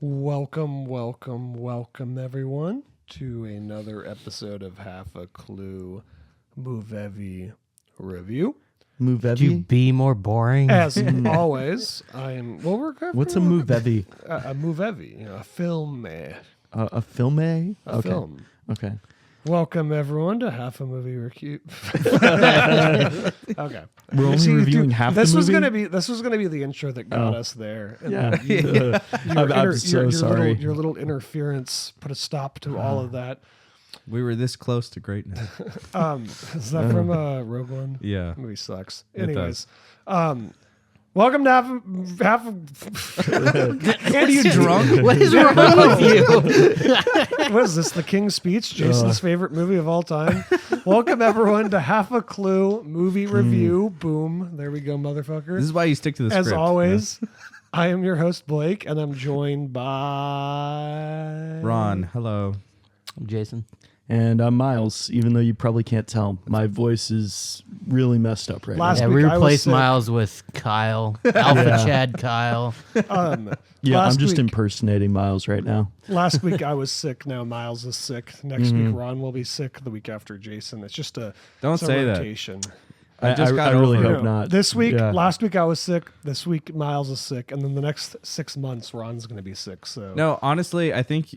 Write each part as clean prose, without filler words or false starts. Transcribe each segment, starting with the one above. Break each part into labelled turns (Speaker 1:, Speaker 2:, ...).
Speaker 1: Welcome, everyone, to another episode of Half a Clue Movie Review.
Speaker 2: Could
Speaker 3: You be more boring.
Speaker 1: As always, I am. Well, we're
Speaker 3: What's a movie?
Speaker 1: A movie, a film.
Speaker 3: A film?
Speaker 1: A
Speaker 3: Okay.
Speaker 1: film.
Speaker 3: Okay.
Speaker 1: Welcome, everyone, to Half a Movie Review. Okay.
Speaker 3: We're only reviewing half
Speaker 1: this
Speaker 3: the
Speaker 1: was
Speaker 3: movie?
Speaker 1: This was gonna be the intro that got us there. And
Speaker 3: Yeah.
Speaker 1: I'm
Speaker 3: so sorry.
Speaker 1: Your little interference put a stop to all of that.
Speaker 4: We were this close to greatness.
Speaker 1: Is that from Rogue One?
Speaker 4: Yeah.
Speaker 1: That movie sucks.
Speaker 4: It
Speaker 1: Anyways, welcome to half.
Speaker 4: Are you drunk?
Speaker 3: What is wrong with you?
Speaker 1: What is this? The King's Speech, Jason's favorite movie of all time. Welcome everyone to Half a Clue Movie Review. Boom! There we go, motherfucker.
Speaker 4: This is why you stick to the
Speaker 1: As
Speaker 4: script.
Speaker 1: always, I am your host Blake, and I'm joined by
Speaker 4: Ron, hello.
Speaker 3: Jason.
Speaker 2: And I'm Miles, even though you probably can't tell. My voice is really messed up right
Speaker 1: Last
Speaker 2: now.
Speaker 3: Yeah,
Speaker 1: week
Speaker 3: we
Speaker 1: I was
Speaker 3: replaced
Speaker 1: sick.
Speaker 3: Miles with Kyle. Alpha Chad Kyle.
Speaker 2: Yeah, I'm
Speaker 1: last
Speaker 2: just
Speaker 1: week-
Speaker 2: impersonating Miles right now.
Speaker 1: Last week I was sick. Now Miles is sick. Next week Ron will be sick. The week after Jason. It's just a
Speaker 4: Don't
Speaker 1: it's a
Speaker 4: say that.
Speaker 1: rotation.
Speaker 4: I just got
Speaker 2: really
Speaker 4: over it.
Speaker 2: hope not.
Speaker 1: This week,
Speaker 2: Yeah.
Speaker 1: last week I was sick. This week Miles is sick, and then the next 6 months Ron's going to be sick. So
Speaker 4: No, honestly, I think...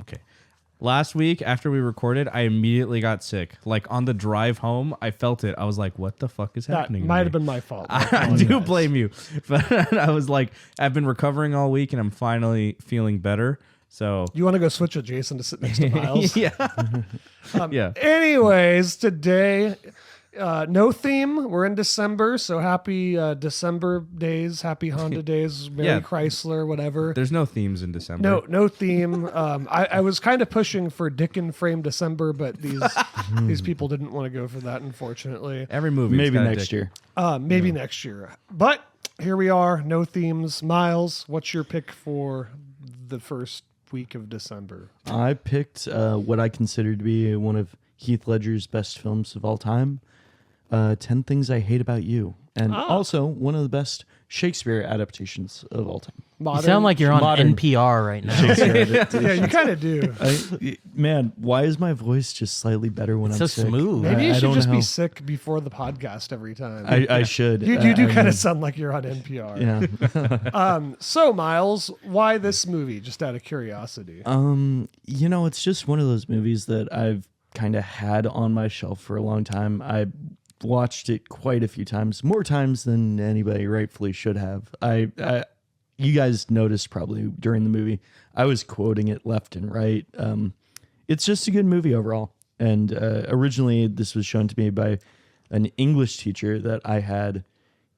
Speaker 4: Okay. Last week, after we recorded, I immediately got sick. Like, on the drive home, I felt it. I was like, what the fuck is
Speaker 1: that
Speaker 4: happening?
Speaker 1: might have been my fault.
Speaker 4: I do blame you. But I was like, I've been recovering all week, and I'm finally feeling better. So...
Speaker 1: You want to go switch with Jason to sit next to Miles?
Speaker 4: yeah. Yeah.
Speaker 1: Anyways, today, no theme. We're in December, so happy December days, happy Honda days, Merry
Speaker 4: Yeah.
Speaker 1: Chrysler, whatever.
Speaker 4: There's no themes in December.
Speaker 1: No theme. I was kind of pushing for Dick and Frame December, but these people didn't want to go for that, unfortunately.
Speaker 4: Every movie.
Speaker 2: Maybe next year.
Speaker 1: Maybe next year. But here we are, no themes. Miles, what's your pick for the first week of December?
Speaker 2: I picked what I consider to be one of Heath Ledger's best films of all time, 10 Things I Hate About You, and also one of the best Shakespeare adaptations of all time.
Speaker 3: You sound like you're on
Speaker 2: modern
Speaker 3: NPR right now.
Speaker 2: Shakespeare adaptation.
Speaker 1: Yeah, you kind of do.
Speaker 2: Man, why is my voice just slightly better when
Speaker 3: It's
Speaker 2: I'm
Speaker 3: so
Speaker 2: sick?
Speaker 3: smooth.
Speaker 1: Maybe you
Speaker 2: I
Speaker 1: should
Speaker 2: don't
Speaker 1: just
Speaker 2: know.
Speaker 1: be sick before the podcast every time.
Speaker 2: I should.
Speaker 1: You do
Speaker 2: I
Speaker 1: kind
Speaker 2: mean,
Speaker 1: of sound like you're on NPR.
Speaker 2: Yeah.
Speaker 1: So, Miles, why this movie? Just out of curiosity.
Speaker 2: It's just one of those movies that I've kind of had on my shelf for a long time. I watched it quite a few times, more times than anybody rightfully should have. You guys noticed probably during the movie, I was quoting it left and right. It's just a good movie overall. And originally, this was shown to me by an English teacher that I had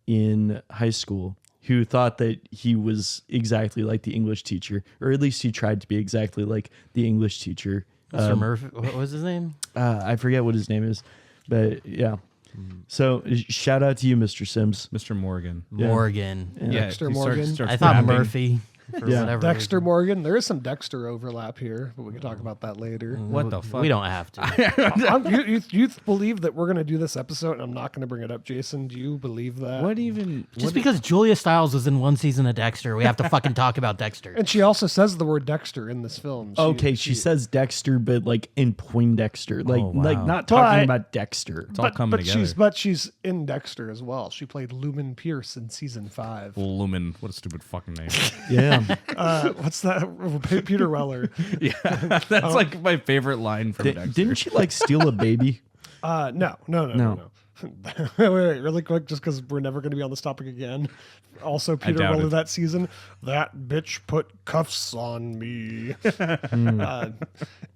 Speaker 2: in high school, who thought that he was exactly like the English teacher, or at least he tried to be exactly like the English teacher.
Speaker 3: Mr. Murphy. What was his name?
Speaker 2: I forget what his name is, but yeah. So shout out to you, Mr. Sims.
Speaker 4: Mr. Morgan.
Speaker 2: Yeah.
Speaker 3: Morgan.
Speaker 4: Yeah,
Speaker 1: Dexter
Speaker 4: he starts-
Speaker 1: Morgan.
Speaker 4: starts
Speaker 3: I thought
Speaker 4: rapping.
Speaker 3: Murphy. For
Speaker 2: Yeah.
Speaker 3: whatever
Speaker 1: Dexter
Speaker 3: reason.
Speaker 1: Morgan. There is some Dexter overlap here, but we can talk about that later.
Speaker 4: What the fuck?
Speaker 3: We don't have to.
Speaker 1: You believe that we're going to do this episode and I'm not going to bring it up, Jason? Do you believe that?
Speaker 4: What even?
Speaker 3: Just because Julia Stiles was in one season of Dexter, we have to fucking talk about Dexter.
Speaker 1: And she also says the word Dexter in this film.
Speaker 2: Okay, she says Dexter, but like in Poindexter, like
Speaker 4: Oh, wow.
Speaker 2: like not
Speaker 1: But-
Speaker 2: talking about Dexter.
Speaker 4: It's all coming together.
Speaker 1: she's in Dexter as well. She played Lumen Pierce in season 5.
Speaker 4: Lumen. What a stupid fucking name.
Speaker 2: Yeah,
Speaker 1: What's that? Peter Weller.
Speaker 4: Yeah, that's like my favorite line from Dexter.
Speaker 2: didn't she like steal a baby?
Speaker 1: No. Wait, really quick, just because we're never going to be on this topic again. Also, Peter
Speaker 4: doubt
Speaker 1: Weller
Speaker 4: it.
Speaker 1: that season. That bitch put cuffs on me.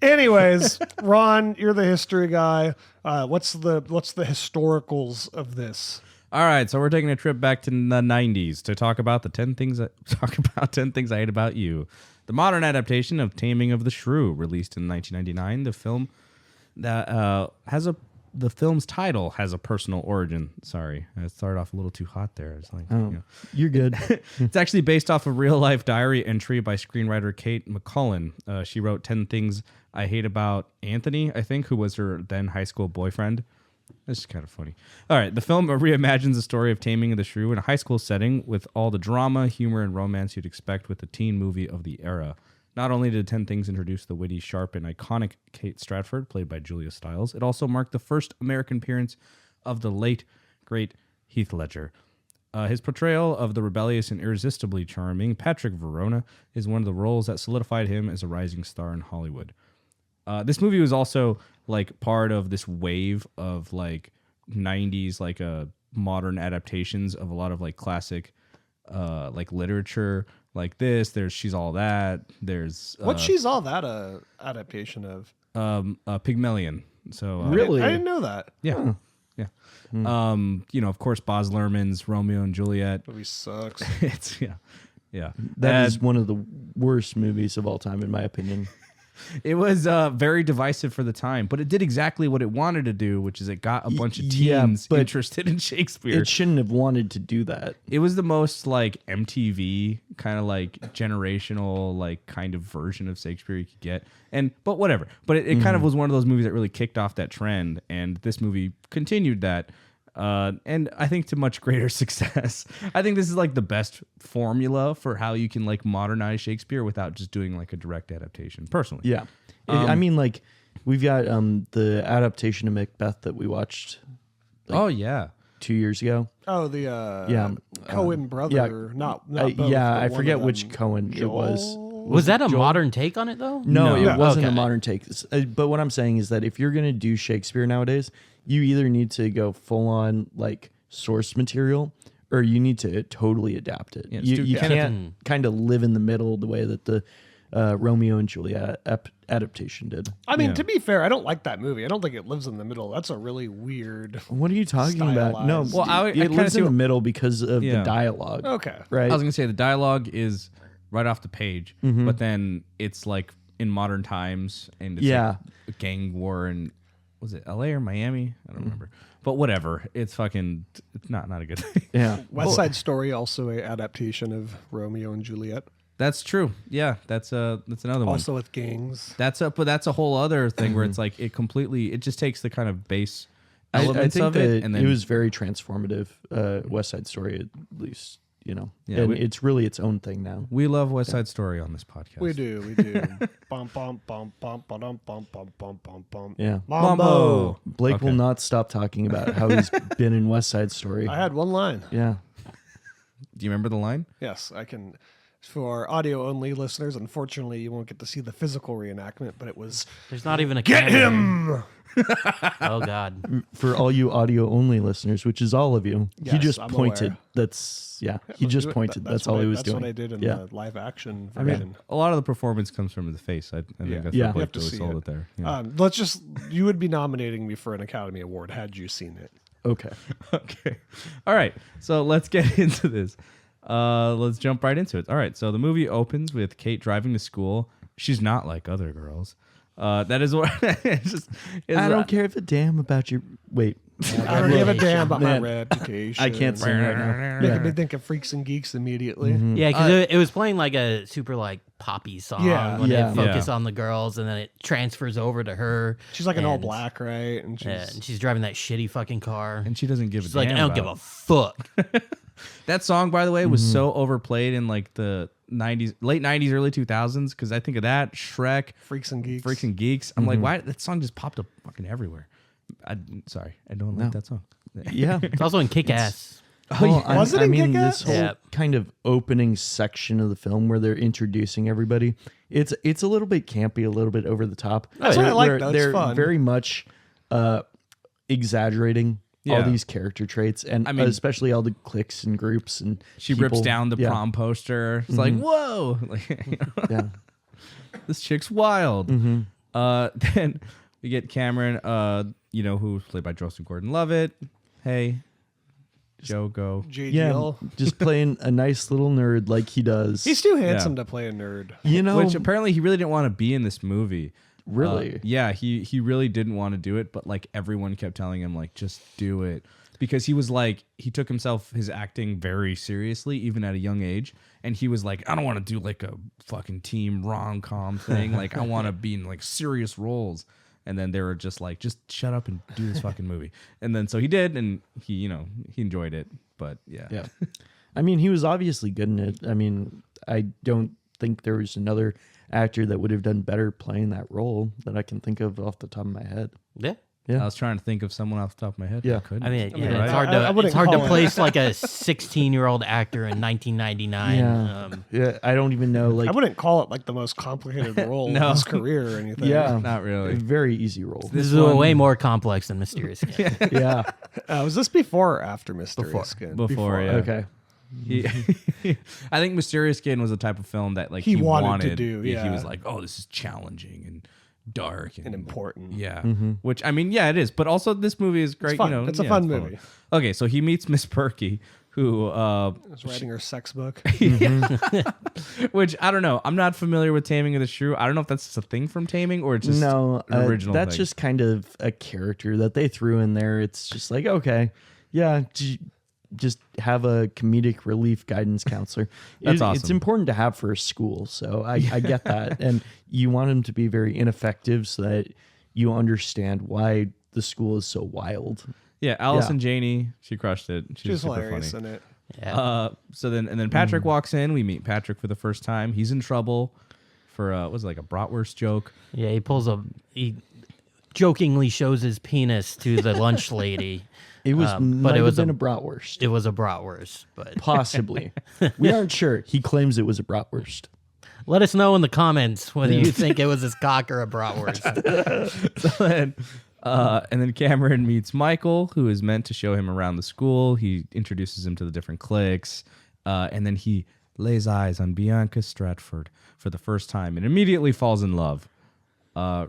Speaker 1: Anyways, Ron, you're the history guy. What's the historicals of this?
Speaker 4: All right, so we're taking a trip back to the 90s to talk about 10 things I hate about you. The modern adaptation of Taming of the Shrew, released in 1999. The film that the film's title has a personal origin. Sorry, I started off a little too hot there. It's like,
Speaker 2: You're good.
Speaker 4: It's actually based off a real-life diary entry by screenwriter Kate McCullen. She wrote 10 Things I Hate About Anthony, I think, who was her then high school boyfriend. This is kind of funny. All right, the film reimagines the story of Taming of the Shrew in a high school setting with all the drama, humor, and romance you'd expect with a teen movie of the era. Not only did 10 Things introduce the witty, sharp, and iconic Kate Stratford, played by Julia Stiles, it also marked the first American appearance of the late, great Heath Ledger. His portrayal of the rebellious and irresistibly charming Patrick Verona is one of the roles that solidified him as a rising star in Hollywood. This movie was also like part of this wave of like 90s like modern adaptations of a lot of like classic like literature like this. There's She's All That. There's
Speaker 1: What She's All That adaptation of?
Speaker 4: Pygmalion. So
Speaker 2: Really?
Speaker 1: I didn't know that.
Speaker 4: yeah. Yeah. You know, of course, Baz Luhrmann's Romeo and Juliet.
Speaker 1: Movie sucks.
Speaker 4: It's yeah.
Speaker 2: That is one of the worst movies of all time, in my opinion.
Speaker 4: It was very divisive for the time, but it did exactly what it wanted to do, which is it got a bunch of teens
Speaker 2: but
Speaker 4: interested in Shakespeare.
Speaker 2: It shouldn't have wanted to do that.
Speaker 4: It was the most like MTV kind of like generational like kind of version of Shakespeare you could get. But whatever. But it kind of was one of those movies that really kicked off that trend, and this movie continued that. And I think to much greater success. I think this is like the best formula for how you can like modernize Shakespeare without just doing like a direct adaptation, personally.
Speaker 2: Yeah. I mean, like, we've got the adaptation of Macbeth that we watched
Speaker 4: Oh yeah.
Speaker 2: 2 years ago.
Speaker 1: Oh, the Coen brother.
Speaker 2: yeah.
Speaker 1: Not both,
Speaker 2: yeah,
Speaker 1: but
Speaker 2: I
Speaker 1: one
Speaker 2: forget
Speaker 1: of
Speaker 2: which
Speaker 1: them.
Speaker 2: Cohen it was.
Speaker 3: Was that a modern take on it though?
Speaker 2: No,
Speaker 4: No.
Speaker 2: it wasn't
Speaker 3: Okay.
Speaker 2: a modern take. But what I'm saying is that if you're going to do Shakespeare nowadays, you either need to go full on like source material or you need to totally adapt it.
Speaker 4: Yeah,
Speaker 2: you
Speaker 4: Stu
Speaker 2: can't
Speaker 3: Kenneth.
Speaker 2: kind of live in the middle the way that the Romeo and Juliet adaptation did.
Speaker 1: I mean,
Speaker 4: Yeah.
Speaker 1: to be fair, I don't like that movie. I don't think it lives in the middle. That's a really weird.
Speaker 2: What are you talking about? No,
Speaker 1: Stylized.
Speaker 4: Well, I
Speaker 2: it
Speaker 4: kinda
Speaker 2: lives
Speaker 4: see
Speaker 2: in the
Speaker 4: what-
Speaker 2: middle because of
Speaker 4: Yeah.
Speaker 2: the dialogue.
Speaker 1: Okay.
Speaker 2: Right?
Speaker 4: I was gonna say the dialogue is right off the page, but then it's like in modern times and it's
Speaker 2: Yeah.
Speaker 4: like a gang war in was it LA or Miami? I don't remember. But whatever. It's fucking it's not a good thing.
Speaker 2: yeah.
Speaker 1: West Side Story, also a adaptation of Romeo and Juliet,
Speaker 4: That's true. Yeah, that's another one.
Speaker 1: also with gangs.
Speaker 4: But that's a whole other thing where it's like it just takes the kind of base
Speaker 2: I
Speaker 4: elements
Speaker 2: think
Speaker 4: of
Speaker 2: that
Speaker 4: it and then
Speaker 2: it was very transformative. West Side Story, at least, you know.
Speaker 4: Yeah,
Speaker 2: and it's really its own thing now.
Speaker 4: we love West Side Story on this podcast.
Speaker 1: We do. Bum bum bum bum bum bum bum bum bum bum.
Speaker 2: Yeah.
Speaker 1: Mambo.
Speaker 2: Blake
Speaker 4: Okay.
Speaker 2: will not stop talking about how he's been in West Side Story.
Speaker 1: I had one line.
Speaker 2: Yeah.
Speaker 4: Do you remember the line?
Speaker 1: Yes, I can. For audio only listeners, unfortunately, you won't get to see the physical reenactment, but it was
Speaker 3: There's not even a
Speaker 1: get
Speaker 3: camera.
Speaker 1: him.
Speaker 3: Oh God.
Speaker 2: For all you audio only listeners, which is all of you, he
Speaker 1: Yes,
Speaker 2: just
Speaker 1: I'm
Speaker 2: pointed.
Speaker 1: aware.
Speaker 2: He just pointed. That's all
Speaker 1: what
Speaker 2: he was
Speaker 1: that's
Speaker 2: doing.
Speaker 1: what I did in
Speaker 2: Yeah.
Speaker 1: the live action
Speaker 4: I mean,
Speaker 1: version.
Speaker 4: a lot of the performance comes from the face. I think
Speaker 1: Yeah.
Speaker 4: that's
Speaker 2: Yeah.
Speaker 4: what
Speaker 1: You
Speaker 4: Blake
Speaker 1: have to
Speaker 4: really
Speaker 1: see
Speaker 4: sold
Speaker 1: it.
Speaker 4: it there. Yeah.
Speaker 1: You would be nominating me for an Academy Award had you seen it.
Speaker 2: Okay.
Speaker 4: Okay. All right. So let's get into this. Let's jump right into it. All right. So the movie opens with Kate driving to school. She's not like other girls. That is what
Speaker 2: I don't care if a damn about your. Wait.
Speaker 1: I don't give a damn about
Speaker 2: Man,
Speaker 1: my reputation.
Speaker 2: I can't sing right now.
Speaker 1: Making me think of Freaks and Geeks immediately.
Speaker 3: Yeah, because it was playing like a super like poppy song
Speaker 1: Yeah.
Speaker 3: when
Speaker 2: Yeah.
Speaker 3: they focus
Speaker 4: Yeah.
Speaker 3: on the girls, and then it transfers over to her.
Speaker 1: She's like an all
Speaker 3: And-
Speaker 1: black, right? And she's
Speaker 3: Yeah, and she's driving that shitty fucking car.
Speaker 4: And she doesn't give
Speaker 3: She's
Speaker 4: a
Speaker 3: like,
Speaker 4: damn.
Speaker 3: I don't give
Speaker 4: about
Speaker 3: a fuck.
Speaker 4: That song, by the way, was so overplayed in like the 90s, late 90s, early 2000s. Because I think of that, Shrek,
Speaker 1: Freaks and Geeks.
Speaker 4: Freaks and Geeks. I'm like, why? That song just popped up fucking everywhere. Sorry, I don't like that song.
Speaker 2: Yeah.
Speaker 3: It's also in Kick Ass.
Speaker 2: Well,
Speaker 1: Was it
Speaker 2: I
Speaker 1: in
Speaker 2: mean,
Speaker 1: Kick-Ass?
Speaker 2: this whole
Speaker 3: Yeah.
Speaker 2: kind of opening section of the film where they're introducing everybody, it's a little bit campy, a little bit over the top.
Speaker 1: That's what I like,
Speaker 2: Where
Speaker 1: though. It's
Speaker 2: They're
Speaker 1: fun.
Speaker 2: very much exaggerating all
Speaker 4: Yeah.
Speaker 2: these character traits, and
Speaker 4: I mean-
Speaker 2: especially all the cliques and groups and
Speaker 4: She rips
Speaker 2: people.
Speaker 4: down the
Speaker 2: Yeah.
Speaker 4: prom poster. It's like, whoa, like, you know,
Speaker 2: Yeah.
Speaker 4: this chick's wild. Then we get Cameron, who's played by Joseph Gordon-Levitt. Hey, Joe, go.
Speaker 2: Yeah,
Speaker 1: JGL.
Speaker 2: just playing a nice little nerd like he does.
Speaker 1: He's too handsome to play a nerd.
Speaker 2: you know,
Speaker 4: Which apparently he really didn't want to be in this movie.
Speaker 2: Really?
Speaker 4: Yeah, he really didn't want to do it, but like everyone kept telling him like just do it because he was like he took his acting very seriously even at a young age, and he was like I don't want to do like a fucking team rom-com thing, like I want to be in like serious roles. And then they were just like, just shut up and do this fucking movie. And then so he did, and he enjoyed it. But yeah.
Speaker 2: I mean, he was obviously good in it. I mean, I don't think there was another actor that would have done better playing that role that I can think of off the top of my head.
Speaker 3: Yeah.
Speaker 2: Yeah.
Speaker 4: I was trying to think of someone off the top of my head.
Speaker 2: Yeah.
Speaker 4: I couldn't.
Speaker 3: I mean,
Speaker 1: right?
Speaker 3: it's hard
Speaker 1: I
Speaker 3: to
Speaker 1: wouldn't call it-
Speaker 3: place like a 16-year-old actor in 1999.
Speaker 2: Yeah. Yeah, I don't even know. Like,
Speaker 1: I wouldn't call it like the most complicated role
Speaker 4: No.
Speaker 1: in his career or anything.
Speaker 2: yeah,
Speaker 4: Not really.
Speaker 2: a very easy role.
Speaker 3: This is way more complex than Mysterious Skin.
Speaker 2: Yeah.
Speaker 1: Was this before or after Mysterious Skin?
Speaker 4: Before, yeah.
Speaker 2: Okay.
Speaker 4: I think Mysterious Skin was the type of film that like
Speaker 1: He
Speaker 4: he
Speaker 1: wanted to do,
Speaker 4: He
Speaker 1: yeah.
Speaker 4: was like, oh, this is challenging and dark
Speaker 1: And important.
Speaker 4: Yeah, which I mean, yeah, it is. But also, this movie is great.
Speaker 1: It's fun.
Speaker 4: You know,
Speaker 1: It's a
Speaker 4: yeah,
Speaker 1: fun
Speaker 4: fun.
Speaker 1: movie.
Speaker 4: Okay, so he meets Miss Perky, who
Speaker 1: I was writing her sex book.
Speaker 4: which I don't know. I'm not familiar with Taming of the Shrew. I don't know if that's just a thing from Taming or it's just
Speaker 2: No,
Speaker 4: an original
Speaker 2: that's
Speaker 4: thing.
Speaker 2: just kind of a character that they threw in there. It's just like, okay, yeah, just have a comedic relief guidance counselor.
Speaker 4: That's
Speaker 2: It's
Speaker 4: awesome.
Speaker 2: important to have for a school, so I get that. And you want him to be very ineffective so that you understand why the school is so wild.
Speaker 4: Yeah, Allison Janney, she crushed it. She was
Speaker 1: She's
Speaker 4: super
Speaker 1: hilarious
Speaker 4: funny.
Speaker 1: in it.
Speaker 3: Yeah.
Speaker 4: So then Patrick walks in. We meet Patrick for the first time. He's in trouble for was it like a bratwurst joke?
Speaker 3: Yeah, he jokingly shows his penis to the lunch lady.
Speaker 2: It was,
Speaker 3: but
Speaker 2: might
Speaker 3: it was
Speaker 2: have been
Speaker 3: a-
Speaker 2: a bratwurst.
Speaker 3: It was a bratwurst, but
Speaker 2: Possibly. We aren't sure. He claims it was a bratwurst.
Speaker 3: let us know in the comments whether you think it was his cock or a bratwurst.
Speaker 4: And then Cameron meets Michael, who is meant to show him around the school. He introduces him to the different cliques, and then he lays eyes on Bianca Stratford for the first time and immediately falls in love.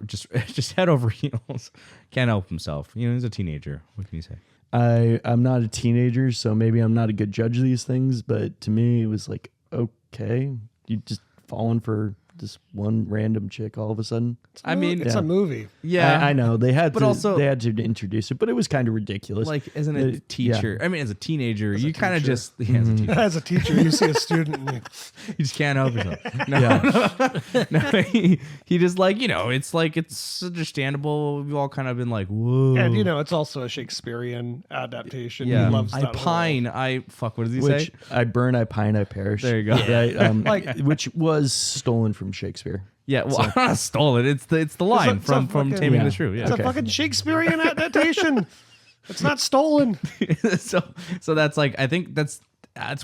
Speaker 4: Just head over heels. Can't help himself. You know, he's a teenager. What can you say?
Speaker 2: I'm not a teenager, so maybe I'm not a good judge of these things, but to me, it was like, okay, you just falling for this one random chick all of a sudden.
Speaker 4: I mean,
Speaker 1: It's a movie.
Speaker 4: yeah,
Speaker 2: I know they had
Speaker 4: But
Speaker 2: to,
Speaker 4: also-
Speaker 2: they had to introduce it, but it was kind of ridiculous.
Speaker 4: like as a teacher. I mean, as a teenager, you kind of
Speaker 1: teacher.
Speaker 4: just as a teacher,
Speaker 1: As a teacher, you see a student and
Speaker 4: you just can't help yourself. No, no, he just like it's understandable. We've all kind of been like, whoa.
Speaker 1: and it's also a Shakespearean adaptation.
Speaker 4: Yeah,
Speaker 1: He loves
Speaker 4: I
Speaker 1: that
Speaker 4: pine. I fuck. What does he
Speaker 2: which
Speaker 4: say?
Speaker 2: I burn, I pine, I perish.
Speaker 4: There you go.
Speaker 2: Right, which was stolen from Shakespeare.
Speaker 4: Yeah, well, I'm not stolen. It's the line
Speaker 1: It's a
Speaker 4: from
Speaker 1: fucking-
Speaker 4: Taming
Speaker 2: Yeah.
Speaker 4: the Shrew.
Speaker 1: It's
Speaker 4: Yeah.
Speaker 1: a fucking Shakespearean adaptation. It's not stolen.
Speaker 4: so that's like I think that's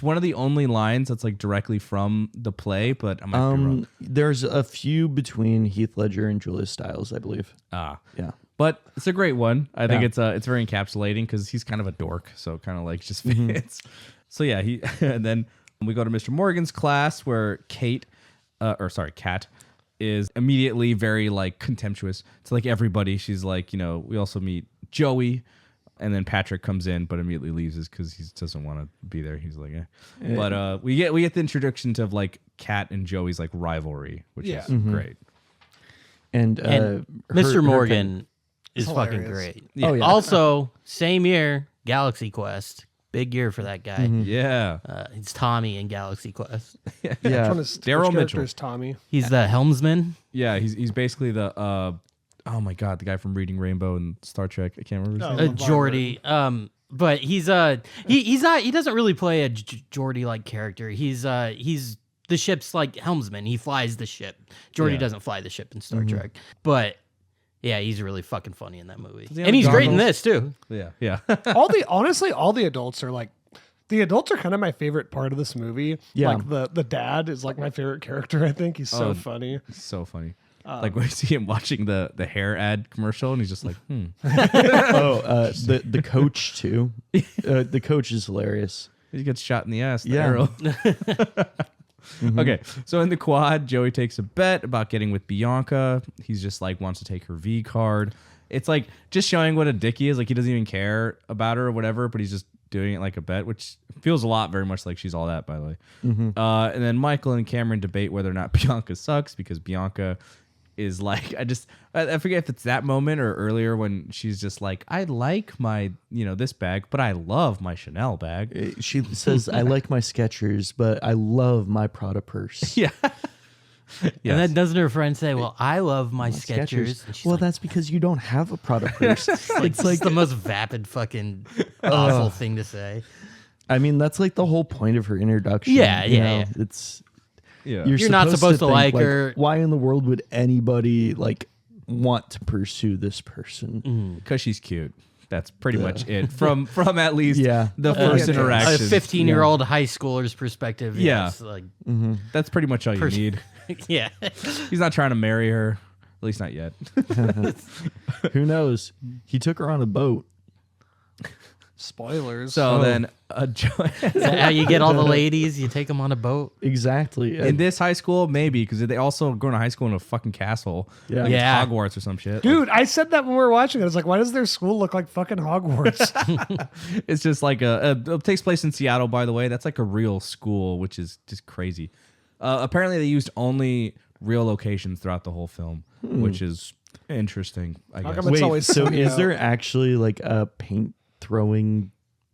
Speaker 4: one of the only lines that's like directly from the play, but I might be wrong.
Speaker 2: There's a few between Heath Ledger and Julia Stiles, I believe.
Speaker 4: Ah.
Speaker 2: Yeah.
Speaker 4: But it's a great one. I think
Speaker 2: Yeah.
Speaker 4: it's very encapsulating because he's kind of a dork, so it kind of like just fits. So yeah, he and then we go to Mr. Morgan's class where Kat is immediately very like contemptuous to like everybody. She's like, we also meet Joey, and then Patrick comes in, but immediately leaves because he doesn't want to be there. He's like, eh. But we get the introduction to like Kat and Joey's like rivalry, which
Speaker 1: Yeah.
Speaker 4: is great.
Speaker 2: And,
Speaker 3: Mr.
Speaker 2: her
Speaker 3: Morgan is
Speaker 1: Hilarious.
Speaker 3: fucking great.
Speaker 4: Yeah.
Speaker 2: Oh, yeah.
Speaker 3: Also, same year, Galaxy Quest. Big year for that guy.
Speaker 4: Yeah.
Speaker 3: It's Tommy in Galaxy Quest.
Speaker 1: Which
Speaker 2: Yeah.
Speaker 1: one is
Speaker 4: Daryl
Speaker 1: which character
Speaker 4: Mitchell.
Speaker 1: is Tommy?
Speaker 3: He's the helmsman.
Speaker 4: Yeah, he's basically the oh my god, the guy from Reading Rainbow and Star Trek. I can't remember his
Speaker 1: Oh.
Speaker 4: name.
Speaker 1: LeVar
Speaker 3: Geordie. But he's he's not. He doesn't really play a Geordie like character. He's the ship's like helmsman. He flies the ship. Geordie
Speaker 4: Yeah.
Speaker 3: doesn't fly the ship in Star Trek. But yeah, he's really fucking funny in that movie,
Speaker 4: he have
Speaker 3: and he's great in
Speaker 4: goggles?
Speaker 3: this too.
Speaker 4: Yeah.
Speaker 1: Honestly, all the adults are like. The adults are kind of my favorite part of this movie.
Speaker 2: Yeah.
Speaker 1: Like the dad is like my favorite character. I think he's so funny.
Speaker 4: So funny. Like when you see him watching the hair ad commercial and he's just like,
Speaker 2: the coach too. The coach is hilarious.
Speaker 4: he gets shot in the ass. The
Speaker 2: Yeah.
Speaker 4: arrow. Okay, so in the quad, Joey takes a bet about getting with Bianca. He's just like wants to take her V card. It's like just showing what a dick he is. Like he doesn't even care about her or whatever, but he's just doing it like a bet, which feels a lot very much like She's All That, by the way. And then Michael and Cameron debate whether or not Bianca sucks because Bianca is like, I forget if it's that moment or earlier when she's just like, I like my, this bag, but I love my Chanel bag.
Speaker 2: She says, "I like my Skechers, but I love my Prada purse."
Speaker 4: Yeah.
Speaker 3: And then doesn't her friend say, well, I love my Skechers. And she's
Speaker 2: Well,
Speaker 3: like,
Speaker 2: that's because you don't have a Prada purse.
Speaker 3: it's like the most vapid fucking awful thing to say.
Speaker 2: I mean, that's like the whole point of her introduction.
Speaker 3: Yeah,
Speaker 2: you
Speaker 3: yeah,
Speaker 2: know?
Speaker 3: yeah.
Speaker 2: It's
Speaker 4: Yeah.
Speaker 3: You're not supposed to
Speaker 2: think,
Speaker 3: like her.
Speaker 2: Why in the world would anybody like want to pursue this person?
Speaker 4: Because she's cute. That's pretty much it. From at least
Speaker 2: Yeah.
Speaker 4: the first
Speaker 1: yeah.
Speaker 3: A
Speaker 4: interaction.
Speaker 3: 15-year-old high schooler's perspective.
Speaker 4: Yeah.
Speaker 3: It's like,
Speaker 4: That's pretty much all you need.
Speaker 3: yeah.
Speaker 4: He's not trying to marry her. At least not yet.
Speaker 2: Who knows? He took her on a boat.
Speaker 1: Spoilers.
Speaker 4: So then,
Speaker 3: Is that how you get all the ladies? You take them on a boat?
Speaker 2: Exactly.
Speaker 4: in this high school, maybe, because they also go to high school in a fucking castle.
Speaker 2: Yeah.
Speaker 4: Like it's
Speaker 3: Yeah.
Speaker 4: Hogwarts or some shit.
Speaker 1: Dude, I said that when we were watching it. I was like, why does their school look like fucking Hogwarts?
Speaker 4: It's just like it takes place in Seattle, by the way. That's like a real school, which is just crazy. Apparently, they used only real locations throughout the whole film, which is interesting, I
Speaker 1: How
Speaker 4: guess.
Speaker 1: come it's always
Speaker 2: so
Speaker 1: sunny
Speaker 2: is
Speaker 1: out?
Speaker 2: there actually like a paint throwing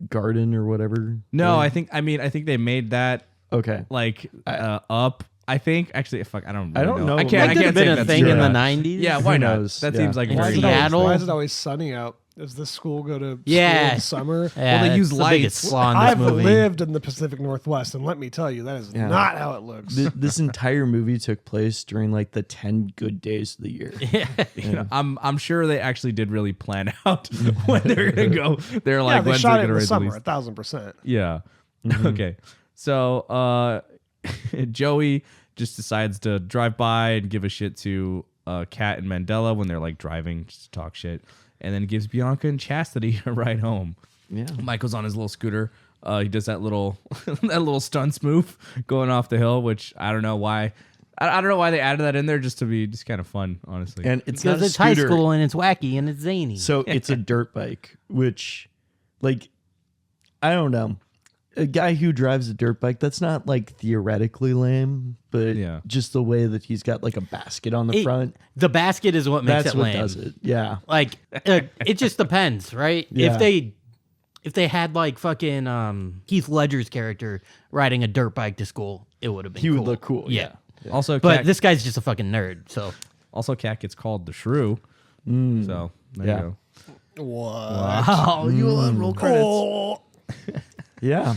Speaker 2: garden or whatever?
Speaker 4: No,
Speaker 2: Like-
Speaker 4: I think they made that
Speaker 2: Okay.
Speaker 4: like up. I think actually, fuck, I don't
Speaker 2: don't know.
Speaker 4: I
Speaker 3: That
Speaker 4: can't. I
Speaker 3: could
Speaker 4: can't
Speaker 3: have been
Speaker 4: say
Speaker 3: a
Speaker 4: that's
Speaker 3: thing
Speaker 4: true.
Speaker 3: in the
Speaker 2: Yeah.
Speaker 3: 90s.
Speaker 4: Yeah, why not?
Speaker 2: knows?
Speaker 4: That
Speaker 2: Yeah.
Speaker 4: seems like
Speaker 3: In
Speaker 4: very
Speaker 3: Seattle?
Speaker 1: Why is it always sunny out? Does this school go to school
Speaker 3: Yeah.
Speaker 1: in summer?
Speaker 3: Yeah,
Speaker 4: they
Speaker 3: that's
Speaker 4: use
Speaker 3: the biggest
Speaker 4: lights.
Speaker 3: flaw in this
Speaker 1: I've
Speaker 3: movie.
Speaker 1: lived in the Pacific Northwest, and let me tell you, that is
Speaker 2: Yeah.
Speaker 1: not how it looks.
Speaker 2: This entire movie took place during like the 10 good days of the year.
Speaker 4: Yeah, I'm sure they actually did really plan out when they're gonna go. They're like,
Speaker 1: yeah, they
Speaker 4: when's
Speaker 1: shot
Speaker 4: it
Speaker 1: it in
Speaker 4: gonna
Speaker 1: the summer,
Speaker 4: release?
Speaker 1: 1,000%.
Speaker 4: Yeah. Okay. So Joey just decides to drive by and give a shit to Kat and Mandela when they're like driving, just to talk shit, and then gives Bianca and Chastity a ride home.
Speaker 2: Yeah.
Speaker 4: Michael's on his little scooter. He does that little that little stunts move going off the hill, which I don't know why. I don't know why they added that in there, just to be just kind of fun, honestly.
Speaker 2: And it's not
Speaker 3: Because
Speaker 2: a
Speaker 3: it's high
Speaker 2: scooter,
Speaker 3: school and it's wacky and it's zany.
Speaker 2: so it's a dirt bike, which, like, I don't know. A guy who drives a dirt bike, that's not like theoretically lame, but
Speaker 4: Yeah.
Speaker 2: just the way that he's got like a basket on the front,
Speaker 3: The basket is what makes
Speaker 2: that's
Speaker 3: it
Speaker 2: what
Speaker 3: lame.
Speaker 2: does it. Yeah.
Speaker 3: Like, it just depends, right?
Speaker 2: Yeah.
Speaker 3: If they had like fucking Heath Ledger's character riding a dirt bike to school, it would have been
Speaker 2: He
Speaker 3: cool.
Speaker 2: would look cool.
Speaker 3: Yeah.
Speaker 4: also,
Speaker 3: But
Speaker 4: Kat,
Speaker 3: this guy's just a fucking nerd, so
Speaker 4: Kat gets called the Shrew. So there
Speaker 2: Yeah.
Speaker 4: you go.
Speaker 1: What?
Speaker 3: oh, you love roll credits.
Speaker 1: Oh.
Speaker 2: Yeah.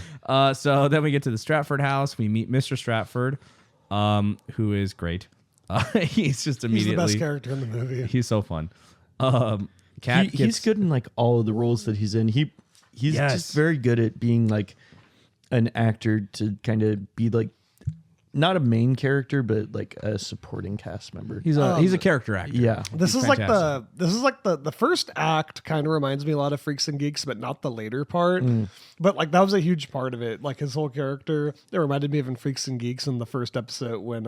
Speaker 4: So then we get to the Stratford house. We meet Mr. Stratford, who is great. He's just
Speaker 1: He's the
Speaker 4: immediately.
Speaker 1: best character in the movie.
Speaker 4: He's so fun. Kat
Speaker 2: He's
Speaker 4: gets
Speaker 2: good in like all of the roles that he's in. He's
Speaker 4: Yes.
Speaker 2: just very good at being like an actor to kind of be like not a main character, but like a supporting cast member.
Speaker 4: He's a character actor.
Speaker 2: Yeah.
Speaker 1: This
Speaker 4: He's
Speaker 1: is
Speaker 4: fantastic.
Speaker 1: like the first act kind of reminds me a lot of Freaks and Geeks, but not the later part. But like that was a huge part of it. Like his whole character, it reminded me of in Freaks and Geeks in the first episode when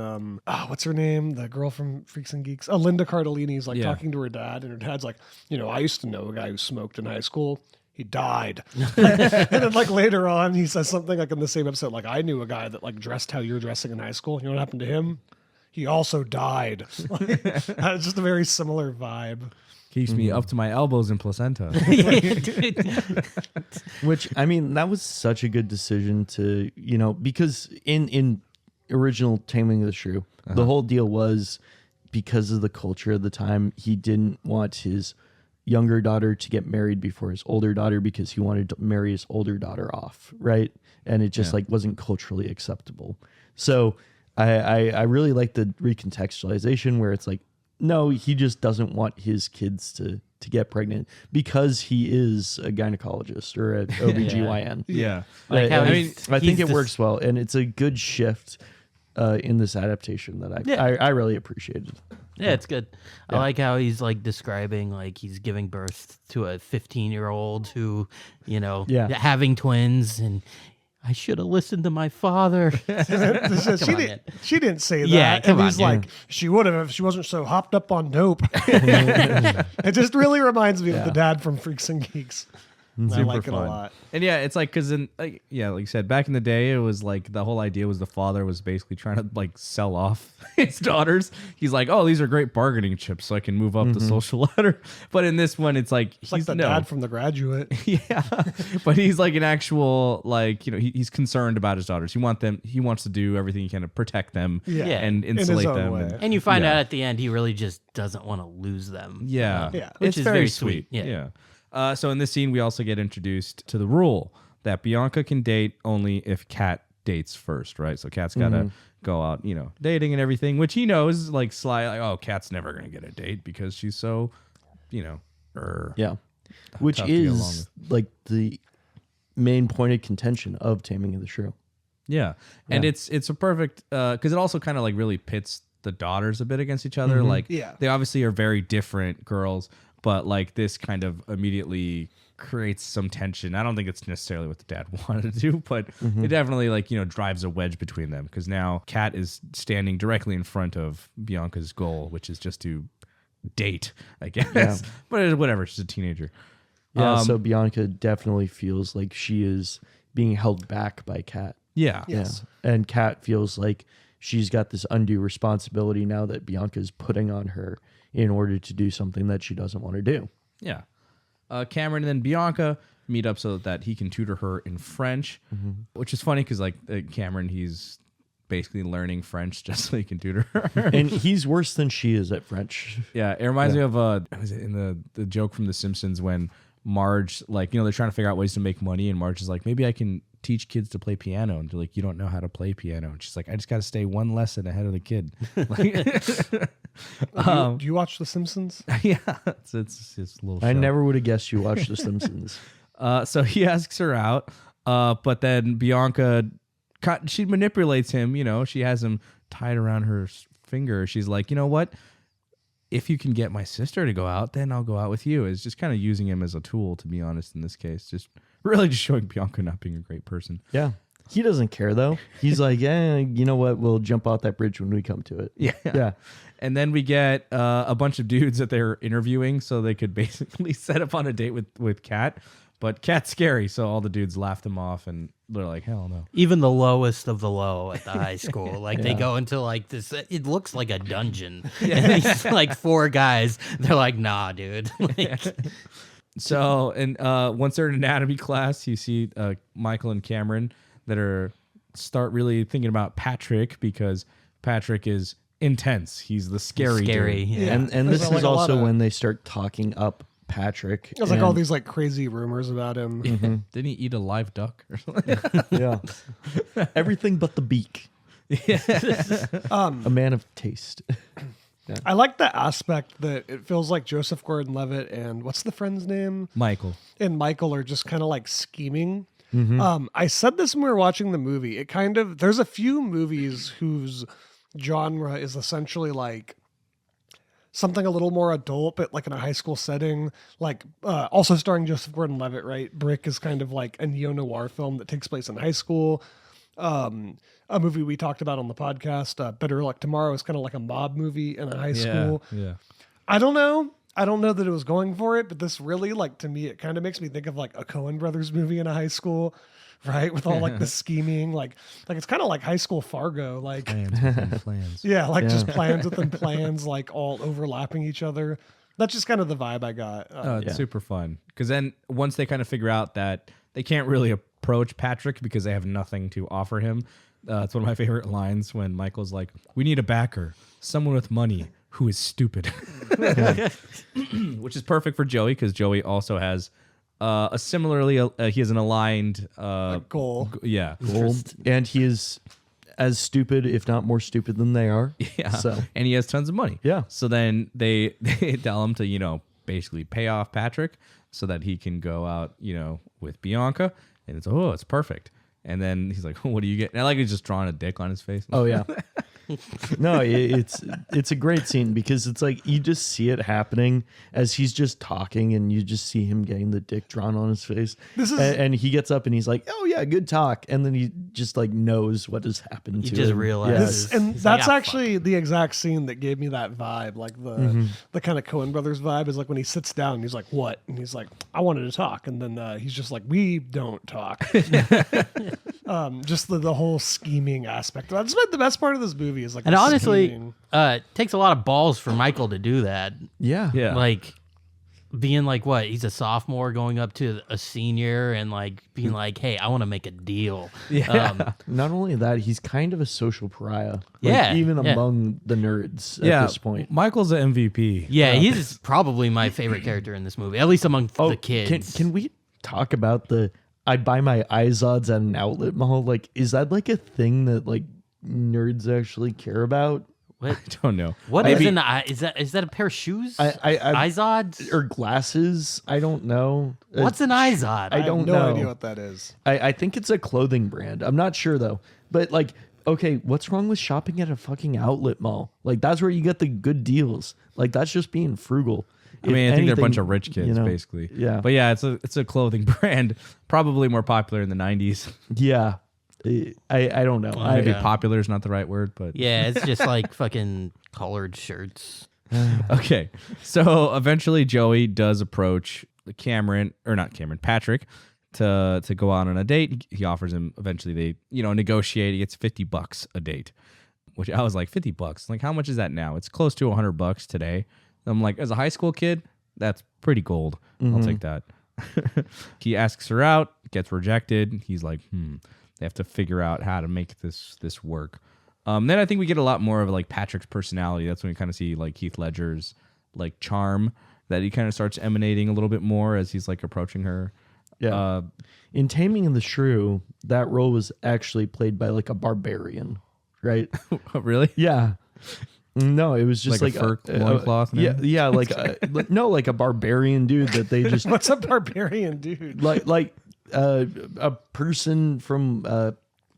Speaker 1: what's her name? The girl from Freaks and Geeks, Linda Cardellini's like
Speaker 4: Yeah.
Speaker 1: talking to her dad, and her dad's like, I used to know a guy who smoked in high school. He died. And then like later on, he says something like in the same episode, like I knew a guy that like dressed how you're dressing in high school. You know what happened to him? He also died. It's just a very similar vibe.
Speaker 4: Keeps me up to my elbows in placenta.
Speaker 2: Which I mean, that was such a good decision to, because in original Taming of the Shrew, the whole deal was because of the culture of the time, he didn't want his younger daughter to get married before his older daughter because he wanted to marry his older daughter off, right? And it just like wasn't culturally acceptable. So I really like the recontextualization where it's like, no, he just doesn't want his kids to get pregnant because he is a gynecologist or an OBGYN.
Speaker 4: Yeah.
Speaker 3: Like how
Speaker 2: I
Speaker 3: he's-
Speaker 2: think
Speaker 3: he's
Speaker 2: it
Speaker 3: the-
Speaker 2: works well, and it's a good shift in this adaptation that I really appreciated.
Speaker 3: Yeah, it's good. I like how he's like describing like he's giving birth to a 15-year-old who, having twins, and I should have listened to my father.
Speaker 1: She didn't say that.
Speaker 3: Yeah, come
Speaker 1: and
Speaker 3: on,
Speaker 1: he's
Speaker 3: yeah.
Speaker 1: like, she would have if she wasn't so hopped up on dope. It just really reminds me of the dad from Freaks and Geeks. And I
Speaker 4: Super
Speaker 1: like it
Speaker 4: fun.
Speaker 1: a lot.
Speaker 4: And yeah, it's like because like you said, back in the day, it was like the whole idea was the father was basically trying to like sell off his daughters. He's like, oh, these are great bargaining chips, so I can move up the social ladder. But in this one, it's like
Speaker 1: It's like the dad from The Graduate.
Speaker 4: yeah, but he's like an actual like he's concerned about his daughters. He wants to do everything he can to protect them.
Speaker 1: Yeah.
Speaker 4: and
Speaker 1: In his
Speaker 4: insulate
Speaker 1: own
Speaker 4: them.
Speaker 1: way.
Speaker 3: And you find out at the end he really just doesn't want to lose them.
Speaker 4: Yeah.
Speaker 3: Which
Speaker 4: It's
Speaker 3: is
Speaker 4: very
Speaker 3: very
Speaker 4: sweet.
Speaker 3: sweet. Yeah.
Speaker 4: So in this scene, we also get introduced to the rule that Bianca can date only if Kat dates first, right? So Kat's got to go out, dating and everything, which he knows, like, sly, like, oh, Kat's never going to get a date because she's so,
Speaker 2: Yeah. Which
Speaker 4: tough to get along
Speaker 2: is like the main point of contention of Taming of the Shrew.
Speaker 4: Yeah. And
Speaker 2: Yeah.
Speaker 4: it's a perfect, because it also kind of like really pits the daughters a bit against each other. Like, they obviously are very different girls, but like this kind of immediately creates some tension. I don't think it's necessarily what the dad wanted to do, but it definitely like, drives a wedge between them because now Kat is standing directly in front of Bianca's goal, which is just to date, I guess.
Speaker 2: Yeah.
Speaker 4: But whatever, she's a teenager.
Speaker 2: Yeah, so Bianca definitely feels like she is being held back by Kat.
Speaker 4: Yeah.
Speaker 1: Yes.
Speaker 2: Yeah. And Kat feels like she's got this undue responsibility now that Bianca's putting on her in order to do something that she doesn't want to do.
Speaker 4: Yeah. Cameron and then Bianca meet up so that he can tutor her in French, which is funny because like Cameron, he's basically learning French just so he can tutor her.
Speaker 2: And he's worse than she is at French.
Speaker 4: Yeah, it reminds me of was it in the joke from The Simpsons when Marge, like, they're trying to figure out ways to make money, and Marge is like, maybe I can teach kids to play piano, and they're like, you don't know how to play piano, and she's like, I just got to stay one lesson ahead of the kid.
Speaker 1: Do you watch The Simpsons?
Speaker 4: Yeah, it's a little show.
Speaker 2: I never would have guessed you watched The Simpsons.
Speaker 4: So he asks her out, but then Bianca, she manipulates him. She has him tied around her finger. She's like, you know what? If you can get my sister to go out, then I'll go out with you. It's just kind of using him as a tool, to be honest, in this case. Just really just showing Bianca not being a great person.
Speaker 2: Yeah. He doesn't care, though. He's like, yeah, you know what? We'll jump out that bridge when we come to it.
Speaker 4: Yeah.
Speaker 2: Yeah.
Speaker 4: And then we get a bunch of dudes that they're interviewing so they could basically set up on a date with Kat. But Kat's scary, so all the dudes laugh them off, and they're like, hell no.
Speaker 3: Even the lowest of the low at the high school. Like, they go into, like, this, it looks like a dungeon. And these, like, 4 guys, they're like, nah, dude. Like,
Speaker 4: So, and once they're in anatomy class, you see Michael and Cameron that start really thinking about Patrick because Patrick is intense. He's the scary dude.
Speaker 3: yeah.
Speaker 2: And
Speaker 1: There's
Speaker 2: this
Speaker 1: like
Speaker 2: is
Speaker 1: a lot
Speaker 2: also
Speaker 1: of-
Speaker 2: when they start talking up Patrick.
Speaker 1: There's like all these like crazy rumors about him.
Speaker 4: Didn't he eat a live duck or something?
Speaker 2: Yeah. Everything but the beak. A man of taste.
Speaker 1: I like the aspect that it feels like Joseph Gordon-Levitt and what's the friend's name?
Speaker 4: Michael.
Speaker 1: And Michael are just kind of like scheming. I said this when we were watching the movie. There's a few movies whose genre is essentially like something a little more adult, but like in a high school setting, like also starring Joseph Gordon-Levitt, right? Brick is kind of like a neo-noir film that takes place in high school. A movie we talked about on the podcast, Better Luck Tomorrow, is kind of like a mob movie in a high school.
Speaker 4: Yeah.
Speaker 1: I don't know that it was going for it, but this really, like, to me, it kind of makes me think of like a Coen Brothers movie in a high school, right? With all like the scheming, like it's kind of like high school Fargo, like
Speaker 4: Plans within plans.
Speaker 1: yeah, like just plans within plans, like all overlapping each other. That's just kind of the vibe I got.
Speaker 4: It's super fun. Because then once they kind of figure out that they can't really approach Patrick because they have nothing to offer him, it's one of my favorite lines when Michael's like, we need a backer, someone with money who is stupid. Which is perfect for Joey because Joey also has he has an aligned
Speaker 1: goal.
Speaker 4: Yeah.
Speaker 2: And he is as stupid, if not more stupid than they are.
Speaker 4: Yeah.
Speaker 2: So
Speaker 4: And he has tons of money.
Speaker 2: Yeah.
Speaker 4: So then they tell him to, basically pay off Patrick so that he can go out, with Bianca. And it's perfect. And then he's like, what do you get? And I like he's just drawing a dick on his face.
Speaker 2: Oh yeah. No, it's a great scene because it's like you just see it happening as he's just talking and you just see him getting the dick drawn on his face. And he gets up and he's like, oh yeah, good talk. And then he just like knows what has happened
Speaker 3: He
Speaker 2: to
Speaker 3: just
Speaker 2: him.
Speaker 3: realizes.
Speaker 1: And
Speaker 3: He's
Speaker 1: that's
Speaker 3: like,
Speaker 1: actually the exact scene that gave me that vibe, like the kind of Coen Brothers vibe is like when he sits down and he's like, "What?" And he's like, "I wanted to talk," and then he's just like, "We don't talk." Just the whole scheming aspect. That's like the best part of this movie is like,
Speaker 3: and
Speaker 1: the
Speaker 3: honestly,
Speaker 1: scheming.
Speaker 3: it takes a lot of balls for Michael to do that.
Speaker 2: Yeah.
Speaker 4: Yeah.
Speaker 3: Like being like, what? He's a sophomore going up to a senior and like being like, "Hey, I want to make a deal."
Speaker 4: Yeah.
Speaker 2: Not only that, he's kind of a social pariah. Like,
Speaker 3: Yeah,
Speaker 2: even
Speaker 3: yeah.
Speaker 2: among the nerds
Speaker 4: Yeah.
Speaker 2: at this point.
Speaker 4: Michael's an MVP.
Speaker 3: Yeah, he's probably my favorite character in this movie, at least among the kids.
Speaker 2: Can we talk about I buy my iZods at an outlet mall? Like, is that like a thing that like nerds actually care about?
Speaker 3: What?
Speaker 4: I don't know.
Speaker 3: What is an eye? Is that a pair of shoes? iZods?
Speaker 2: Or glasses? I don't know.
Speaker 3: What's an iZod?
Speaker 2: I don't
Speaker 1: no
Speaker 2: know.
Speaker 1: idea what that is.
Speaker 2: I think it's a clothing brand. I'm not sure though. But like, okay, what's wrong with shopping at a fucking outlet mall? Like, that's where you get the good deals. Like, that's just being frugal.
Speaker 4: I mean, I think they're a bunch of rich kids, basically.
Speaker 2: Yeah.
Speaker 4: But yeah, it's a clothing brand, probably more popular in the 90s.
Speaker 2: Yeah. I don't know.
Speaker 4: Maybe
Speaker 3: yeah.
Speaker 4: popular is not the right word, but
Speaker 3: Yeah, it's just like fucking colored shirts.
Speaker 4: okay. So eventually Joey does approach Patrick to go out on a date. He offers him, eventually they, negotiate. He gets $50 a date, which I was like, $50. Like, how much is that now? It's close to $100 today. I'm like, as a high school kid, that's pretty gold. I'll take that. He asks her out, gets rejected. He's like, they have to figure out how to make this work. Then I think we get a lot more of like Patrick's personality. That's when we kind of see like Heath Ledger's like charm that he kind of starts emanating a little bit more as he's like approaching her.
Speaker 2: Yeah. In Taming of the Shrew, that role was actually played by like a barbarian, right?
Speaker 4: Really?
Speaker 2: Yeah. No, it was just
Speaker 4: Like
Speaker 2: like
Speaker 4: a fur loincloth and
Speaker 2: yeah, like no, like a barbarian dude that they just
Speaker 1: What's a barbarian dude?
Speaker 2: like a person from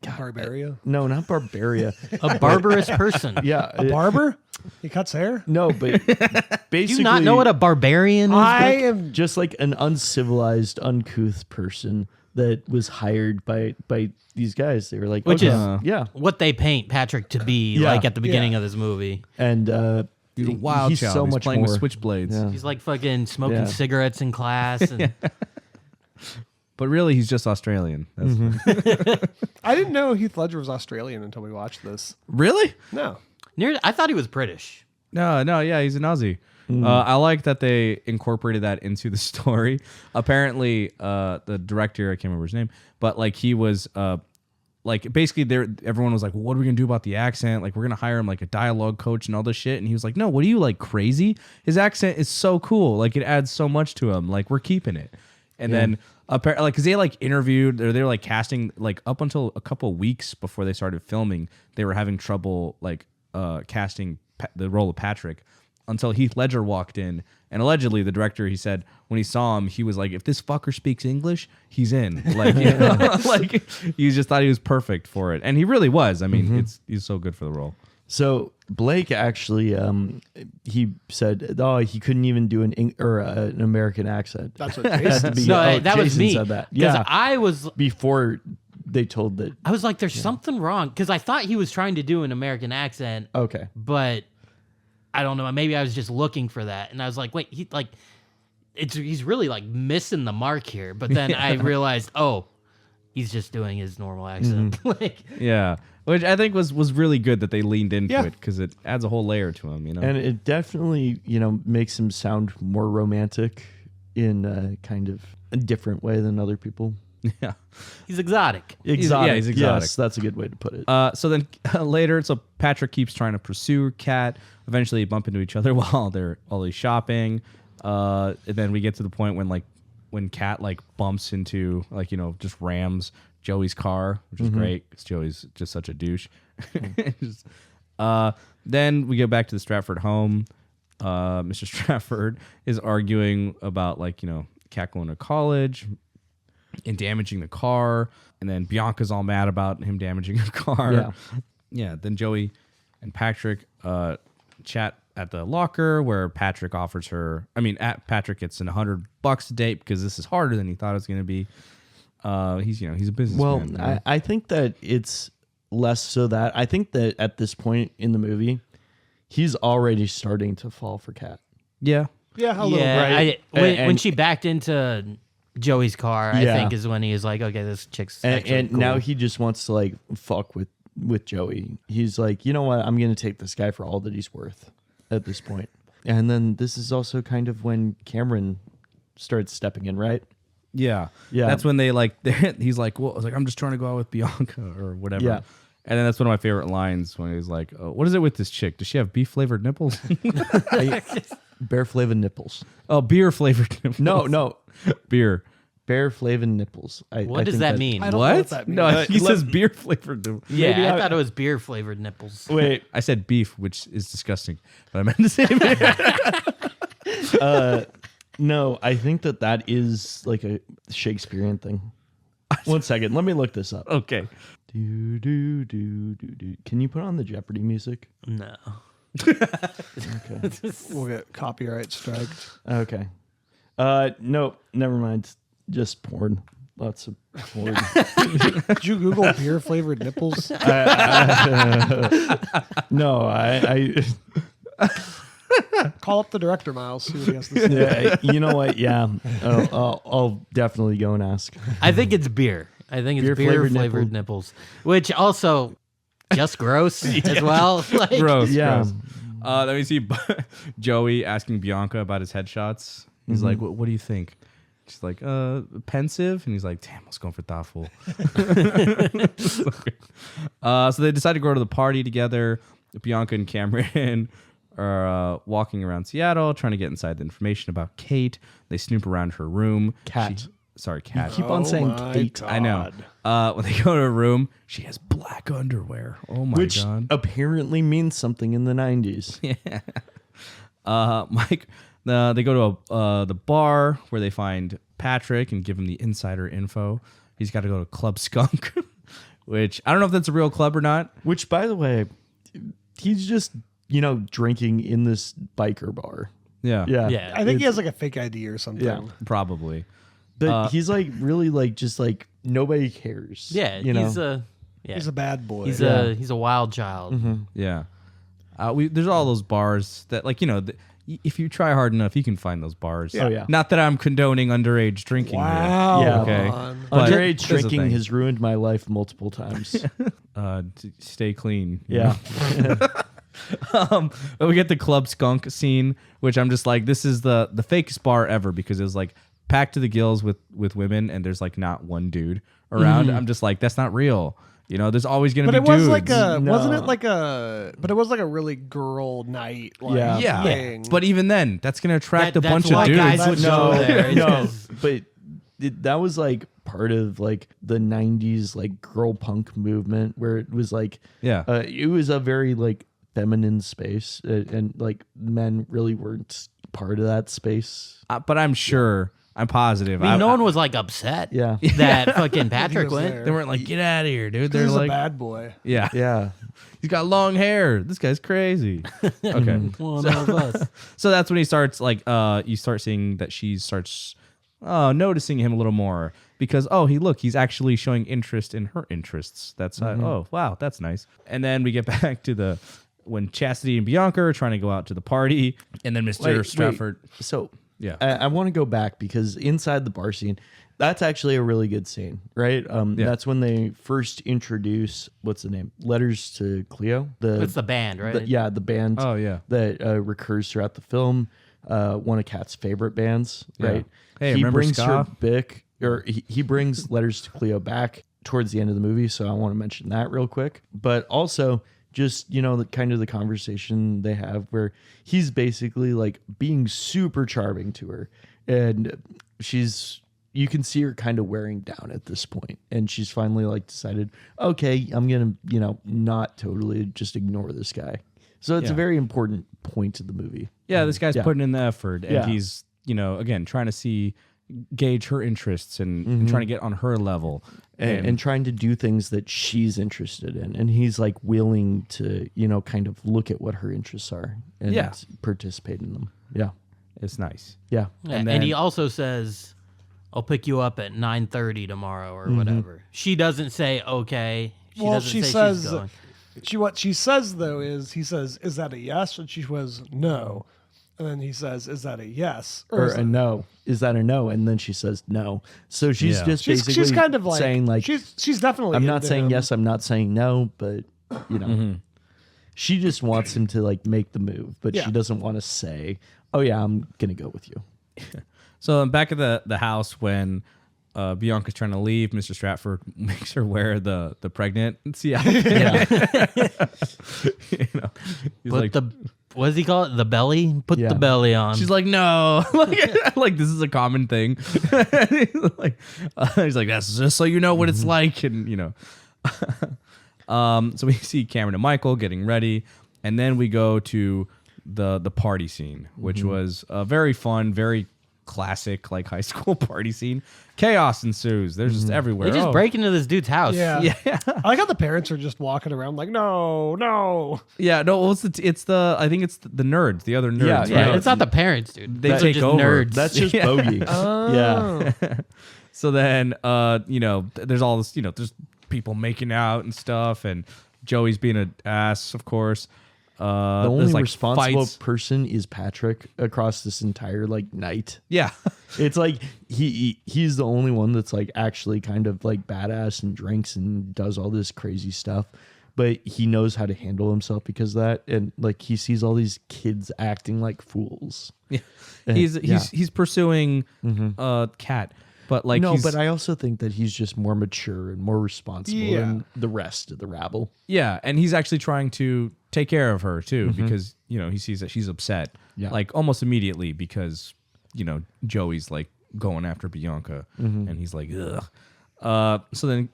Speaker 1: Barbaria?
Speaker 2: no, not Barbaria.
Speaker 3: A barbarous person.
Speaker 2: Yeah,
Speaker 1: A barber? He cuts hair?
Speaker 2: no, but basically,
Speaker 3: Do you not know what a barbarian is?
Speaker 1: I
Speaker 3: Vic?
Speaker 1: am.
Speaker 2: just like an uncivilized, uncouth person that was hired by these guys. They were like,
Speaker 3: Which
Speaker 2: okay,
Speaker 3: is-
Speaker 2: yeah,
Speaker 3: What they paint Patrick to be
Speaker 2: Yeah.
Speaker 3: like at the beginning of this movie.
Speaker 2: and
Speaker 4: He's a wild
Speaker 2: he's
Speaker 4: child.
Speaker 2: so
Speaker 4: He's
Speaker 2: much
Speaker 4: playing
Speaker 2: more.
Speaker 4: with switchblades.
Speaker 2: Yeah.
Speaker 3: He's like fucking smoking
Speaker 2: Yeah.
Speaker 3: cigarettes in class. And
Speaker 4: But really, he's just Australian. That's
Speaker 1: I didn't know Heath Ledger was Australian until we watched this.
Speaker 4: Really?
Speaker 1: No.
Speaker 3: I thought he was British.
Speaker 4: No, yeah, he's an Aussie. I like that they incorporated that into the story. Apparently, the director, I can't remember his name, but like he was like basically everyone was like, well, what are we gonna do about the accent? Like, we're gonna hire him like a dialogue coach and all this shit. And he was like, no, what are you, like, crazy? His accent is so cool. Like, it adds so much to him. Like, we're keeping it. And then apparently, like, because they like interviewed, or they were like casting, like up until a couple of weeks before they started filming, they were having trouble like casting the role of Patrick until Heath Ledger walked in. And allegedly, the director, he said when he saw him, he was like, if this fucker speaks English, he's in. Like, like he just thought he was perfect for it, and he really was. I mean, he's so good for the role.
Speaker 2: So Blake actually, he said, he couldn't even do an American accent.
Speaker 1: That's what Jason
Speaker 2: Be-
Speaker 3: No, that was
Speaker 2: Jason
Speaker 3: me.
Speaker 2: said that.
Speaker 3: Because
Speaker 2: Yeah,
Speaker 3: I was
Speaker 2: before they told that.
Speaker 3: I was like, there's something wrong. Because I thought he was trying to do an American accent,
Speaker 2: Okay,
Speaker 3: but I don't know. Maybe I was just looking for that. And I was like, wait, he's really like missing the mark here. But then I realized, he's just doing his normal accent. Like,
Speaker 4: Yeah, which I think was really good that they leaned into
Speaker 1: Yeah.
Speaker 4: it, because it adds a whole layer to him.
Speaker 2: and it definitely makes him sound more romantic in kind of a different way than other people.
Speaker 4: yeah.
Speaker 3: he's exotic.
Speaker 2: Exotic.
Speaker 4: he's exotic.
Speaker 2: Yes, that's a good way to put it.
Speaker 4: So then later, so Patrick keeps trying to pursue Kat. Eventually, they bump into each other while he's shopping. And then we get to the point when Kat like bumps into just rams Joey's car, which is great because Joey's just such a douche. Then we go back to the Stratford home. Mr. Stratford is arguing about Kat going to college and damaging the car, and then Bianca's all mad about him damaging her car. Yeah. Then Joey and Patrick chat at the locker where Patrick offers her. Patrick gets $100 a date because this is harder than he thought it was going to be. He's a
Speaker 2: Well,
Speaker 4: businessman.
Speaker 2: I think that it's less so that I think that at this point in the movie, he's already starting to fall for Kat.
Speaker 4: yeah.
Speaker 1: Yeah, a little
Speaker 3: Yeah,
Speaker 1: right.
Speaker 3: when she backed into Joey's car, I
Speaker 2: Yeah.
Speaker 3: think is when he was like, okay, this chick's
Speaker 2: And,
Speaker 3: actually
Speaker 2: and
Speaker 3: cool.
Speaker 2: now he just wants to like fuck with Joey. He's like, you know what? I'm going to take this guy for all that he's worth at this point. And then this is also kind of when Cameron starts stepping in, right?
Speaker 4: Yeah.
Speaker 2: Yeah.
Speaker 4: That's when they like, he's like, well, I was like, I'm just trying to go out with Bianca or whatever.
Speaker 2: Yeah.
Speaker 4: And then that's one of my favorite lines when he's like, oh, what is it with this chick? Does she have beef flavored nipples?
Speaker 2: Bear flavored nipples.
Speaker 4: Oh, beer flavored nipples.
Speaker 2: No.
Speaker 4: Beer.
Speaker 2: Bear flavored nipples.
Speaker 3: What
Speaker 2: I
Speaker 3: does
Speaker 2: think
Speaker 3: that mean?
Speaker 1: I don't know what that means.
Speaker 4: No, he says beer flavored nipples.
Speaker 3: Yeah,
Speaker 2: Maybe
Speaker 3: I thought it was beer flavored nipples.
Speaker 2: Wait.
Speaker 4: I said beef, which is disgusting, but I meant to say beer.
Speaker 2: No, I think that is like a Shakespearean thing. 1 second. Let me look this up.
Speaker 4: Okay.
Speaker 2: Do, do, do, do, do. Can you put on the Jeopardy music?
Speaker 3: No.
Speaker 2: Okay.
Speaker 1: We'll get copyright striked.
Speaker 2: Okay. No, never mind. Just porn. Lots of porn.
Speaker 1: Did you Google beer flavored nipples?
Speaker 2: No, I
Speaker 1: Call up the director, Miles. See what he has to say.
Speaker 2: yeah, you know what? Yeah. I'll definitely go and ask.
Speaker 3: I think it's beer. I think it's beer
Speaker 2: Beer-flavored
Speaker 3: flavored nipples, which also just gross as well. Like,
Speaker 4: Gross.
Speaker 2: Yeah.
Speaker 4: Gross. Then we see Joey asking Bianca about his headshots. He's like, what do you think? She's like, pensive. And he's like, damn, let's go for thoughtful. So they decide to go to the party together. Bianca and Cameron are walking around Seattle, trying to get inside the information about Kate. They snoop around her room.
Speaker 2: Cat.
Speaker 4: Cat.
Speaker 2: Keep on saying
Speaker 1: my
Speaker 2: Kate.
Speaker 4: I know. When they go to her room, she has black underwear. Oh my
Speaker 2: Which
Speaker 4: god.
Speaker 2: apparently means something in the 90s.
Speaker 4: Mike, they go to the bar where they find Patrick and give him the insider info. He's got to go to Club Skunk, which I don't know if that's a real club or not.
Speaker 2: Which, by the way, he's just, drinking in this biker bar.
Speaker 4: Yeah.
Speaker 3: Yeah.
Speaker 1: I think he has like a fake ID or something.
Speaker 2: Yeah.
Speaker 4: Probably.
Speaker 2: But he's like really like just like nobody cares.
Speaker 3: Yeah, he's a
Speaker 1: bad boy.
Speaker 3: he's a wild child.
Speaker 4: Yeah. There's all those bars that, like, if you try hard enough, you can find those bars.
Speaker 2: Oh, yeah.
Speaker 4: Not that I'm condoning underage drinking
Speaker 1: Wow.
Speaker 2: Yeah.
Speaker 4: Okay.
Speaker 1: Come
Speaker 4: But
Speaker 2: Underage
Speaker 4: here's the
Speaker 2: drinking
Speaker 4: thing.
Speaker 2: has ruined my life multiple times.
Speaker 4: To stay clean.
Speaker 2: Yeah.
Speaker 4: But we get the Club Skunk scene, which I'm just like, this is the fakest bar ever, because it was like packed to the gills with women, and there's like not one dude around. I'm just like, that's not real. There's always gonna
Speaker 1: But
Speaker 4: be
Speaker 1: it was
Speaker 4: dudes.
Speaker 1: like a,
Speaker 2: No.
Speaker 1: wasn't it like a, but it was like a really girl night. Like,
Speaker 2: Yeah.
Speaker 4: yeah.
Speaker 1: thing.
Speaker 4: But even then, that's gonna attract a
Speaker 3: That's
Speaker 4: bunch of
Speaker 3: why
Speaker 4: dudes.
Speaker 3: guys would
Speaker 2: no,
Speaker 3: go there.
Speaker 2: no, but that was like part of like the 90s like girl punk movement, where it was like
Speaker 4: Yeah.
Speaker 2: it was a very like feminine space, and like men really weren't part of that space.
Speaker 4: But I'm sure, I'm positive.
Speaker 3: I mean, no one was like upset.
Speaker 2: Yeah.
Speaker 3: that fucking Patrick
Speaker 1: was
Speaker 3: went.
Speaker 1: there.
Speaker 4: They weren't like, get out of here, dude. They're
Speaker 1: He's
Speaker 4: like,
Speaker 1: a bad boy.
Speaker 4: yeah,
Speaker 2: Yeah.
Speaker 4: he's got long hair. This guy's crazy. Okay.
Speaker 3: One of us.
Speaker 4: So that's when he starts, like, you start seeing that she starts noticing him a little more, because he's actually showing interest in her interests. That's oh wow, that's nice. And then we get back to when Chastity and Bianca are trying to go out to the party, and then Mr. Stratford.
Speaker 2: So
Speaker 4: Yeah.
Speaker 2: I want to go back, because inside the bar scene, that's actually a really good scene, right? That's when they first introduce, what's the name? Letters to Cleo.
Speaker 3: It's the band, right?
Speaker 2: The band.
Speaker 4: Oh, yeah.
Speaker 2: That recurs throughout the film. One of Kat's favorite bands,
Speaker 4: Yeah.
Speaker 2: right?
Speaker 4: Hey,
Speaker 2: he
Speaker 4: remember
Speaker 2: brings
Speaker 4: Ska?
Speaker 2: he brings Letters to Cleo back towards the end of the movie, so I want to mention that real quick. But also, just the kind of the conversation they have, where he's basically like being super charming to her, and you can see her kind of wearing down at this point, and she's finally like decided, okay, I'm gonna not totally just ignore this guy. So it's a
Speaker 4: Yeah.
Speaker 2: very important point of the movie.
Speaker 4: Yeah, this guy's
Speaker 2: Yeah.
Speaker 4: putting in the effort, and
Speaker 2: Yeah.
Speaker 4: he's, again, trying to gauge her interests and trying to get on her level.
Speaker 2: And trying to do things that she's interested in, and he's like willing to kind of look at what her interests are and
Speaker 4: Yeah.
Speaker 2: participate in them. Yeah.
Speaker 4: It's nice.
Speaker 2: Yeah.
Speaker 3: Yeah,
Speaker 4: and
Speaker 3: and he
Speaker 4: then-
Speaker 3: also says, I'll pick you up at 9:30 tomorrow or whatever. She doesn't say okay. She doesn't say
Speaker 1: says
Speaker 3: she's going.
Speaker 1: what she says though is he says, "Is that a yes?" And she was no. And then he says, "Is that a yes?"
Speaker 2: Or
Speaker 1: is
Speaker 2: a
Speaker 1: that-
Speaker 2: no. Is that a no? And then she says no. So she's
Speaker 4: Yeah.
Speaker 2: just
Speaker 1: She's
Speaker 2: basically
Speaker 1: kind of like
Speaker 2: saying like,
Speaker 1: she's definitely.
Speaker 2: I'm not
Speaker 1: into
Speaker 2: saying
Speaker 1: him.
Speaker 2: yes, I'm not saying no, but you know, she just wants him to like make the move, but
Speaker 1: Yeah.
Speaker 2: she doesn't want to say, "Oh yeah, I'm gonna go with you."
Speaker 4: So back at the house when Bianca's trying to leave, Mr. Stratford makes her wear the pregnancy outfit. You know, he's
Speaker 3: Put
Speaker 4: like,
Speaker 3: the what does he call it? The belly. Put
Speaker 2: Yeah.
Speaker 3: the belly on.
Speaker 4: she's like, no, like this is a common thing. He's like, that's just so you know what it's like, and you know. So we see Cameron and Michael getting ready, and then we go to the party scene, which was a very fun, very classic like high school party scene. Chaos ensues. They're just everywhere.
Speaker 3: they just
Speaker 4: Oh.
Speaker 3: break into this dude's house.
Speaker 1: Yeah. I like how the parents are just walking around like, no.
Speaker 4: Yeah, no, it's I think it's the nerds, the other nerds.
Speaker 2: Yeah,
Speaker 4: right?
Speaker 3: Yeah, it's not the parents, dude.
Speaker 4: They
Speaker 3: Those
Speaker 4: take
Speaker 3: are just
Speaker 4: over.
Speaker 3: nerds.
Speaker 2: That's just bogey. Yeah.
Speaker 4: So then, you know, there's all this, you know, there's people making out and stuff, and Joey's being an ass, of course.
Speaker 2: The
Speaker 4: There's,
Speaker 2: only
Speaker 4: like,
Speaker 2: responsible
Speaker 4: fights.
Speaker 2: person is Patrick across this entire like night.
Speaker 4: Yeah.
Speaker 2: It's like he's the only one that's like actually kind of like badass and drinks and does all this crazy stuff, but he knows how to handle himself because of that, and like he sees all these kids acting like fools.
Speaker 4: Yeah.
Speaker 2: And-
Speaker 4: He's pursuing Kat, but like
Speaker 2: no,
Speaker 4: he's,
Speaker 2: but I also think that he's just more mature and more responsible
Speaker 1: Yeah.
Speaker 2: than the rest of the rabble.
Speaker 4: yeah, and he's actually trying to take care of her too because you know he sees that she's upset,
Speaker 2: Yeah.
Speaker 4: like almost immediately because you know Joey's like going after Bianca, and he's like, ugh. So then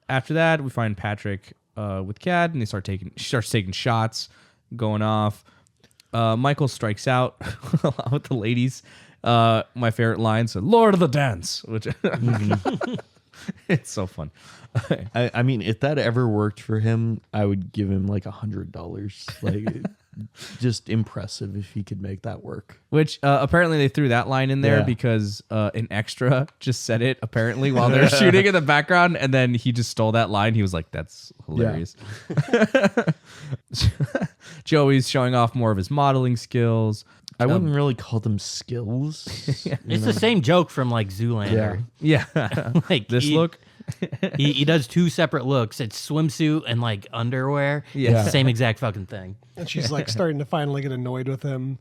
Speaker 4: after that we find Patrick with Kat, and she starts taking shots, going off. Michael strikes out with the ladies. My favorite line said, "Lord of the Dance," which it's so fun.
Speaker 2: I mean, if that ever worked for him, I would give him like $100. Like, just impressive if he could make that work.
Speaker 4: Which apparently they threw that line in there
Speaker 2: Yeah.
Speaker 4: because an extra just said it apparently while they're shooting in the background, and then he just stole that line. He was like, "That's hilarious." Joey's showing off more of his modeling skills.
Speaker 2: I wouldn't really call them skills.
Speaker 3: It's the same joke from like Zoolander.
Speaker 4: Yeah,
Speaker 3: Like
Speaker 4: this
Speaker 3: he-
Speaker 4: look.
Speaker 3: he does two separate looks. It's swimsuit and like underwear.
Speaker 4: Yeah.
Speaker 3: Same exact fucking thing.
Speaker 1: And she's like starting to finally get annoyed with him.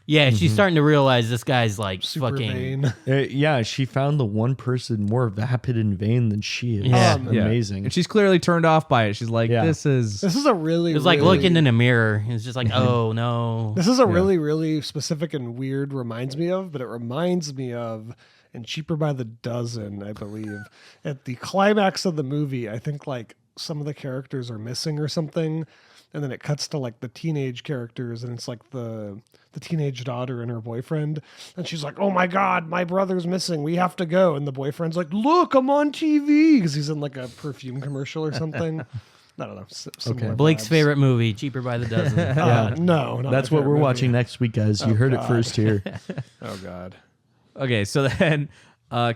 Speaker 3: Yeah, she's starting to realize this guy's like
Speaker 1: Super
Speaker 3: fucking.
Speaker 1: vain.
Speaker 2: Yeah, she found the one person more vapid and vain than she is.
Speaker 3: Yeah.
Speaker 2: Amazing.
Speaker 4: And she's clearly turned off by it. She's like,
Speaker 2: Yeah.
Speaker 4: "This is."
Speaker 1: This is a really
Speaker 3: It was like
Speaker 1: really,
Speaker 3: looking in a mirror. It's just like, oh no.
Speaker 1: This is a really, really specific and weird reminds me of, but it reminds me of in Cheaper by the Dozen, I believe. At the climax of the movie, I think like some of the characters are missing or something. And then it cuts to like the teenage characters, and it's like the teenage daughter and her boyfriend. And she's like, "Oh my God, my brother's missing. We have to go." And the boyfriend's like, "Look, I'm on TV," because he's in like a perfume commercial or something. I don't know. Similar
Speaker 3: Blake's
Speaker 1: vibes.
Speaker 3: favorite movie, Cheaper by the Dozen.
Speaker 1: No, not
Speaker 2: That's
Speaker 1: my
Speaker 2: what we're
Speaker 1: favorite
Speaker 2: watching
Speaker 1: movie.
Speaker 2: next week, guys. You heard it
Speaker 1: God.
Speaker 2: first here.
Speaker 1: Oh God.
Speaker 4: Okay, so then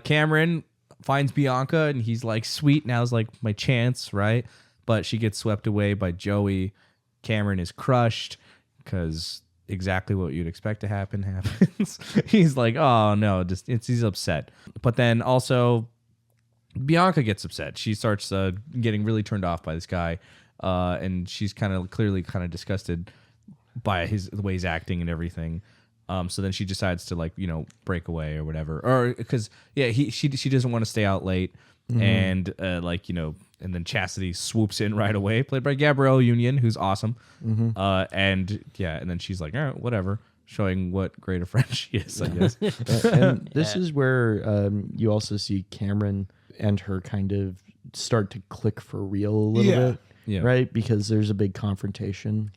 Speaker 4: Cameron finds Bianca, and he's like, "Sweet, now's like my chance, right?" But she gets swept away by Joey. Cameron is crushed because exactly what you'd expect to happen happens. He's like, "Oh no," he's upset. But then also Bianca gets upset. She starts getting really turned off by this guy, and she's clearly disgusted by the way he's acting and everything. So then she decides to break away or whatever, or because she doesn't want to stay out late, and and then Chastity swoops in right away, played by Gabrielle Union, who's awesome, and then she's like, all right, whatever, showing what great a friend she is, I guess.
Speaker 2: And this is where you also see Cameron and her kind of start to click for real a little bit,
Speaker 4: Yeah.
Speaker 2: right? Because there's a big confrontation.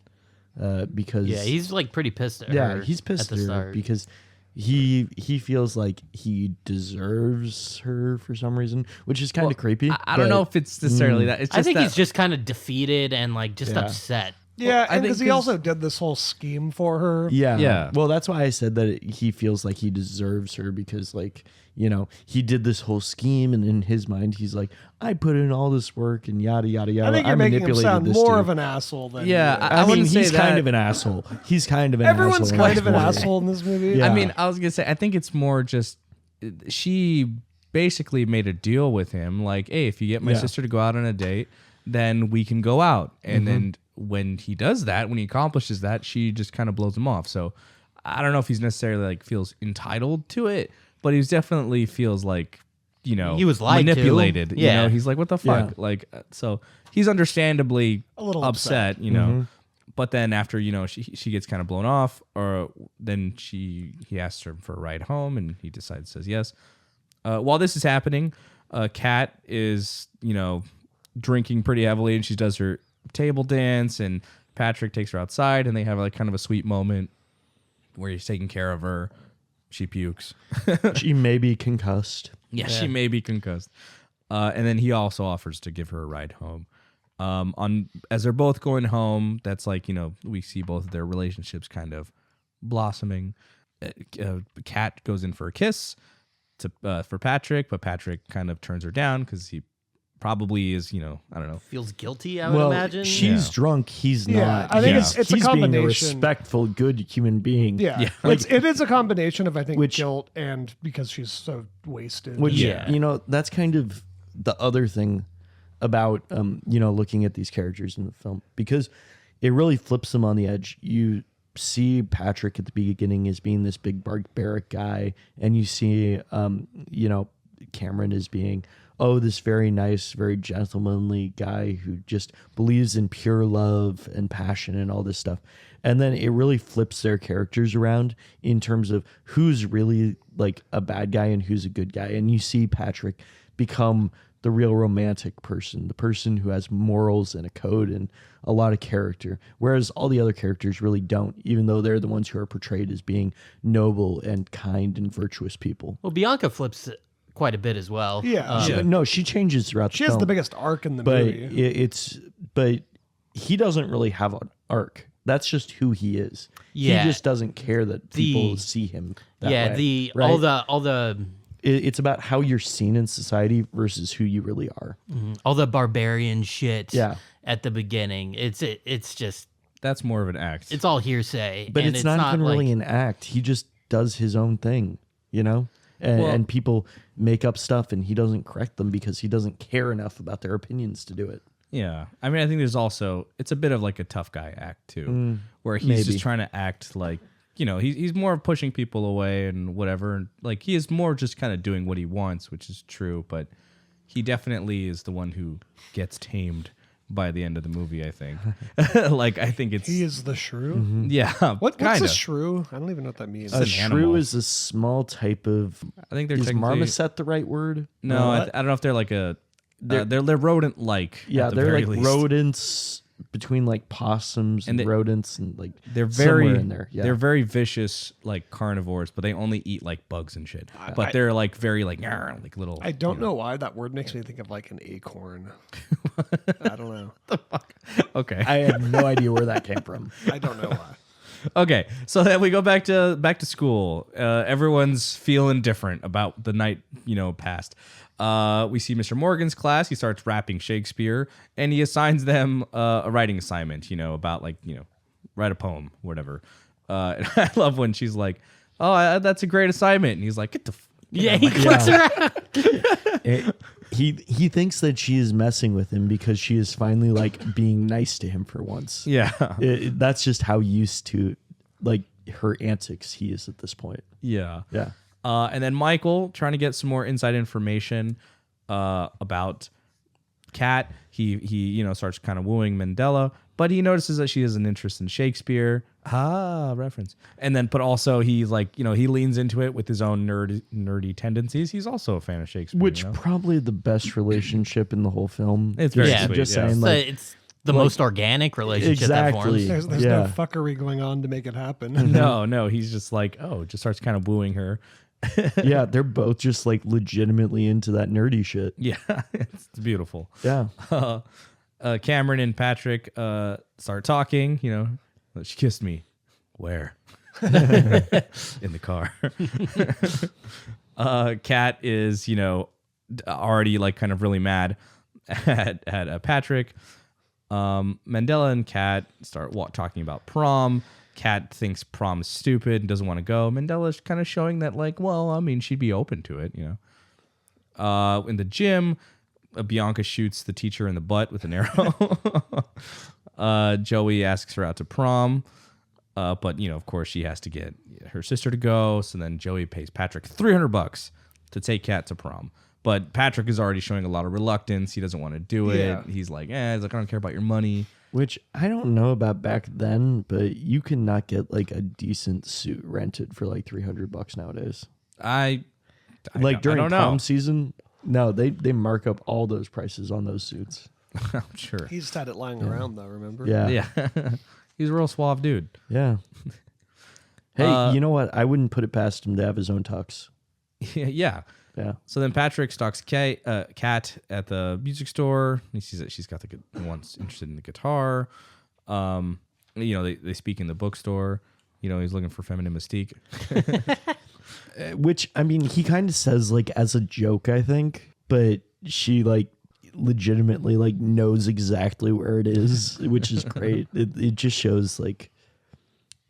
Speaker 2: Because
Speaker 3: Yeah, he's like pretty pissed at her.
Speaker 2: he's pissed
Speaker 3: at the
Speaker 2: at her
Speaker 3: start.
Speaker 2: because he feels like he deserves her for some reason, which is kind of creepy.
Speaker 4: I don't know if it's necessarily that. It's just
Speaker 3: I think
Speaker 4: that,
Speaker 3: he's just kind of defeated and like just
Speaker 2: Yeah.
Speaker 3: upset.
Speaker 1: Yeah,
Speaker 4: I think
Speaker 1: because he
Speaker 4: 'cause-
Speaker 1: also did this whole scheme for her.
Speaker 2: Yeah.
Speaker 4: Yeah.
Speaker 2: Well, that's why I said that he feels like he deserves her because, like, you know, he did this whole scheme, and in his mind, he's like, I put in all this work and yada, yada, yada.
Speaker 1: I think you're making him
Speaker 2: manipulated
Speaker 1: sound
Speaker 2: this
Speaker 1: more
Speaker 2: dude.
Speaker 1: of an asshole than
Speaker 4: Yeah,
Speaker 1: he is.
Speaker 2: I mean,
Speaker 4: wouldn't say
Speaker 2: he's kind
Speaker 4: that.
Speaker 2: of an asshole. He's kind of an
Speaker 1: Everyone's
Speaker 2: asshole.
Speaker 1: kind of an
Speaker 2: That's why.
Speaker 1: asshole in this movie.
Speaker 2: Yeah.
Speaker 4: I mean, I was gonna say, I think it's more just she basically made a deal with him, like, hey, if you get my
Speaker 2: Yeah.
Speaker 4: sister to go out on a date, then we can go out. And then when he does that, when he accomplishes that, she just kind of blows him off. So I don't know if he's necessarily like feels entitled to it, but he definitely feels like, you know,
Speaker 3: He was lied to.
Speaker 4: manipulated. You
Speaker 3: Yeah.
Speaker 4: know, he's like, what the fuck?
Speaker 2: Yeah.
Speaker 4: Like, so he's understandably
Speaker 1: A little
Speaker 4: upset, you know. But then after, you know, she gets kind of blown off, or then he asks her for a ride home, and he says yes. While this is happening, Kat is, you know, drinking pretty heavily, and she does her table dance, and Patrick takes her outside, and they have like kind of a sweet moment where he's taking care of her. She pukes.
Speaker 2: She may be concussed.
Speaker 4: Yeah, she may be concussed. And then he also offers to give her a ride home. As they're both going home, that's like, you know, we see both of their relationships kind of blossoming. Kat goes in for a kiss for Patrick, but Patrick kind of turns her down because he probably is, you know, I don't know.
Speaker 3: Feels guilty, I would
Speaker 2: Well,
Speaker 3: imagine.
Speaker 2: she's drunk. He's
Speaker 1: Yeah,
Speaker 2: not.
Speaker 1: I think
Speaker 2: He's-
Speaker 1: it's a
Speaker 2: he's being a
Speaker 1: combination.
Speaker 2: respectful, good human being.
Speaker 1: Yeah,
Speaker 2: Like,
Speaker 1: it is a combination of I think
Speaker 2: Which-
Speaker 1: guilt and because she's so wasted.
Speaker 2: which,
Speaker 3: Yeah.
Speaker 2: you know, that's kind of the other thing about, you know, looking at these characters in the film, because it really flips them on the edge. You see Patrick at the beginning as being this big barbaric guy, and you see, you know, Cameron as being, oh, this very nice, very gentlemanly guy who just believes in pure love and passion and all this stuff. And then it really flips their characters around in terms of who's really like a bad guy and who's a good guy. And you see Patrick become the real romantic person, the person who has morals and a code and a lot of character, whereas all the other characters really don't, even though they're the ones who are portrayed as being noble and kind and virtuous people.
Speaker 3: Well, Bianca flips it quite a bit as well.
Speaker 1: Yeah.
Speaker 2: No, she changes throughout
Speaker 1: she
Speaker 2: the
Speaker 1: has
Speaker 2: film.
Speaker 1: the biggest arc in the
Speaker 2: but
Speaker 1: movie.
Speaker 2: but he doesn't really have an arc. That's just who he is.
Speaker 3: Yeah.
Speaker 2: He just doesn't care that people
Speaker 3: The-
Speaker 2: see him that
Speaker 3: yeah,
Speaker 2: way, right?
Speaker 3: all the
Speaker 2: It's about how you're seen in society versus who you really are.
Speaker 3: all the barbarian shit
Speaker 2: Yeah.
Speaker 3: at the beginning. It's just
Speaker 4: That's more of an act.
Speaker 3: it's all hearsay.
Speaker 2: But
Speaker 3: and
Speaker 2: it's not even
Speaker 3: like,
Speaker 2: really an act. He just does his own thing, you know? And people make up stuff and he doesn't correct them because he doesn't care enough about their opinions to do it.
Speaker 4: Yeah. I mean, I think there's also, it's a bit of like a tough guy act too, where he's
Speaker 2: maybe.
Speaker 4: just trying to act like, you know, he's more of pushing people away and whatever. And like, he is more just kind of doing what he wants, which is true. But he definitely is the one who gets tamed by the end of the movie, I think. Like, I think it's,
Speaker 1: He is the shrew.
Speaker 4: yeah.
Speaker 1: What's
Speaker 4: kinda.
Speaker 1: a shrew? I don't even know what that means.
Speaker 2: A
Speaker 4: an
Speaker 2: shrew
Speaker 4: animal.
Speaker 2: is a small type of.
Speaker 4: I think they're
Speaker 2: Is
Speaker 4: technically,
Speaker 2: marmoset the right word?
Speaker 4: no, I don't know if they're like a, they're rodent-like.
Speaker 2: Yeah,
Speaker 4: at the
Speaker 2: they're
Speaker 4: very
Speaker 2: like
Speaker 4: least.
Speaker 2: rodents between like possums and
Speaker 4: they-
Speaker 2: rodents and like
Speaker 4: They're very
Speaker 2: somewhere in there. Yeah.
Speaker 4: they're very vicious like carnivores, but they only eat like bugs and shit. But they're like very like "Nyar," like little.
Speaker 1: I don't know why that word makes me think of like an acorn. I don't know.
Speaker 4: Okay.
Speaker 2: I have no idea where that came from.
Speaker 1: I don't know why.
Speaker 4: Okay. So then we go back to school. Everyone's feeling different about the night, you know, past. We see Mr. Morgan's class. He starts rapping Shakespeare, and he assigns them a writing assignment. You know, about like, you know, write a poem, whatever. And I love when she's like, "Oh, that's a great assignment," and he's like, "Get the."
Speaker 3: yeah, he clicks around.
Speaker 2: He thinks that she is messing with him because she is finally like being nice to him for once.
Speaker 4: Yeah.
Speaker 2: That's just how used to like her antics he is at this point.
Speaker 4: Yeah.
Speaker 2: Yeah.
Speaker 4: And then Michael trying to get some more inside information about Kat. He you know starts kind of wooing Mandela, but he notices that she has an interest in Shakespeare. Reference. And then, but also he like, you know, he leans into it with his own nerdy tendencies. He's also a fan of Shakespeare.
Speaker 2: Which
Speaker 4: you know?
Speaker 2: probably the best relationship in the whole film.
Speaker 4: It's very
Speaker 2: Just-
Speaker 4: sweet,
Speaker 2: just
Speaker 4: yeah.
Speaker 2: saying like
Speaker 3: It's the most organic relationship that
Speaker 2: Exactly.
Speaker 3: forms.
Speaker 1: There's
Speaker 2: Yeah.
Speaker 1: no fuckery going on to make it happen.
Speaker 4: no, he's just like, just starts kind of wooing her.
Speaker 2: yeah, they're both just like legitimately into that nerdy shit.
Speaker 4: Yeah, it's beautiful.
Speaker 2: Yeah.
Speaker 4: Cameron and Patrick start talking. She kissed me. Where? In the car. Kat is, already like kind of really mad at Patrick. Mandela and Kat start talking about prom. Kat thinks prom's stupid and doesn't want to go. Mandela's kind of showing that, like, well, I mean, she'd be open to it, In the gym, Bianca shoots the teacher in the butt with an arrow. Joey asks her out to prom. But, of course, she has to get her sister to go. So then Joey pays Patrick $300 to take Kat to prom. But Patrick is already showing a lot of reluctance. He doesn't want to do it.
Speaker 1: Yeah.
Speaker 4: He's like, I don't care about your money.
Speaker 2: Which I don't know about back then, but you can not get like a decent suit rented for like $300 nowadays. During
Speaker 4: don't know.
Speaker 2: prom season, no, they mark up all those prices on those suits.
Speaker 4: I'm sure.
Speaker 1: He just had it lying around, though, remember?
Speaker 2: Yeah.
Speaker 4: Yeah. He's a real suave dude.
Speaker 2: Yeah. Hey, you know what? I wouldn't put it past him to have his own tux.
Speaker 4: Yeah.
Speaker 2: Yeah.
Speaker 4: So then Patrick stalks Kat at the music store. He sees that she's got one's interested in the guitar. They speak in the bookstore. He's looking for feminine mystique.
Speaker 2: Which, I mean, he kind of says like as a joke, I think, but she like legitimately like knows exactly where it is, which is great. It just shows like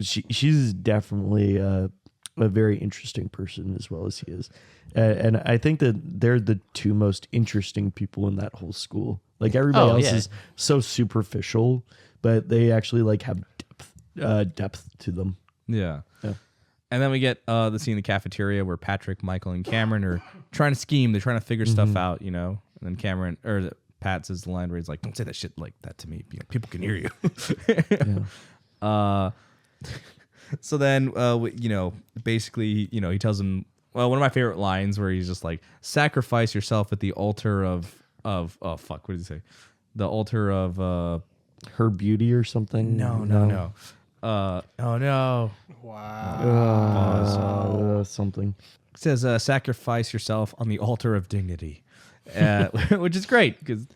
Speaker 2: she's definitely a very interesting person as well as he is. And I think that they're the two most interesting people in that whole school. Like everybody else is so superficial, but they actually like have depth to them.
Speaker 4: Yeah.
Speaker 2: Yeah.
Speaker 4: And then we get the scene in the cafeteria where Patrick, Michael, and Cameron are trying to scheme. They're trying to figure stuff out, And then Pat says the line where he's like, "Don't say that shit like that to me. People can hear you."
Speaker 2: Yeah.
Speaker 4: So then, basically, he tells him, well, one of my favorite lines where he's just like, "Sacrifice yourself at the altar of oh fuck, what did he say? The altar of
Speaker 2: Her beauty or something.
Speaker 4: No. Oh no.
Speaker 1: Wow.
Speaker 2: Something.
Speaker 4: It says, sacrifice yourself on the altar of dignity, which is great because,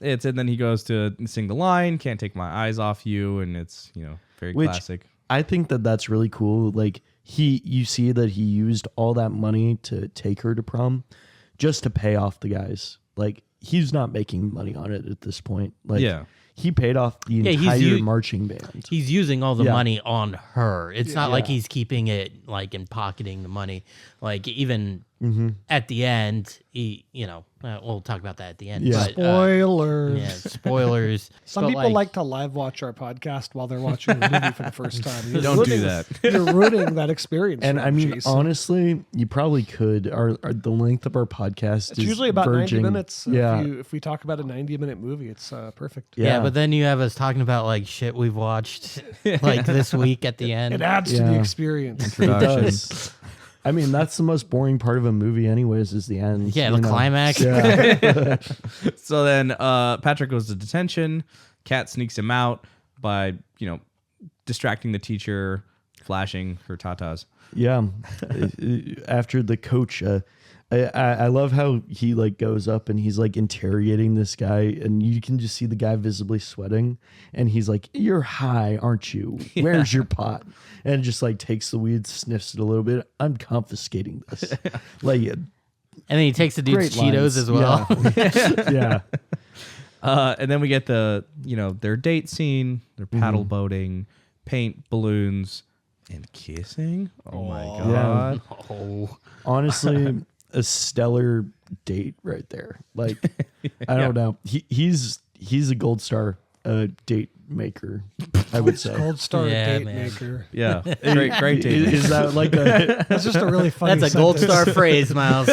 Speaker 4: it's, and then he goes to sing the line, "Can't take my eyes off you." And it's, very classic.
Speaker 2: I think that that's really cool. Like you see that he used all that money to take her to prom just to pay off the guys. Like he's not making money on it at this point. Like he paid off the entire marching band.
Speaker 3: He's using all the money on her. It's not like he's keeping it like and pocketing the money. Like even at the end, we'll talk about that at the end.
Speaker 2: Yeah.
Speaker 3: But,
Speaker 1: Spoilers.
Speaker 3: Spoilers.
Speaker 1: Some
Speaker 3: But,
Speaker 1: people like to live watch our podcast while they're watching the movie for the first time. You're
Speaker 4: Don't do
Speaker 1: ruining-
Speaker 4: that.
Speaker 1: You're ruining that experience.
Speaker 2: And
Speaker 1: for
Speaker 2: I
Speaker 1: them,
Speaker 2: mean,
Speaker 1: Jason.
Speaker 2: honestly, you probably could. The length of our podcast
Speaker 1: It's
Speaker 2: is
Speaker 1: usually about
Speaker 2: verging.
Speaker 1: 90 minutes.
Speaker 2: Yeah.
Speaker 1: If we talk about a 90-minute movie, it's perfect.
Speaker 3: Yeah, but then you have us talking about like shit we've watched like this week at the end.
Speaker 1: It adds to the
Speaker 2: Yeah.
Speaker 1: experience.
Speaker 2: It does. I mean, that's the most boring part of a movie anyways, is the end.
Speaker 3: Yeah, the climax.
Speaker 2: Yeah.
Speaker 4: So then Patrick goes to detention. Kat sneaks him out by, distracting the teacher, flashing her tatas.
Speaker 2: Yeah. After the coach, I love how he like goes up and he's like interrogating this guy, and you can just see the guy visibly sweating, and he's like, "You're high, aren't you? Where's your pot?" And just like takes the weed, sniffs it a little bit. "I'm confiscating this." Like,
Speaker 3: And then he takes the dude's
Speaker 2: great
Speaker 3: Cheetos
Speaker 2: lines.
Speaker 3: as well.
Speaker 2: Yeah.
Speaker 4: And then we get the, their date scene, their paddle boating, paint balloons, and kissing. Oh my God.
Speaker 3: Oh.
Speaker 2: Honestly, a stellar date right there. Like, I don't know. He's a gold star date maker, I would say.
Speaker 1: Gold star
Speaker 3: Yeah,
Speaker 1: date
Speaker 3: man.
Speaker 1: maker.
Speaker 4: Yeah. Great date.
Speaker 2: Is that like a
Speaker 1: That's just a really funny
Speaker 3: That's a gold star
Speaker 1: sentence.
Speaker 3: phrase, Miles.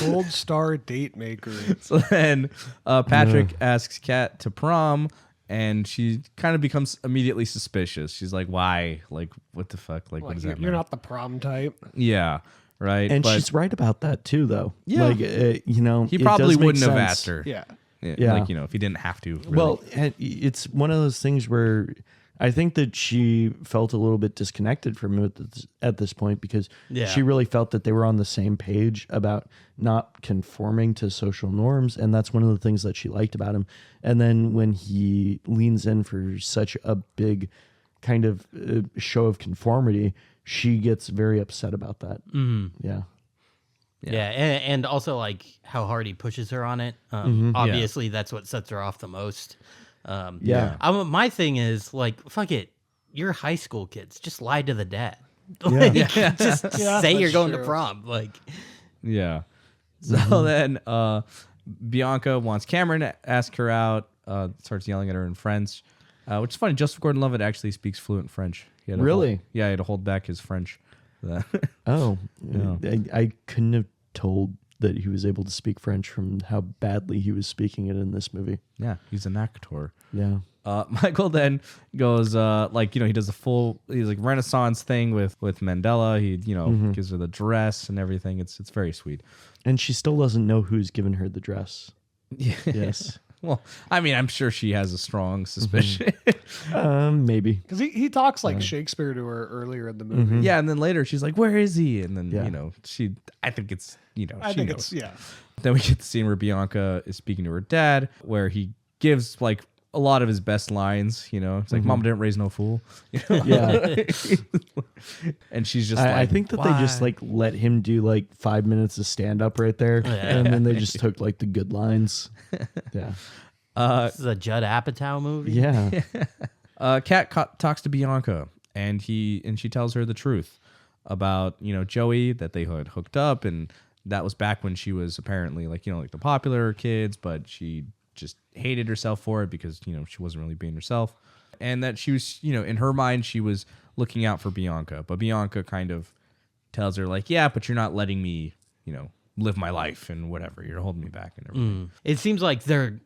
Speaker 1: Gold star date maker.
Speaker 4: So then Patrick asks Kat to prom, and she kind of becomes immediately suspicious. She's like, "Why? Like, what the fuck? Like, what
Speaker 1: Like,
Speaker 4: does
Speaker 1: you're,
Speaker 4: that
Speaker 1: you're
Speaker 4: mean?"
Speaker 1: not the prom type.
Speaker 4: Yeah, right.
Speaker 2: and
Speaker 4: But
Speaker 2: she's right about that too, though.
Speaker 4: Yeah.
Speaker 2: Like,
Speaker 4: he
Speaker 2: it
Speaker 4: probably
Speaker 2: does make
Speaker 4: wouldn't have
Speaker 2: sense.
Speaker 4: asked her.
Speaker 1: Yeah.
Speaker 2: Yeah.
Speaker 4: Like, if he didn't have to. Really.
Speaker 2: Well, it's one of those things where I think that she felt a little bit disconnected from him at this point because she really felt that they were on the same page about not conforming to social norms. And that's one of the things that she liked about him. And then when he leans in for such a big kind of show of conformity, she gets very upset about that. Yeah.
Speaker 3: Yeah, and also like how hard he pushes her on it. Obviously, that's what sets her off the most. My thing is like, fuck it, you're high school kids. Just lie to the dad. Like, just say you're going to prom. Like,
Speaker 4: So then Bianca wants Cameron to ask her out. Starts yelling at her in French, which is funny. Joseph Gordon-Levitt actually speaks fluent French. He had to he had to hold back his French. For that.
Speaker 2: I couldn't have told that he was able to speak French from how badly he was speaking it in this movie.
Speaker 4: Yeah, he's an actor.
Speaker 2: Yeah.
Speaker 4: Michael then goes he does he's like Renaissance thing with Mandela. He gives her the dress and everything. It's very sweet.
Speaker 2: And she still doesn't know who's given her the dress. Yes.
Speaker 4: Well, I mean, I'm sure she has a strong suspicion.
Speaker 2: Maybe.
Speaker 1: Because he talks like Shakespeare to her earlier in the movie.
Speaker 4: Yeah, and then later she's like, "Where is he?" And then I think it's
Speaker 1: I think it's
Speaker 4: Then we get the scene where Bianca is speaking to her dad, where he gives like a lot of his best lines. It's like, "Mom didn't raise no fool."
Speaker 2: Yeah.
Speaker 4: And she's just
Speaker 2: I think that they just like let him do like 5 minutes of stand up right there, and then they just took like the good lines. Yeah.
Speaker 3: this is a Judd Apatow movie.
Speaker 2: Yeah.
Speaker 4: Kat talks to Bianca, and she tells her the truth about Joey, that they had hooked up, and that was back when she was apparently like the popular kids, but she just hated herself for it because she wasn't really being herself, and that she was in her mind she was looking out for Bianca, but Bianca kind of tells her like, yeah, but you're not letting me live my life and whatever, you're holding me back and everything.
Speaker 3: It seems like they're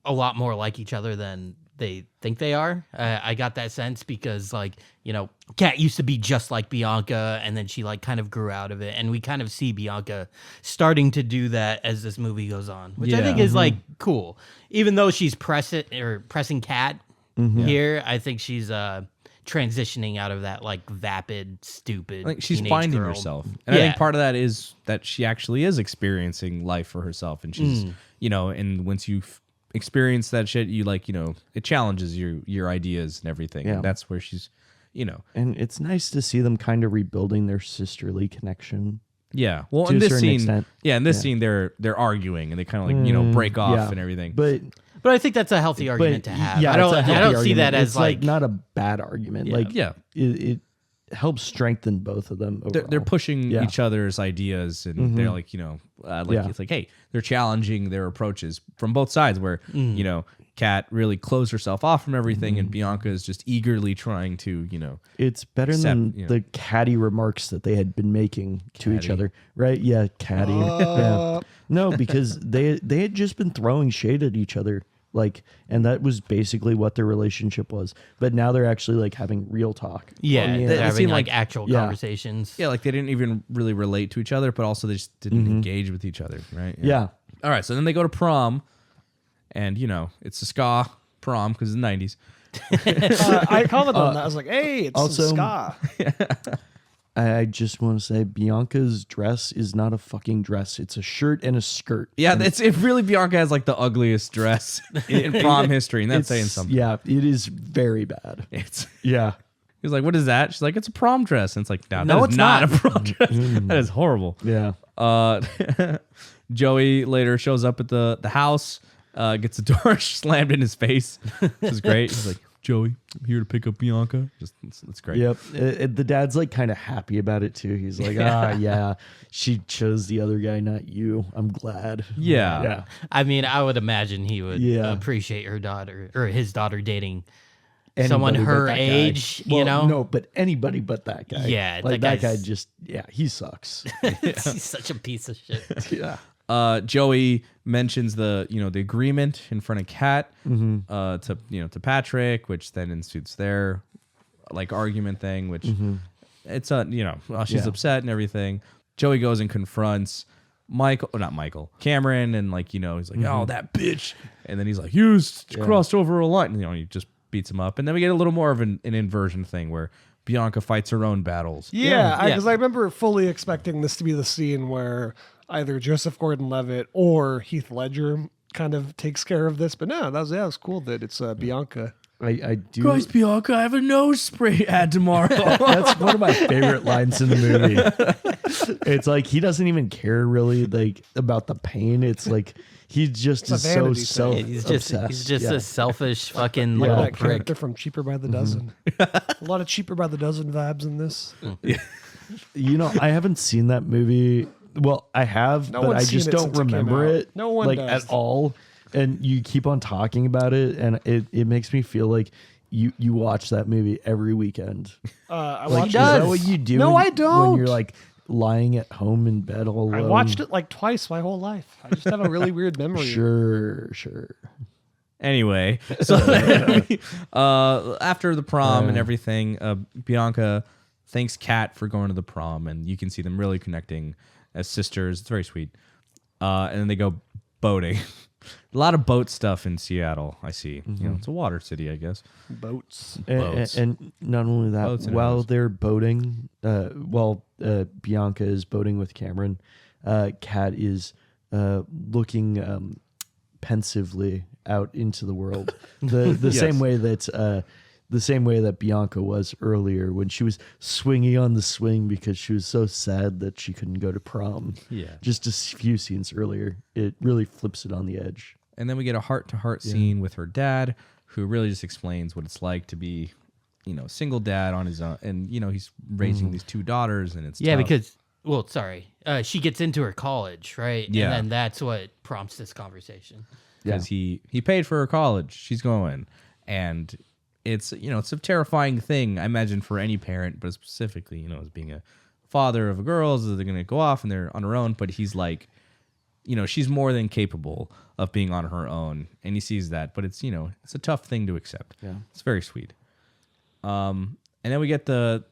Speaker 3: a lot more like each other than they think they are. I got that sense because like Kat used to be just like Bianca, and then she like kind of grew out of it, and we kind of see Bianca starting to do that as this movie goes on, which I think is like cool. Even though she's pressing Kat here, I think she's transitioning out of that like vapid, stupid.
Speaker 4: Like she's
Speaker 3: teenage
Speaker 4: finding
Speaker 3: girl.
Speaker 4: herself, and I think part of that is that she actually is experiencing life for herself, and she's and once you experience that shit, you like it challenges your ideas and everything, and that's where she's
Speaker 2: And it's nice to see them kind of rebuilding their sisterly connection.
Speaker 4: Yeah. Well,
Speaker 2: to
Speaker 4: in
Speaker 2: a
Speaker 4: this
Speaker 2: certain
Speaker 4: scene,
Speaker 2: extent.
Speaker 4: Scene, they're arguing, and they kind of like break off and everything.
Speaker 2: But
Speaker 3: I think that's a healthy argument to have.
Speaker 2: Yeah,
Speaker 3: I don't see that as
Speaker 2: it's like not a bad argument. Like it helps strengthen both of them.
Speaker 4: They're pushing each other's ideas, and they're like it's like, hey, they're challenging their approaches from both sides. Where Kat really closed herself off from everything, and Bianca is just eagerly trying to
Speaker 2: It's better than the catty remarks that they had been making to each other, right? Yeah, catty. Yeah. No, because they had just been throwing shade at each other. Like, and that was basically what their relationship was. But now they're actually like having real talk.
Speaker 3: Yeah, they're having like actual conversations.
Speaker 4: Yeah, like they didn't even really relate to each other, but also they just didn't engage with each other, right?
Speaker 2: Yeah.
Speaker 4: All right, so then they go to prom, and it's a ska prom because it's the 90s.
Speaker 1: I commented on that. I was like, hey, it's
Speaker 2: also,
Speaker 1: some ska.
Speaker 2: I just want to say Bianca's dress is not a fucking dress. It's a shirt and a skirt.
Speaker 4: Yeah, it really Bianca has like the ugliest dress in prom history, and that's saying something.
Speaker 2: Yeah, it is very bad. Yeah.
Speaker 4: He was like, what is that? She's like, it's a prom dress. And it's like, no, it's not a prom dress. That is horrible.
Speaker 2: Yeah.
Speaker 4: Joey later shows up at the house, gets the door slammed in his face, which is great. He's like, Joey, I'm here to pick up Bianca. That's great.
Speaker 2: Yep. The dad's like kind of happy about it too. He's like, yeah, she chose the other guy, not you. I'm glad.
Speaker 4: Yeah.
Speaker 2: Yeah.
Speaker 3: I mean, I would imagine he would appreciate her daughter or his daughter dating
Speaker 2: Anybody
Speaker 3: someone
Speaker 2: but
Speaker 3: her
Speaker 2: that guy.
Speaker 3: age,
Speaker 2: Well, No, but anybody but that guy.
Speaker 3: Yeah,
Speaker 2: like that guy just, he sucks.
Speaker 3: He's such a piece of shit.
Speaker 2: Yeah.
Speaker 4: Joey mentions the agreement in front of Kat to Patrick, which then ensues their like argument thing, which it's she's upset and everything. Joey goes and confronts Cameron, and he's like, oh, that bitch, and then he's like, you crossed over a line, and he just beats him up, and then we get a little more of an inversion thing where Bianca fights her own battles.
Speaker 1: Yeah, because I remember fully expecting this to be the scene where either Joseph Gordon-Levitt or Heath Ledger kind of takes care of this, but no, that was cool that it's Bianca.
Speaker 2: I do.
Speaker 4: Christ, Bianca, I have a nose spray ad tomorrow.
Speaker 2: That's one of my favorite lines in the movie. It's like he doesn't even care really like about the pain. It's like he just is so self.
Speaker 3: He's just a selfish fucking
Speaker 1: Like
Speaker 3: little
Speaker 1: that
Speaker 3: prick.
Speaker 1: character from Cheaper by the Dozen. A lot of Cheaper by the Dozen vibes in this.
Speaker 2: You know, I haven't seen that movie. Well, I have,
Speaker 1: No
Speaker 2: but
Speaker 1: one's
Speaker 2: I
Speaker 1: seen
Speaker 2: just
Speaker 1: it
Speaker 2: don't
Speaker 1: since it came
Speaker 2: remember
Speaker 1: out.
Speaker 2: it.
Speaker 1: No one
Speaker 2: like
Speaker 1: does.
Speaker 2: at all. And you keep on talking about it, and it makes me feel like you watch that movie every weekend.
Speaker 1: I
Speaker 2: Like,
Speaker 1: watched
Speaker 2: is
Speaker 1: it.
Speaker 2: that what you do?
Speaker 1: No,
Speaker 2: when,
Speaker 1: I don't.
Speaker 2: When you're like lying at home in bed all alone.
Speaker 1: I watched it like twice my whole life. I just have a really weird memory.
Speaker 2: Sure.
Speaker 4: Anyway, so then after the prom and everything, Bianca thanks Kat for going to the prom, and you can see them really connecting as sisters. It's very sweet. And then they go boating. A lot of boat stuff in Seattle, I see. You know, it's a water city, I guess.
Speaker 1: Boats.
Speaker 4: Boats.
Speaker 2: And not only
Speaker 4: Boats
Speaker 2: that,
Speaker 4: and
Speaker 2: while
Speaker 4: arrows.
Speaker 2: they're boating, Bianca is boating with Cameron, Kat is looking pensively out into the world. The
Speaker 4: Yes.
Speaker 2: same way that Bianca was earlier when she was swinging on the swing because she was so sad that she couldn't go to prom.
Speaker 4: Yeah.
Speaker 2: Just a few scenes earlier, it really flips it on the edge.
Speaker 4: And then we get a heart-to-heart scene with her dad, who really just explains what it's like to be, you know, single dad on his own. And, you know, he's raising these two daughters, and it's
Speaker 3: Yeah,
Speaker 4: tough.
Speaker 3: because she gets into her college, right?
Speaker 4: Yeah.
Speaker 3: And then that's what prompts this conversation.
Speaker 4: because he paid for her college. She's going, and it's it's a terrifying thing, I imagine, for any parent, but specifically as being a father of a girl, is that they're gonna go off and they're on her own. But he's like, she's more than capable of being on her own, and he sees that. But it's it's a tough thing to accept.
Speaker 2: Yeah.
Speaker 4: It's very sweet. And then we get the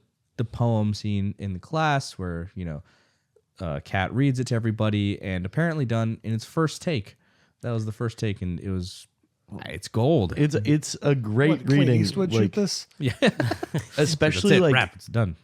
Speaker 4: poem scene in the class where Kat reads it to everybody, and apparently done in its first take. That was the first take, and it's gold.
Speaker 2: It's a great
Speaker 1: What, Clint
Speaker 2: reading.
Speaker 1: Eastwood
Speaker 2: like,
Speaker 1: shoot this?
Speaker 4: Yeah,
Speaker 2: especially
Speaker 4: that's it.
Speaker 2: like
Speaker 4: Wrap. It's done.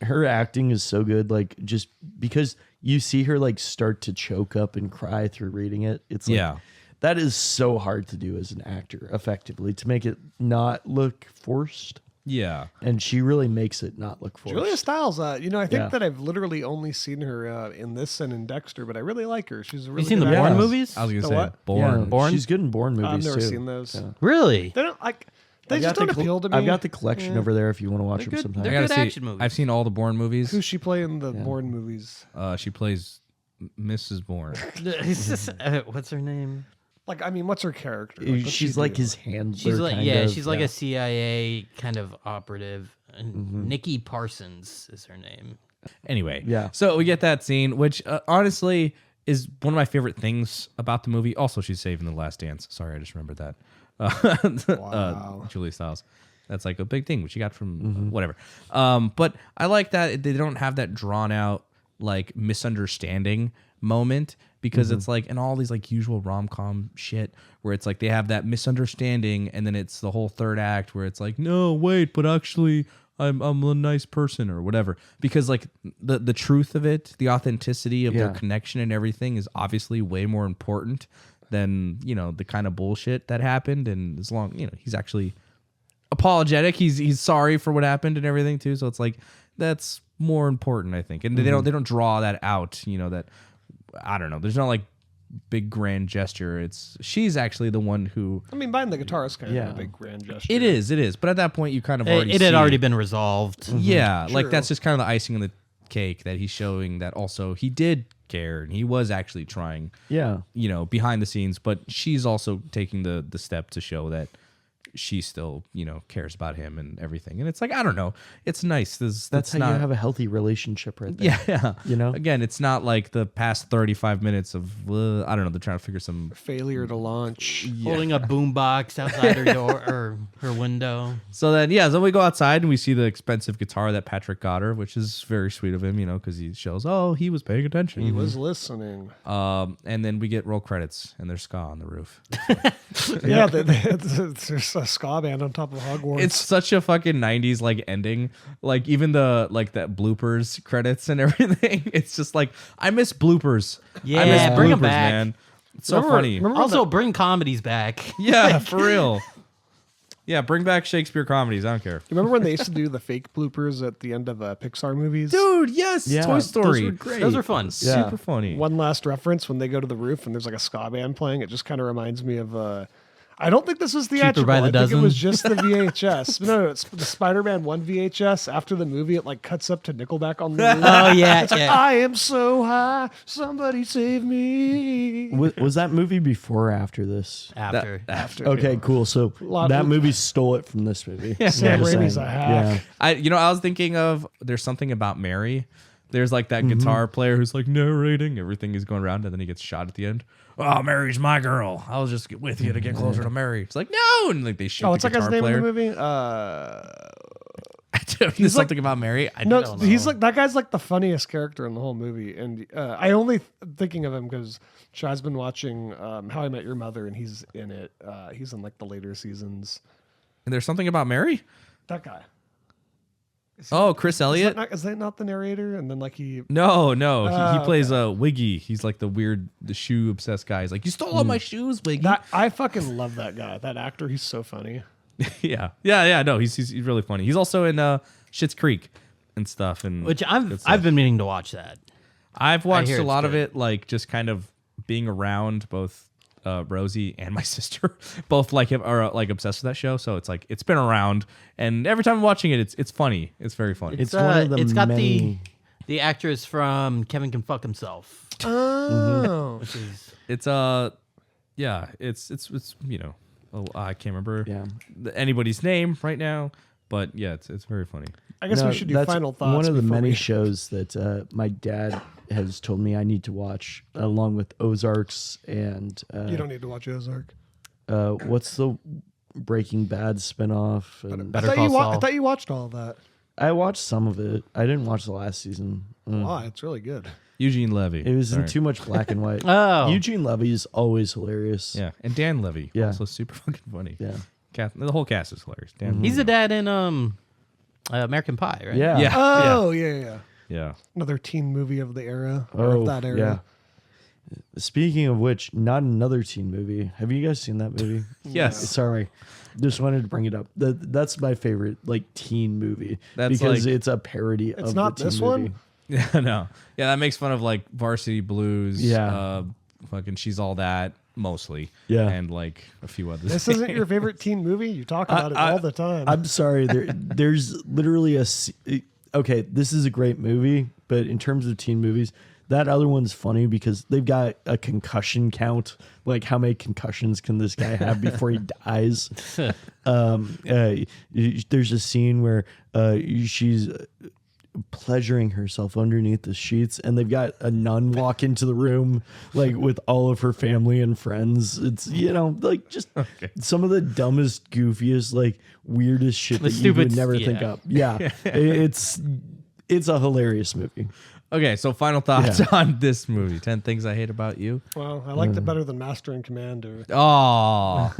Speaker 2: her acting is so good. Like just because you see her like start to choke up and cry through reading it. It's like,
Speaker 4: Yeah.
Speaker 2: that is so hard to do as an actor effectively to make it not look forced.
Speaker 4: Yeah.
Speaker 2: And she really makes it not look forced.
Speaker 1: Julia Stiles, I think
Speaker 2: Yeah.
Speaker 1: that I've literally only seen her in this and in Dexter, but I really like her. She's a really
Speaker 3: You seen the
Speaker 1: good
Speaker 3: Bourne
Speaker 1: actress.
Speaker 3: movies?
Speaker 4: I was gonna
Speaker 1: The
Speaker 4: say
Speaker 1: what?
Speaker 4: Born.
Speaker 2: Yeah,
Speaker 3: Born?
Speaker 2: She's good in Bourne movies
Speaker 1: I've never
Speaker 2: too.
Speaker 1: seen those.
Speaker 2: Yeah.
Speaker 3: Really?
Speaker 1: They don't like. They
Speaker 2: I've
Speaker 1: just
Speaker 2: got
Speaker 1: don't
Speaker 2: the
Speaker 1: appeal to me.
Speaker 2: I've got the collection over there if you want to watch them
Speaker 3: good.
Speaker 2: sometime.
Speaker 3: They're
Speaker 4: I gotta
Speaker 3: good
Speaker 4: see.
Speaker 3: action movies.
Speaker 4: I've seen all the Bourne movies.
Speaker 1: Who's she play in the Bourne movies?
Speaker 4: She plays Mrs. Bourne.
Speaker 3: It's just, what's her name?
Speaker 1: Like, I mean, what's her character? Like, what's
Speaker 2: She's
Speaker 1: she
Speaker 2: like
Speaker 1: do?
Speaker 2: his handler.
Speaker 3: She's like
Speaker 2: kind of,
Speaker 3: she's like a CIA kind of operative. And Nikki Parsons is her name.
Speaker 4: Anyway,
Speaker 2: Yeah.
Speaker 4: So we get that scene, which honestly is one of my favorite things about the movie. Also, she's saving the Last Dance. Sorry, I just remembered that.
Speaker 1: Wow.
Speaker 4: Julia Stiles. That's like a big thing, which you got from whatever. But I like that they don't have that drawn out like misunderstanding moment, because it's like in all these like usual rom-com shit where it's like they have that misunderstanding and then it's the whole third act where it's like, no, wait, but actually I'm a nice person or whatever, because like the truth of it, the authenticity of their
Speaker 2: Yeah.
Speaker 4: connection and everything is obviously way more important than the kind of bullshit that happened. And as long he's actually apologetic, he's sorry for what happened and everything too, so it's like that's more important, I think. And they don't draw that out, that I don't know, there's not like big grand gesture. She's actually the one who
Speaker 1: I mean, buying the guitar is kind of
Speaker 2: Yeah.
Speaker 1: a big grand gesture.
Speaker 4: it is, but at that point you kind of already
Speaker 3: It had
Speaker 4: see-
Speaker 3: already been resolved.
Speaker 4: yeah, like
Speaker 1: True.
Speaker 4: that's just kind of the icing on the cake, that he's showing that also he did care and he was actually trying,
Speaker 2: Yeah.
Speaker 4: behind the scenes, but she's also taking the step to show that she still, cares about him and everything. And it's like, I don't know, it's nice.
Speaker 2: That's how
Speaker 4: not,
Speaker 2: you have a healthy relationship right there.
Speaker 4: yeah. Again, it's not like the past 35 minutes of, I don't know, they're trying to figure some.
Speaker 1: Failure to launch.
Speaker 3: Holding a boombox outside her door or her window.
Speaker 4: So then, so we go outside and we see the expensive guitar that Patrick got her, which is very sweet of him, because he shows, he was paying attention.
Speaker 1: He was listening.
Speaker 4: And then we get roll credits and there's ska on the roof.
Speaker 1: Yeah, there's a ska band on top of Hogwarts.
Speaker 4: It's such a fucking 90s like ending. Like even the like that bloopers credits and everything. It's just like I miss bloopers. I
Speaker 3: Yeah,
Speaker 4: miss
Speaker 3: bring 'em
Speaker 4: bloopers,
Speaker 3: back.
Speaker 4: man. It's so funny.
Speaker 3: Also, bring comedies back.
Speaker 4: Yeah, for real. Yeah, bring back Shakespeare comedies. I don't care.
Speaker 1: Remember when they used to do the fake bloopers at the end of Pixar movies?
Speaker 4: Dude, yes.
Speaker 2: Yeah,
Speaker 4: Toy Story.
Speaker 2: Those were great.
Speaker 3: Those are fun.
Speaker 2: Yeah.
Speaker 4: Super funny.
Speaker 1: One last reference, when they go to the roof and there's like a ska band playing, it just kind of reminds me of I don't think this was theatrical.
Speaker 3: by the
Speaker 1: I think it
Speaker 3: dozen?
Speaker 1: was just the VHS. No, it's the Spider-Man 1 VHS. After the movie, it like cuts up to Nickelback on the roof.
Speaker 3: Oh yeah,
Speaker 1: It's like,
Speaker 3: yeah.
Speaker 1: I am so high, somebody save me.
Speaker 2: Was that movie before or after this?
Speaker 3: After.
Speaker 1: After
Speaker 2: Okay, cool. So
Speaker 1: Lot
Speaker 2: that
Speaker 1: of-
Speaker 2: movie stole it from this movie.
Speaker 1: Sam
Speaker 2: Just
Speaker 1: Raimi's
Speaker 2: saying.
Speaker 1: a hack.
Speaker 4: I was thinking of there's something about Mary. There's like that guitar player who's like narrating. Everything is going around and then he gets shot at the end. Oh, Mary's my girl. I'll just get with you to get closer to Mary. It's like, no. And like they shoot
Speaker 1: Oh,
Speaker 4: the
Speaker 1: what's that guy's
Speaker 4: guitar
Speaker 1: name
Speaker 4: player.
Speaker 1: in the movie?
Speaker 4: There's something about Mary. I
Speaker 1: No,
Speaker 4: don't know.
Speaker 1: he's like that guy's like the funniest character in the whole movie, and I only thinking of him because Shai's been watching How I Met Your Mother, and he's in it. He's in like the later seasons.
Speaker 4: And there's something about Mary?
Speaker 1: That guy.
Speaker 4: Oh, Chris Elliott?
Speaker 1: Is that not the narrator? And then like he.
Speaker 4: No. He plays
Speaker 1: okay.
Speaker 4: Wiggy. He's like the shoe obsessed guy. He's like, you stole all my shoes, Wiggy.
Speaker 1: I fucking love that guy. That actor, he's so funny.
Speaker 4: Yeah. No, he's really funny. He's also in Schitt's Creek and stuff. And
Speaker 3: Which
Speaker 4: good stuff.
Speaker 3: I've been meaning to watch that.
Speaker 4: I've watched
Speaker 3: hear
Speaker 4: a
Speaker 3: it's
Speaker 4: lot of
Speaker 3: good.
Speaker 4: it, like just kind of being around both Rozie and my sister, both like are like obsessed with that show. So it's like it's been around, and every time I'm watching it, it's funny. It's very funny.
Speaker 2: It's one of the
Speaker 3: it's got
Speaker 2: many.
Speaker 3: the actress from Kevin Can Fuck Himself.
Speaker 1: Oh.
Speaker 3: Which is
Speaker 4: It's yeah, it's you know, I can't remember
Speaker 2: Yeah.
Speaker 4: anybody's name right now, but yeah, it's very funny.
Speaker 1: I guess we should do
Speaker 2: that's
Speaker 1: final thoughts.
Speaker 2: One of the
Speaker 1: before
Speaker 2: many
Speaker 1: we-
Speaker 2: shows that my dad has told me I need to watch, along with Ozarks and
Speaker 1: You don't need to watch Ozark.
Speaker 2: what's the Breaking Bad spinoff? And
Speaker 3: Better
Speaker 1: I
Speaker 3: Call
Speaker 1: I
Speaker 3: Saul.
Speaker 1: thought you watched all of that.
Speaker 2: I watched some of it. I didn't watch the last season.
Speaker 1: Wow, it's really good.
Speaker 4: Eugene Levy.
Speaker 2: It was in
Speaker 4: Sorry.
Speaker 2: too much black and white.
Speaker 3: Oh.
Speaker 2: Eugene Levy is always hilarious.
Speaker 4: Yeah, and Dan Levy,
Speaker 2: Yeah.
Speaker 4: also super fucking funny.
Speaker 2: Yeah.
Speaker 4: The whole cast is hilarious. Dan
Speaker 3: he's
Speaker 4: Levy.
Speaker 3: the dad in American Pie, right?
Speaker 2: Yeah.
Speaker 4: Yeah.
Speaker 1: Oh yeah.
Speaker 4: Yeah.
Speaker 1: Another teen movie of the era. Or
Speaker 2: Oh,
Speaker 1: of that era.
Speaker 2: yeah. Speaking of which, not another teen movie. Have you guys seen that movie?
Speaker 4: Yes.
Speaker 2: Sorry. Just wanted to bring it up. That's my favorite like teen movie
Speaker 4: That's
Speaker 2: because
Speaker 4: like-
Speaker 2: it's a parody of
Speaker 1: not
Speaker 2: the teen
Speaker 1: this
Speaker 2: movie.
Speaker 1: one?
Speaker 4: Yeah, no. Yeah, that makes fun of like Varsity Blues.
Speaker 2: Yeah.
Speaker 4: Fucking She's All That, mostly.
Speaker 2: Yeah.
Speaker 4: And like a few others.
Speaker 1: This isn't your favorite teen movie? You talk about it all the time.
Speaker 2: I'm sorry. There's literally okay, this is a great movie, but in terms of teen movies, that other one's funny because they've got a concussion count. Like, how many concussions can this guy have before he dies? There's a scene where she's pleasuring herself underneath the sheets, and they've got a nun walk into the room, like with all of her family and friends. It's like just some of the dumbest, goofiest, like weirdest shit
Speaker 3: The
Speaker 2: that you would
Speaker 3: stupid-
Speaker 2: never
Speaker 3: yeah.
Speaker 2: think up. Yeah, it's a hilarious movie.
Speaker 4: Okay, so final thoughts on this movie. 10 Things I Hate About You.
Speaker 1: Well, I liked it better than Master and Commander.
Speaker 4: Oh.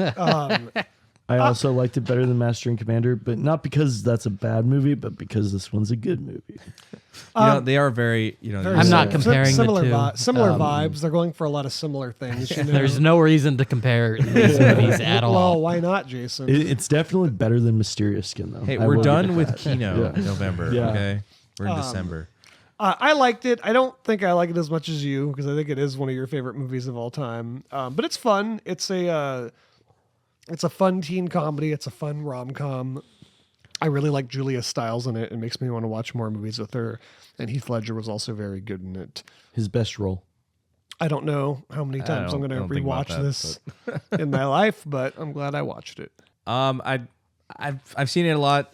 Speaker 2: I also liked it better than Master and Commander, but not because that's a bad movie, but because this one's a good movie.
Speaker 4: They are very,
Speaker 3: I'm not comparing
Speaker 1: similar
Speaker 3: the two.
Speaker 1: similar vibes. They're going for a lot of similar things. You know?
Speaker 3: There's no reason to compare these movies at
Speaker 1: Well,
Speaker 3: all.
Speaker 1: why not, Jason?
Speaker 2: It's definitely better than Mysterious Skin, though.
Speaker 4: Hey,
Speaker 2: I
Speaker 4: we're
Speaker 2: will
Speaker 4: done
Speaker 2: give it
Speaker 4: with
Speaker 2: that.
Speaker 4: Kino
Speaker 2: Yeah.
Speaker 4: in November,
Speaker 2: Yeah.
Speaker 4: okay? We're in December.
Speaker 1: I liked it. I don't think I like it as much as you because I think it is one of your favorite movies of all time. But it's fun. It's a fun teen comedy. It's a fun rom-com. I really like Julia Stiles in it. It makes me want to watch more movies with her. And Heath Ledger was also very good in it.
Speaker 2: His best role.
Speaker 1: I don't know how many times I'm
Speaker 4: I
Speaker 1: going to
Speaker 4: don't think about
Speaker 1: rewatch
Speaker 4: that,
Speaker 1: this in my life, but I'm glad I watched it.
Speaker 4: I've seen it a lot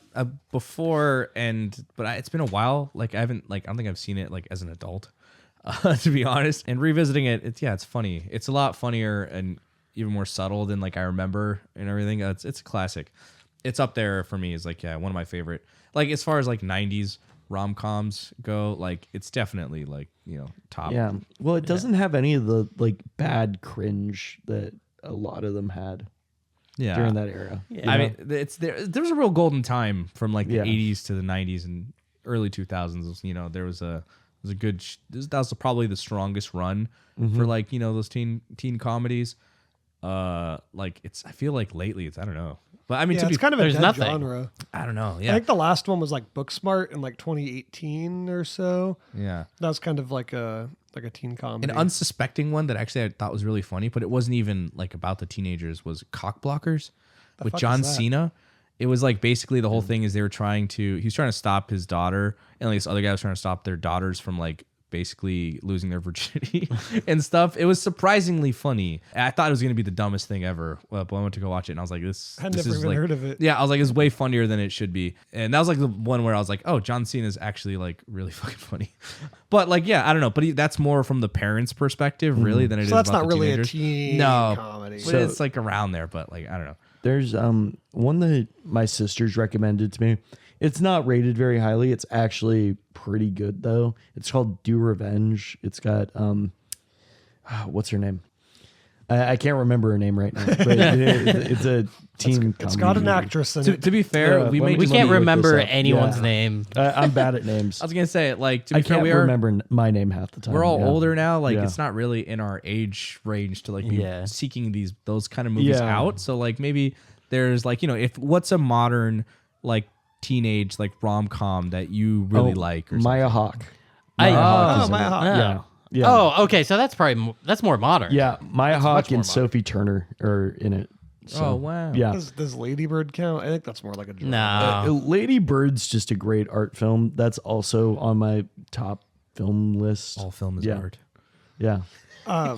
Speaker 4: before, but it's been a while. Like I don't think I've seen it like as an adult, to be honest. And revisiting it, it's funny. It's a lot funnier and even more subtle than like I remember and everything. It's a classic. It's up there for me. Is like one of my favorite. Like as far as like '90s rom-coms go, like it's definitely like top.
Speaker 2: Yeah. Well, it doesn't have any of the like bad cringe that a lot of them had.
Speaker 4: Yeah.
Speaker 2: during that era.
Speaker 3: Yeah.
Speaker 4: I mean, there's a real golden time from like the
Speaker 2: Yeah.
Speaker 4: 80s to the 90s and early 2000s. You know, there was a good. That was probably the strongest run for like those teen comedies. Like I feel like lately I don't know, but I mean
Speaker 1: Yeah,
Speaker 4: to be
Speaker 1: it's kind of a
Speaker 3: there's
Speaker 1: dead
Speaker 3: nothing.
Speaker 1: genre.
Speaker 4: I don't know.
Speaker 1: I
Speaker 4: Yeah,
Speaker 1: think the last one was like Booksmart in like 2018 or so.
Speaker 4: yeah.
Speaker 1: That was kind of like a teen comedy.
Speaker 4: An unsuspecting one that actually I thought was really funny, but it wasn't even like about the teenagers. Was Cock Blockers with
Speaker 1: fuck
Speaker 4: John
Speaker 1: is that?
Speaker 4: Cena. It was like basically the whole thing is he was trying to stop his daughter, and like this other guy was trying to stop their daughters from like basically losing their virginity and stuff. It was surprisingly funny. I thought it was going to be the dumbest thing ever, but I went to go watch it and I was like, this
Speaker 1: I'd
Speaker 4: this
Speaker 1: never
Speaker 4: is
Speaker 1: even
Speaker 4: like,
Speaker 1: heard of it.
Speaker 4: Yeah, I was like, it's way funnier than it should be. And that was like the one where I was like, oh, John Cena is actually like really fucking funny. But like, yeah, I don't know. But that's more from the parents' perspective, really, than it is
Speaker 1: So that's
Speaker 4: about
Speaker 1: not
Speaker 4: the
Speaker 1: really
Speaker 4: teenagers.
Speaker 1: a teen
Speaker 4: No,
Speaker 1: comedy.
Speaker 4: but it's like around there. But like, I don't know.
Speaker 2: There's one that my sisters recommended to me. It's not rated very highly. It's actually pretty good though. It's called Do Revenge. It's got what's her name? I can't remember her name right now, but it's a teen comedy.
Speaker 1: It's got an
Speaker 2: movie.
Speaker 1: actress in
Speaker 4: To,
Speaker 1: it.
Speaker 4: to be fair,
Speaker 2: Yeah,
Speaker 4: we
Speaker 2: let me
Speaker 4: made
Speaker 3: We
Speaker 2: just
Speaker 3: can't
Speaker 2: look this
Speaker 3: remember
Speaker 2: up.
Speaker 3: anyone's
Speaker 2: Yeah.
Speaker 3: name.
Speaker 2: I'm bad at names.
Speaker 4: I was gonna say, like, to be
Speaker 2: I
Speaker 4: fair,
Speaker 2: can't
Speaker 4: we are
Speaker 2: remember my name half the time.
Speaker 4: we're all
Speaker 2: yeah.
Speaker 4: older now. Like,
Speaker 2: Yeah.
Speaker 4: it's not really in our age range to like be
Speaker 3: Yeah.
Speaker 4: seeking those kind of movies
Speaker 2: Yeah.
Speaker 4: out. So like maybe there's like if what's a modern like teenage like rom com that you really like or
Speaker 2: Maya Hawk.
Speaker 3: I-
Speaker 2: Maya Hawk
Speaker 1: Oh,
Speaker 2: is in
Speaker 1: Maya
Speaker 2: it.
Speaker 1: Hawk.
Speaker 2: Yeah. Yeah.
Speaker 3: Oh, okay. So that's probably that's more modern.
Speaker 2: Yeah, Maya Hawk
Speaker 3: much more
Speaker 2: and Sophie Turner are in it. So,
Speaker 4: Oh, wow.
Speaker 2: Yeah.
Speaker 1: Does Lady Bird count? I think that's more like a drama.
Speaker 3: No.
Speaker 2: Lady Bird's just a great art film. That's also on my top film list.
Speaker 4: All film is
Speaker 2: Yeah.
Speaker 4: art.
Speaker 2: Yeah.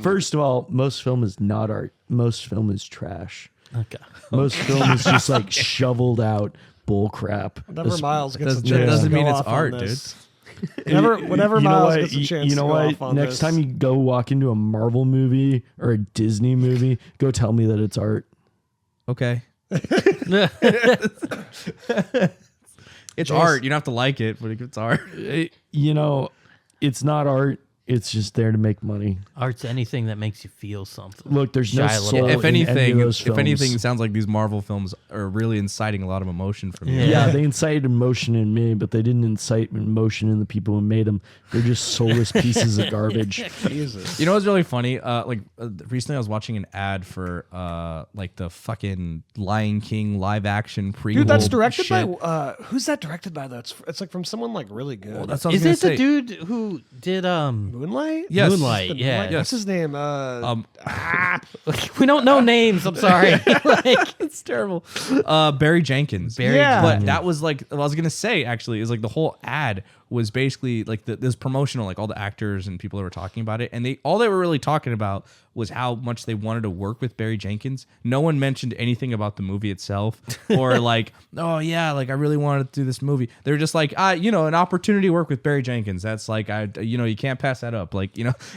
Speaker 2: First of all, most film is not art. Most film is trash.
Speaker 3: Okay.
Speaker 2: Most film is just like shoveled out bull crap.
Speaker 1: Whenever Miles gets a
Speaker 4: that
Speaker 1: chance
Speaker 4: doesn't
Speaker 1: to
Speaker 4: mean
Speaker 1: go
Speaker 4: it's
Speaker 1: off on
Speaker 4: art,
Speaker 1: this. Whenever
Speaker 2: You know
Speaker 1: Miles
Speaker 2: what?
Speaker 1: gets a chance
Speaker 2: You know
Speaker 1: to go
Speaker 2: what?
Speaker 1: off on
Speaker 2: Next
Speaker 1: this.
Speaker 2: time you go walk into a Marvel movie or a Disney movie, go tell me that it's art.
Speaker 4: Okay. It's art. You don't have to like it, but it's art.
Speaker 2: You know, it's not art. It's just there to make money.
Speaker 3: Art's anything that makes you feel something.
Speaker 2: Look, there's no
Speaker 3: Shia LaBeouf.
Speaker 2: soul
Speaker 4: If
Speaker 2: in any
Speaker 4: anything,
Speaker 2: of those
Speaker 4: if
Speaker 2: films.
Speaker 4: anything, it sounds like these Marvel films are really inciting a lot of emotion from you.
Speaker 2: Yeah, they incited emotion in me, but they didn't incite emotion in the people who made them. They're just soulless pieces of garbage.
Speaker 1: Jesus.
Speaker 4: You know what's really funny? Recently I was watching an ad for like the fucking Lion King live action prequel.
Speaker 1: Dude, that's directed
Speaker 4: shit.
Speaker 1: by who's that directed by? It's like from someone like really good.
Speaker 4: Well, that's what I was
Speaker 3: Is
Speaker 4: gonna
Speaker 3: it
Speaker 4: say.
Speaker 3: the dude who did
Speaker 1: Moonlight?
Speaker 4: Yes.
Speaker 3: Moonlight? Yeah.
Speaker 1: What's his name?
Speaker 3: We don't know names. I'm sorry. Like,
Speaker 4: It's terrible. Barry Jenkins.
Speaker 1: Yeah.
Speaker 4: But that was like what I was gonna say actually is like the whole ad was basically like this promotional, like all the actors and people that were talking about it, and all they were really talking about was how much they wanted to work with Barry Jenkins. No one mentioned anything about the movie itself or like, oh yeah, like I really wanted to do this movie. They're just like, an opportunity to work with Barry Jenkins. That's like you can't pass that up. Like,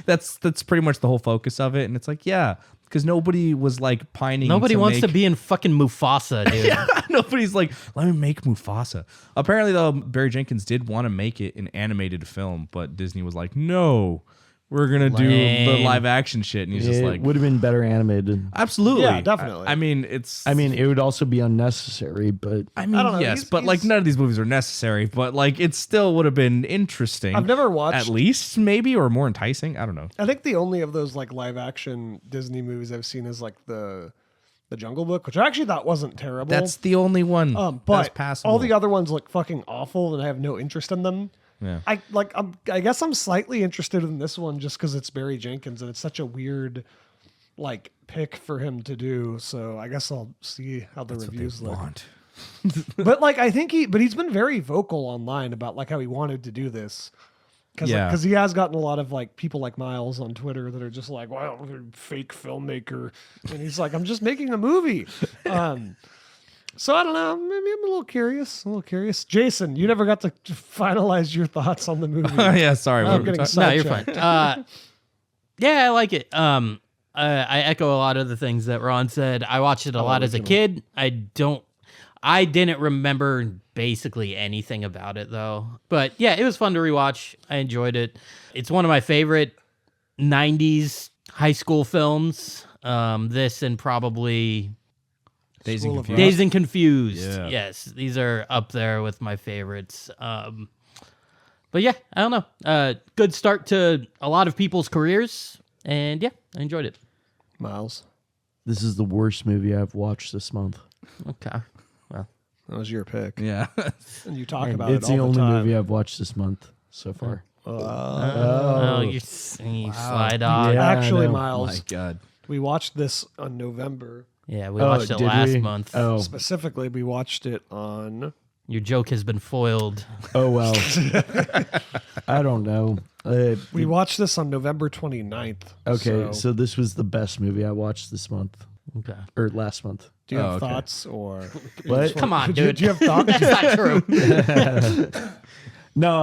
Speaker 4: that's pretty much the whole focus of it. And it's like, yeah, because nobody was like pining.
Speaker 3: nobody wants to
Speaker 4: make-
Speaker 3: be in fucking Mufasa, dude.
Speaker 4: Nobody's like, let me make Mufasa. Apparently, though, Barry Jenkins did want to make it an animated film, but Disney was like, no, we're going to do the
Speaker 3: Lame.
Speaker 4: live action shit. And he's just
Speaker 2: It
Speaker 4: like,
Speaker 2: would have been better animated.
Speaker 4: absolutely.
Speaker 1: Yeah, definitely.
Speaker 4: I mean,
Speaker 2: it would also be unnecessary, but
Speaker 1: I don't know.
Speaker 4: yes, but like none of these movies are necessary, but like it still would have been interesting.
Speaker 1: I've never watched.
Speaker 4: At least, maybe, or more enticing. I don't know.
Speaker 1: I think the only of those like live action Disney movies I've seen is like the Jungle Book, which I actually thought wasn't terrible.
Speaker 4: That's the only one that's
Speaker 1: but
Speaker 4: passable.
Speaker 1: all the other ones look fucking awful, and I have no interest in them.
Speaker 4: Yeah.
Speaker 1: I guess I'm slightly interested in this one just because it's Barry Jenkins, and it's such a weird like pick for him to do. So I guess I'll see how the reviews look.
Speaker 4: want.
Speaker 1: But like I think he's been very vocal online about like how he wanted to do this. Because he has gotten a lot of like people like Miles on Twitter that are just like, wow, you're a fake filmmaker, and he's like, I'm just making a movie. So I don't know. Maybe I'm a little curious. Jason, you never got to finalize your thoughts on the movie.
Speaker 4: Yeah, sorry.
Speaker 1: I'm
Speaker 4: we're
Speaker 1: getting
Speaker 4: talking-
Speaker 3: No, you're
Speaker 1: sidetracked.
Speaker 3: fine. Yeah, I like it. I echo a lot of the things that Ron said. I watched it a lot as a kid. I didn't remember basically anything about it though. But yeah, it was fun to rewatch. I enjoyed it. It's one of my favorite 90s high school films. This and probably
Speaker 4: Dazed
Speaker 1: School
Speaker 4: and
Speaker 1: of
Speaker 4: Confused.
Speaker 3: Dazed and Confused.
Speaker 4: Yeah.
Speaker 3: Yes, these are up there with my favorites. But yeah, I don't know. Good start to a lot of people's careers, and yeah, I enjoyed it.
Speaker 1: Miles,
Speaker 2: This is the worst movie I've watched this month.
Speaker 3: Okay, well,
Speaker 1: that was your pick.
Speaker 4: Yeah.
Speaker 1: And you talk
Speaker 2: And
Speaker 1: about
Speaker 2: it's
Speaker 1: it all
Speaker 2: the only
Speaker 1: time.
Speaker 2: movie I've watched this month so far.
Speaker 3: you sly dog.
Speaker 2: Yeah.
Speaker 1: Actually,
Speaker 2: I know.
Speaker 4: My
Speaker 1: Miles,
Speaker 4: God.
Speaker 1: we watched this on November.
Speaker 3: Yeah, we watched it
Speaker 2: did
Speaker 3: last
Speaker 2: we?
Speaker 3: month.
Speaker 2: Oh,
Speaker 1: Specifically, we watched it on.
Speaker 3: Your joke has been foiled.
Speaker 2: oh well. I don't know.
Speaker 1: We watched this on November 29th.
Speaker 2: Okay, so this was the best movie I watched this month
Speaker 3: Okay.
Speaker 2: or last month.
Speaker 1: do you have
Speaker 4: okay.
Speaker 1: thoughts or
Speaker 2: What?
Speaker 3: Come on,
Speaker 1: Do you,
Speaker 3: dude.
Speaker 1: do you have thoughts?
Speaker 3: That's not true.
Speaker 2: No,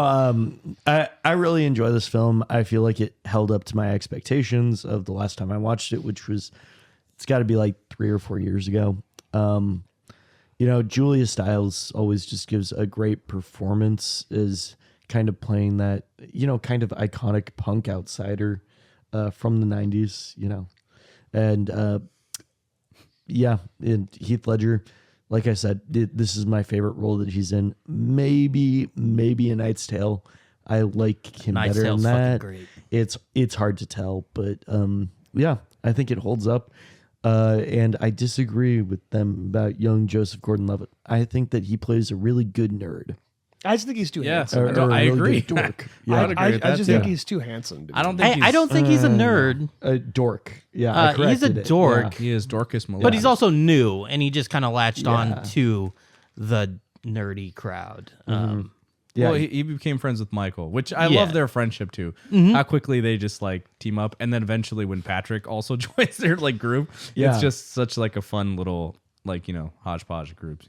Speaker 2: I really enjoy this film. I feel like it held up to my expectations of the last time I watched it, which was it's got to be like 3 or 4 years ago. Julia Stiles always just gives a great performance as kind of playing that, kind of iconic punk outsider from the 90s, And and Heath Ledger, like I said, this is my favorite role that he's in. Maybe A Knight's Tale. I like him
Speaker 3: Knight's
Speaker 2: better
Speaker 3: Tale's
Speaker 2: than
Speaker 3: fucking
Speaker 2: that.
Speaker 3: great.
Speaker 2: It's hard to tell, but I think it holds up. And I disagree with them about young Joseph Gordon-Levitt. I think that he plays a really good nerd.
Speaker 1: I just think he's too
Speaker 4: Yeah.
Speaker 1: handsome.
Speaker 4: I
Speaker 2: really
Speaker 4: agree.
Speaker 2: good dork.
Speaker 4: I would
Speaker 2: Yeah,
Speaker 4: agree with
Speaker 1: I
Speaker 4: that,
Speaker 1: just
Speaker 4: too.
Speaker 1: think he's too handsome. To
Speaker 4: I don't
Speaker 1: be-
Speaker 4: think
Speaker 3: I don't think he's a nerd,
Speaker 2: a dork. Yeah,
Speaker 3: He
Speaker 2: I
Speaker 3: is a
Speaker 2: corrected it.
Speaker 3: dork.
Speaker 4: He is Dorcas Malone.
Speaker 3: but he's also new, and he just kind of latched
Speaker 2: Yeah.
Speaker 3: on to the nerdy crowd.
Speaker 2: Yeah,
Speaker 4: Well, he became friends with Michael, which I
Speaker 3: Yeah.
Speaker 4: love their friendship too. How quickly they just like team up, and then eventually when Patrick also joins their like group,
Speaker 2: Yeah.
Speaker 4: it's just such like a fun little like hodgepodge of groups.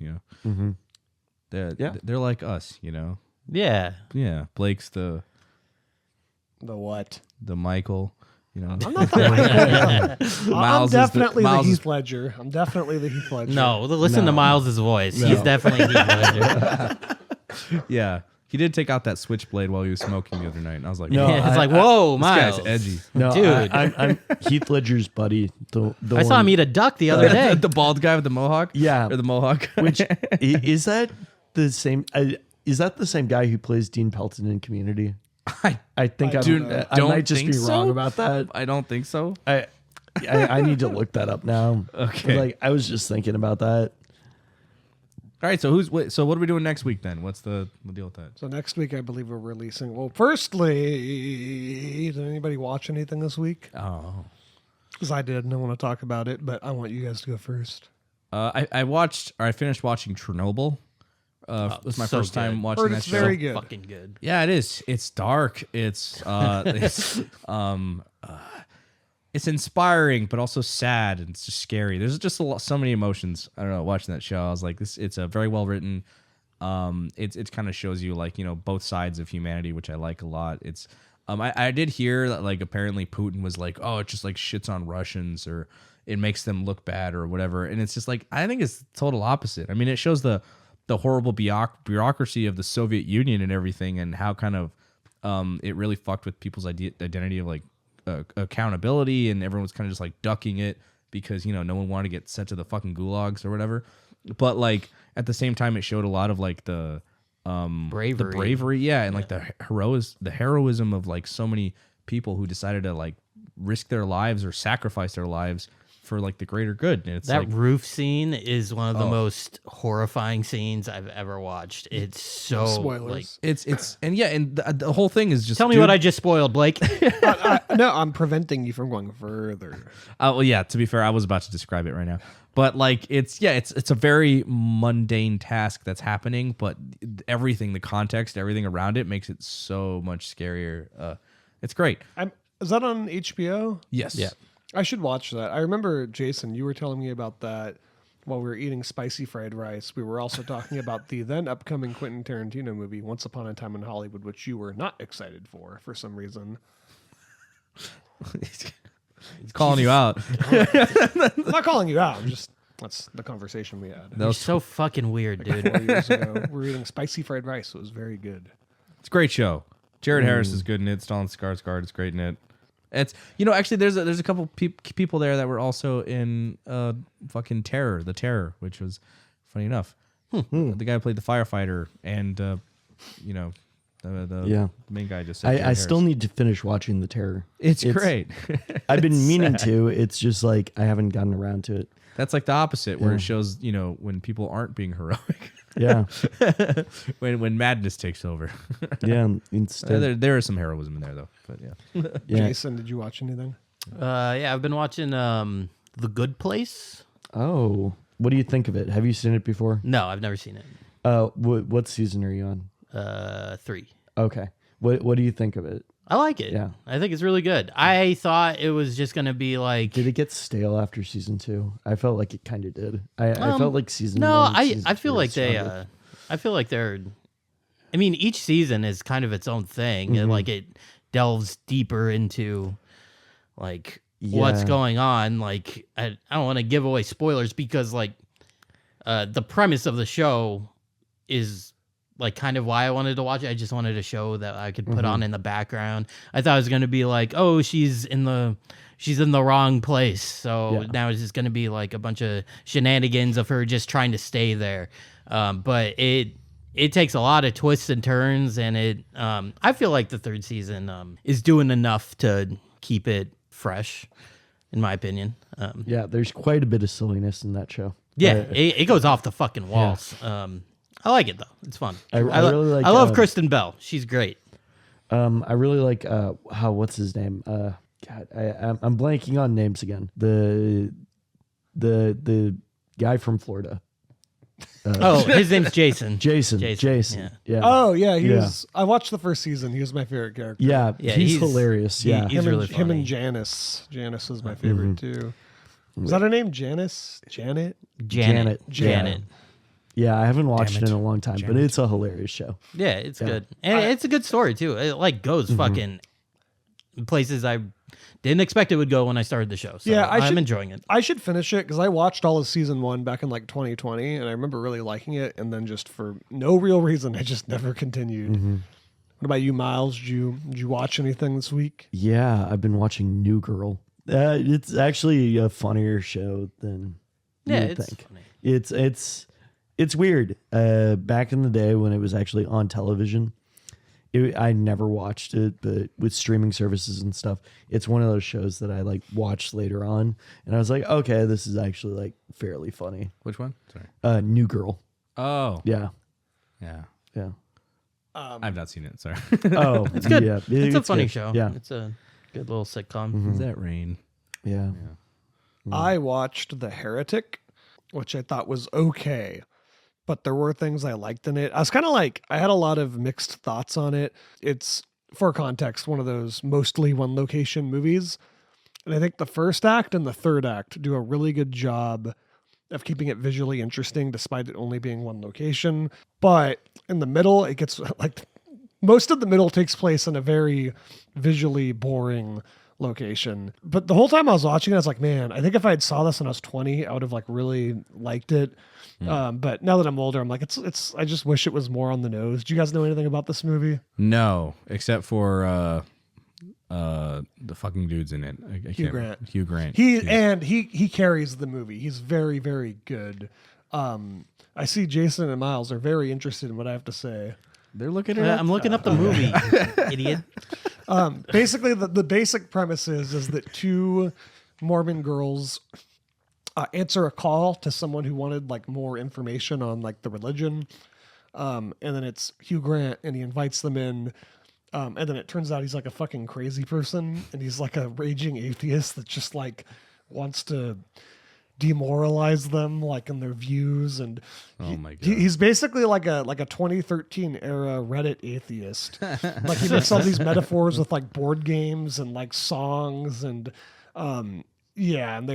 Speaker 4: They're like us,
Speaker 3: Yeah.
Speaker 4: Yeah, Blake's the
Speaker 1: what?
Speaker 4: Michael.
Speaker 1: I'm not the I'm
Speaker 4: Miles is
Speaker 1: definitely the
Speaker 4: Miles is-
Speaker 1: Heath Ledger. I'm definitely the Heath Ledger.
Speaker 3: No, listen to Miles's voice. He's definitely Heath Ledger.
Speaker 4: Yeah, he did take out that switchblade while he was smoking the other night, and I was like,
Speaker 2: No,
Speaker 4: yeah,
Speaker 3: It's like, whoa,
Speaker 4: this
Speaker 3: Miles.
Speaker 4: guy's edgy.
Speaker 2: no,
Speaker 3: Dude.
Speaker 2: I'm Heath Ledger's buddy. The
Speaker 3: I saw him eat a duck the other day.
Speaker 4: The bald guy with the mohawk,
Speaker 2: Yeah.
Speaker 4: or the mohawk.
Speaker 2: Which is that the same? Is that the same guy who plays Dean Pelton in Community? I think I
Speaker 4: don't
Speaker 2: might just
Speaker 4: think
Speaker 2: be
Speaker 4: so.
Speaker 2: wrong about that.
Speaker 4: I don't think so.
Speaker 2: I need to look that up now.
Speaker 4: Okay.
Speaker 2: I was just thinking about that.
Speaker 4: All right, so what are we doing next week then? What's the deal with that?
Speaker 1: So next week, I believe we're releasing. Well, firstly, did anybody watch anything this week?
Speaker 4: Oh,
Speaker 1: Because I did, and I want to talk about it, but I want you guys to go first.
Speaker 4: I finished watching Chernobyl. It was my
Speaker 3: so
Speaker 4: first time
Speaker 3: good.
Speaker 4: watching
Speaker 1: Heard
Speaker 4: that
Speaker 1: it's
Speaker 4: show.
Speaker 1: very good.
Speaker 3: Fucking good.
Speaker 4: Yeah, it is. It's dark. It's inspiring, but also sad, and it's just scary. There's just so many emotions. I don't know. Watching that show, I was like, this. It's a very well written. It kind of shows you both sides of humanity, which I like a lot. It's I did hear that apparently Putin was like, oh, it just shits on Russians or it makes them look bad or whatever, and it's just I think it's total opposite. I mean, it shows the horrible bureaucracy of the Soviet Union and everything, and how kind of it really fucked with people's identity of accountability, and everyone was kind of just ducking it because no one wanted to get sent to the fucking gulags or whatever. But at the same time, it showed a lot of the bravery, yeah, and the heroism of so many people who decided to risk their lives or sacrifice their lives for the greater good. And it's
Speaker 3: That roof scene is one of the most horrifying scenes I've ever watched. It's so
Speaker 1: Spoilers.
Speaker 4: it's and the whole thing is just
Speaker 3: Tell me what I just spoiled, Blake.
Speaker 1: No, I'm preventing you from going further.
Speaker 4: well, yeah. To be fair, I was about to describe it right now, but it's a very mundane task that's happening, but everything, the context, everything around it makes it so much scarier. It's great.
Speaker 1: Is that on HBO?
Speaker 4: Yes.
Speaker 3: Yeah.
Speaker 1: I should watch that. I remember, Jason, you were telling me about that while we were eating spicy fried rice. We were also talking about the then upcoming Quentin Tarantino movie, Once Upon a Time in Hollywood, which you were not excited for some reason.
Speaker 4: He's calling you out.
Speaker 1: I'm not calling you out. That's the conversation we had.
Speaker 3: You're so fucking weird, dude.
Speaker 1: 4 years ago. We were eating spicy fried rice. It was very good.
Speaker 4: It's a great show. Jared Harris is good in it. Stellan Skarsgård is great in it. It's actually there's a couple people there that were also in fucking The Terror, which was funny enough. The guy who played the firefighter and the main guy just said
Speaker 2: I still need to finish watching The Terror.
Speaker 4: It's great.
Speaker 2: I've been meaning
Speaker 4: sad.
Speaker 2: to. It's just like I haven't gotten around to it.
Speaker 4: That's like the opposite, where it shows when people aren't being heroic.
Speaker 2: Yeah.
Speaker 4: when madness takes over.
Speaker 2: Yeah. Instead,
Speaker 4: there is some heroism in there though. But
Speaker 2: yeah.
Speaker 1: Jason, did you watch anything?
Speaker 3: Yeah, I've been watching The Good Place.
Speaker 2: Oh, what do you think of it? Have you seen it before?
Speaker 3: No, I've never seen it.
Speaker 2: What season are you on?
Speaker 3: 3.
Speaker 2: Okay. What do you think of it?
Speaker 3: I like it.
Speaker 2: Yeah.
Speaker 3: I think it's really good. I thought it was just gonna be like.
Speaker 2: Did it get stale after season 2? I felt like it kind of did. I felt like season
Speaker 3: No,
Speaker 2: 1 and season
Speaker 3: I feel
Speaker 2: 2
Speaker 3: like they.
Speaker 2: stronger.
Speaker 3: I feel like they're. I mean, each season is kind of its own thing.
Speaker 2: Mm-hmm.
Speaker 3: Like it delves deeper into, like what's
Speaker 2: Yeah.
Speaker 3: going on. Like I don't want to give away spoilers because like, the premise of the show is like kind of why I wanted to watch it. I just wanted a show that I could put on in the background. I thought it was going to be like, oh, she's in the wrong place. So
Speaker 2: Yeah.
Speaker 3: now it's just going to be like a bunch of shenanigans of her just trying to stay there. But it takes a lot of twists and turns, and I feel like the 3rd season is doing enough to keep it fresh, in my opinion.
Speaker 2: Yeah, there's quite a bit of silliness in that show.
Speaker 3: Yeah, it goes off the fucking walls. I like it though; it's fun.
Speaker 2: I really like.
Speaker 3: I love Kristen Bell; she's great.
Speaker 2: I really like. What's his name? God, I'm blanking on names again. The guy from Florida.
Speaker 3: His name's Jason.
Speaker 2: Jason. Yeah.
Speaker 1: Oh yeah, I watched the first season. He was my favorite character.
Speaker 2: Yeah,
Speaker 3: Yeah,
Speaker 2: he's hilarious. Yeah.
Speaker 3: he's really funny.
Speaker 1: Him and Janice. Janice is my favorite too. Is that her name? Janice? Janet?
Speaker 3: Janet.
Speaker 2: Yeah, I haven't watched
Speaker 4: Damn
Speaker 2: it
Speaker 4: it.
Speaker 2: in a long time, but it's a hilarious show.
Speaker 3: Yeah, it's good, and it's a good story too. It like goes fucking places I didn't expect it would go when I started the show. So
Speaker 1: Yeah,
Speaker 3: I'm enjoying it.
Speaker 1: I should finish it because I watched all of season 1 back in like 2020, and I remember really liking it. And then just for no real reason, I just never continued. What about you, Miles? Did you watch anything this week?
Speaker 2: Yeah, I've been watching New Girl. It's actually a funnier show than you would
Speaker 3: it's
Speaker 2: think.
Speaker 3: funny.
Speaker 2: It's weird. Back in the day when it was actually on television, I never watched it, but with streaming services and stuff, it's one of those shows that I like watched later on, and I was like, okay, this is actually like fairly funny.
Speaker 4: which one? Sorry.
Speaker 2: New Girl.
Speaker 4: Oh
Speaker 2: yeah.
Speaker 4: I've not seen it. Sorry.
Speaker 2: Oh,
Speaker 3: It's good.
Speaker 2: Yeah,
Speaker 3: It's a funny
Speaker 2: good.
Speaker 3: show.
Speaker 2: Yeah,
Speaker 3: It's a good little sitcom.
Speaker 4: Is that Rain?
Speaker 2: yeah.
Speaker 1: I watched The Heretic, which I thought was okay, but there were things I liked in it. I was kind of like, I had a lot of mixed thoughts on it. It's, for context, one of those mostly one location movies. And I think the first act and the third act do a really good job of keeping it visually interesting despite it only being one location. But in the middle, it gets like most of the middle takes place in a very visually boring location. But the whole time I was watching it, I was like, man, I think if I had saw this when I was 20, I would have like really liked it. But now that I'm older, I'm like, it's. I just wish it was more on the nose. Do you guys know anything about this movie?
Speaker 4: No, except for the fucking dudes in it. I
Speaker 1: Hugh
Speaker 4: can't-
Speaker 1: Grant.
Speaker 4: Hugh Grant.
Speaker 1: He carries the movie. He's very, very good. I see Jason and Miles are very interested in what I have to say.
Speaker 4: They're looking at it.
Speaker 3: I'm looking up the movie, idiot.
Speaker 1: Basically, the basic premise is that 2 Mormon girls answer a call to someone who wanted like more information on like the religion, and then it's Hugh Grant, and he invites them in, and then it turns out he's like a fucking crazy person, and he's like a raging atheist that just like wants to demoralize them like in their views, and
Speaker 4: Oh my God.
Speaker 1: he's basically like a 2013 era Reddit atheist. Like he makes all these metaphors with like board games and like songs, and yeah, and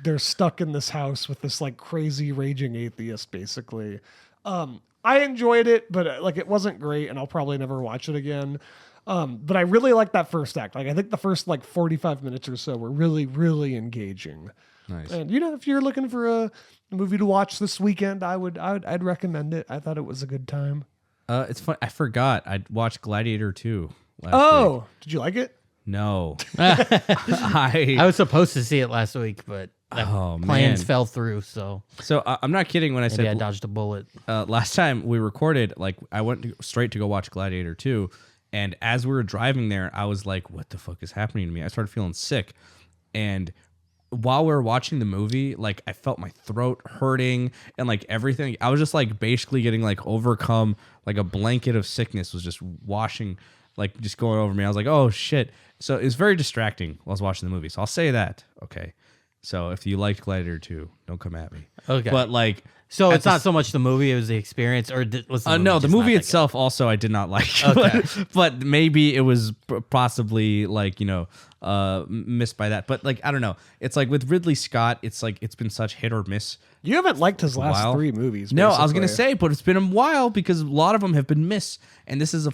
Speaker 1: they're stuck in this house with this like crazy raging atheist basically. I enjoyed it, but like it wasn't great, and I'll probably never watch it again. But I really like that first act. Like I think the first like 45 minutes or so were really, really engaging.
Speaker 4: Nice.
Speaker 1: And you know, if you're looking for a movie to watch this weekend, I'd recommend it. I thought it was a good time.
Speaker 4: It's fun. I forgot. I watched Gladiator 2 last week.
Speaker 1: Oh, did you like it?
Speaker 4: No.
Speaker 3: I was supposed to see it last week, but
Speaker 4: Oh,
Speaker 3: plans
Speaker 4: man.
Speaker 3: fell through. So
Speaker 4: I'm not kidding when I
Speaker 3: maybe I
Speaker 4: said
Speaker 3: dodged a bullet.
Speaker 4: last time we recorded, like I went straight to go watch Gladiator 2, and as we were driving there, I was like, "What the fuck is happening to me?" I started feeling sick, and while we were watching the movie, like I felt my throat hurting and like everything. I was just like basically getting like overcome, like a blanket of sickness was just washing, like just going over me. I was like, "Oh shit!" So it's very distracting while I was watching the movie. So I'll say that. Okay. So if you liked Gladiator 2, don't come at me.
Speaker 3: Okay.
Speaker 4: But like.
Speaker 3: So
Speaker 4: at
Speaker 3: it's not so much the movie; it was the experience, or was the movie
Speaker 4: no, the
Speaker 3: just not
Speaker 4: movie
Speaker 3: that
Speaker 4: itself also I did not like.
Speaker 3: Okay.
Speaker 4: but maybe it was possibly like missed by that. But like I don't know. It's like with Ridley Scott, it's like it's been such hit or miss.
Speaker 1: You haven't liked his last
Speaker 4: Wow.
Speaker 1: 3 movies.
Speaker 4: No, I was gonna
Speaker 1: basically.
Speaker 4: say, but it's been a while because a lot of them have been miss, and this is a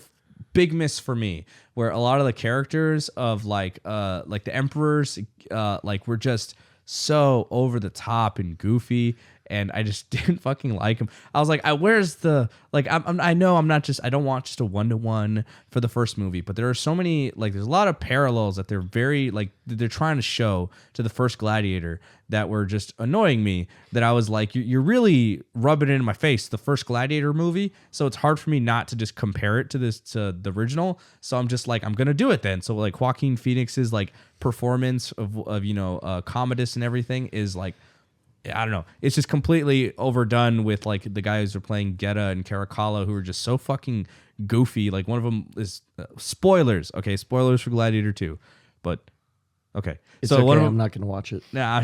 Speaker 4: big miss for me. Where a lot of the characters of like the emperors like were just so over the top and goofy. And I just didn't fucking like him. I was like, where's the like? I know I'm not just. I don't want just a 1-to-1 for the first movie, but there are so many like. There's a lot of parallels that they're very like they're trying to show to the first Gladiator that were just annoying me. That I was like, you're really rubbing it in my face. The first Gladiator movie, so it's hard for me not to just compare it to the original. So I'm just like, I'm gonna do it then. So like Joaquin Phoenix's like performance of Commodus and everything is like. I don't know. It's just completely overdone with like the guys who are playing Guetta and Caracalla who are just so fucking goofy. Like one of them is spoilers. Okay, spoilers for Gladiator 2. But okay.
Speaker 2: It's
Speaker 4: so
Speaker 2: okay.
Speaker 4: one of
Speaker 2: I'm
Speaker 4: them,
Speaker 2: not going to watch it.
Speaker 4: nah,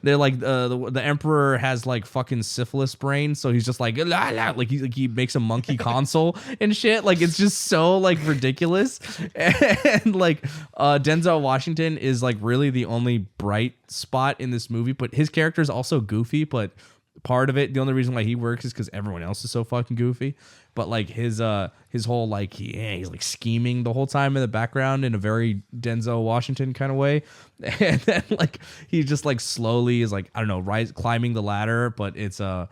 Speaker 4: they're like the emperor has like fucking syphilis brain, so he's just like la, la, like he makes a monkey console and shit. Like it's just so like ridiculous. And like Denzel Washington is like really the only bright spot in this movie, but his character is also goofy. But part of it, the only reason why he works is because everyone else is so fucking goofy. But like his whole like he's like scheming the whole time in the background in a very Denzel Washington kind of way, and then like he just like slowly is like I don't know climbing the ladder, but it's I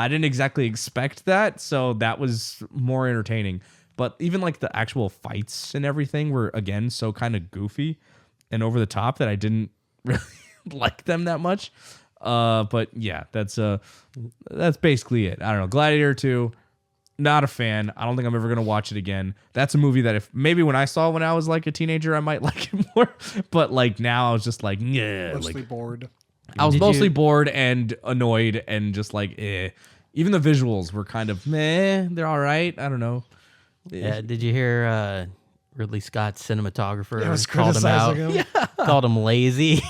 Speaker 4: didn't exactly expect that, so that was more entertaining. But even like the actual fights and everything were again so kind of goofy and over the top that I didn't really like them that much. But yeah, that's basically it. I don't know. Gladiator 2. Not a fan. I don't think I'm ever gonna watch it again. That's a movie that if maybe when I saw it when I was like a teenager, I might like it more. But like now, I was just like, yeah,
Speaker 1: Mostly
Speaker 4: like
Speaker 1: bored.
Speaker 4: I was
Speaker 3: Did
Speaker 4: mostly
Speaker 3: you-
Speaker 4: bored and annoyed and just like, eh. Even the visuals were kind of meh. They're all right. I don't know.
Speaker 3: Yeah, did you hear Ridley Scott's cinematographer
Speaker 1: Yeah, I was
Speaker 3: called him out?
Speaker 1: criticizing him.
Speaker 3: Called him lazy.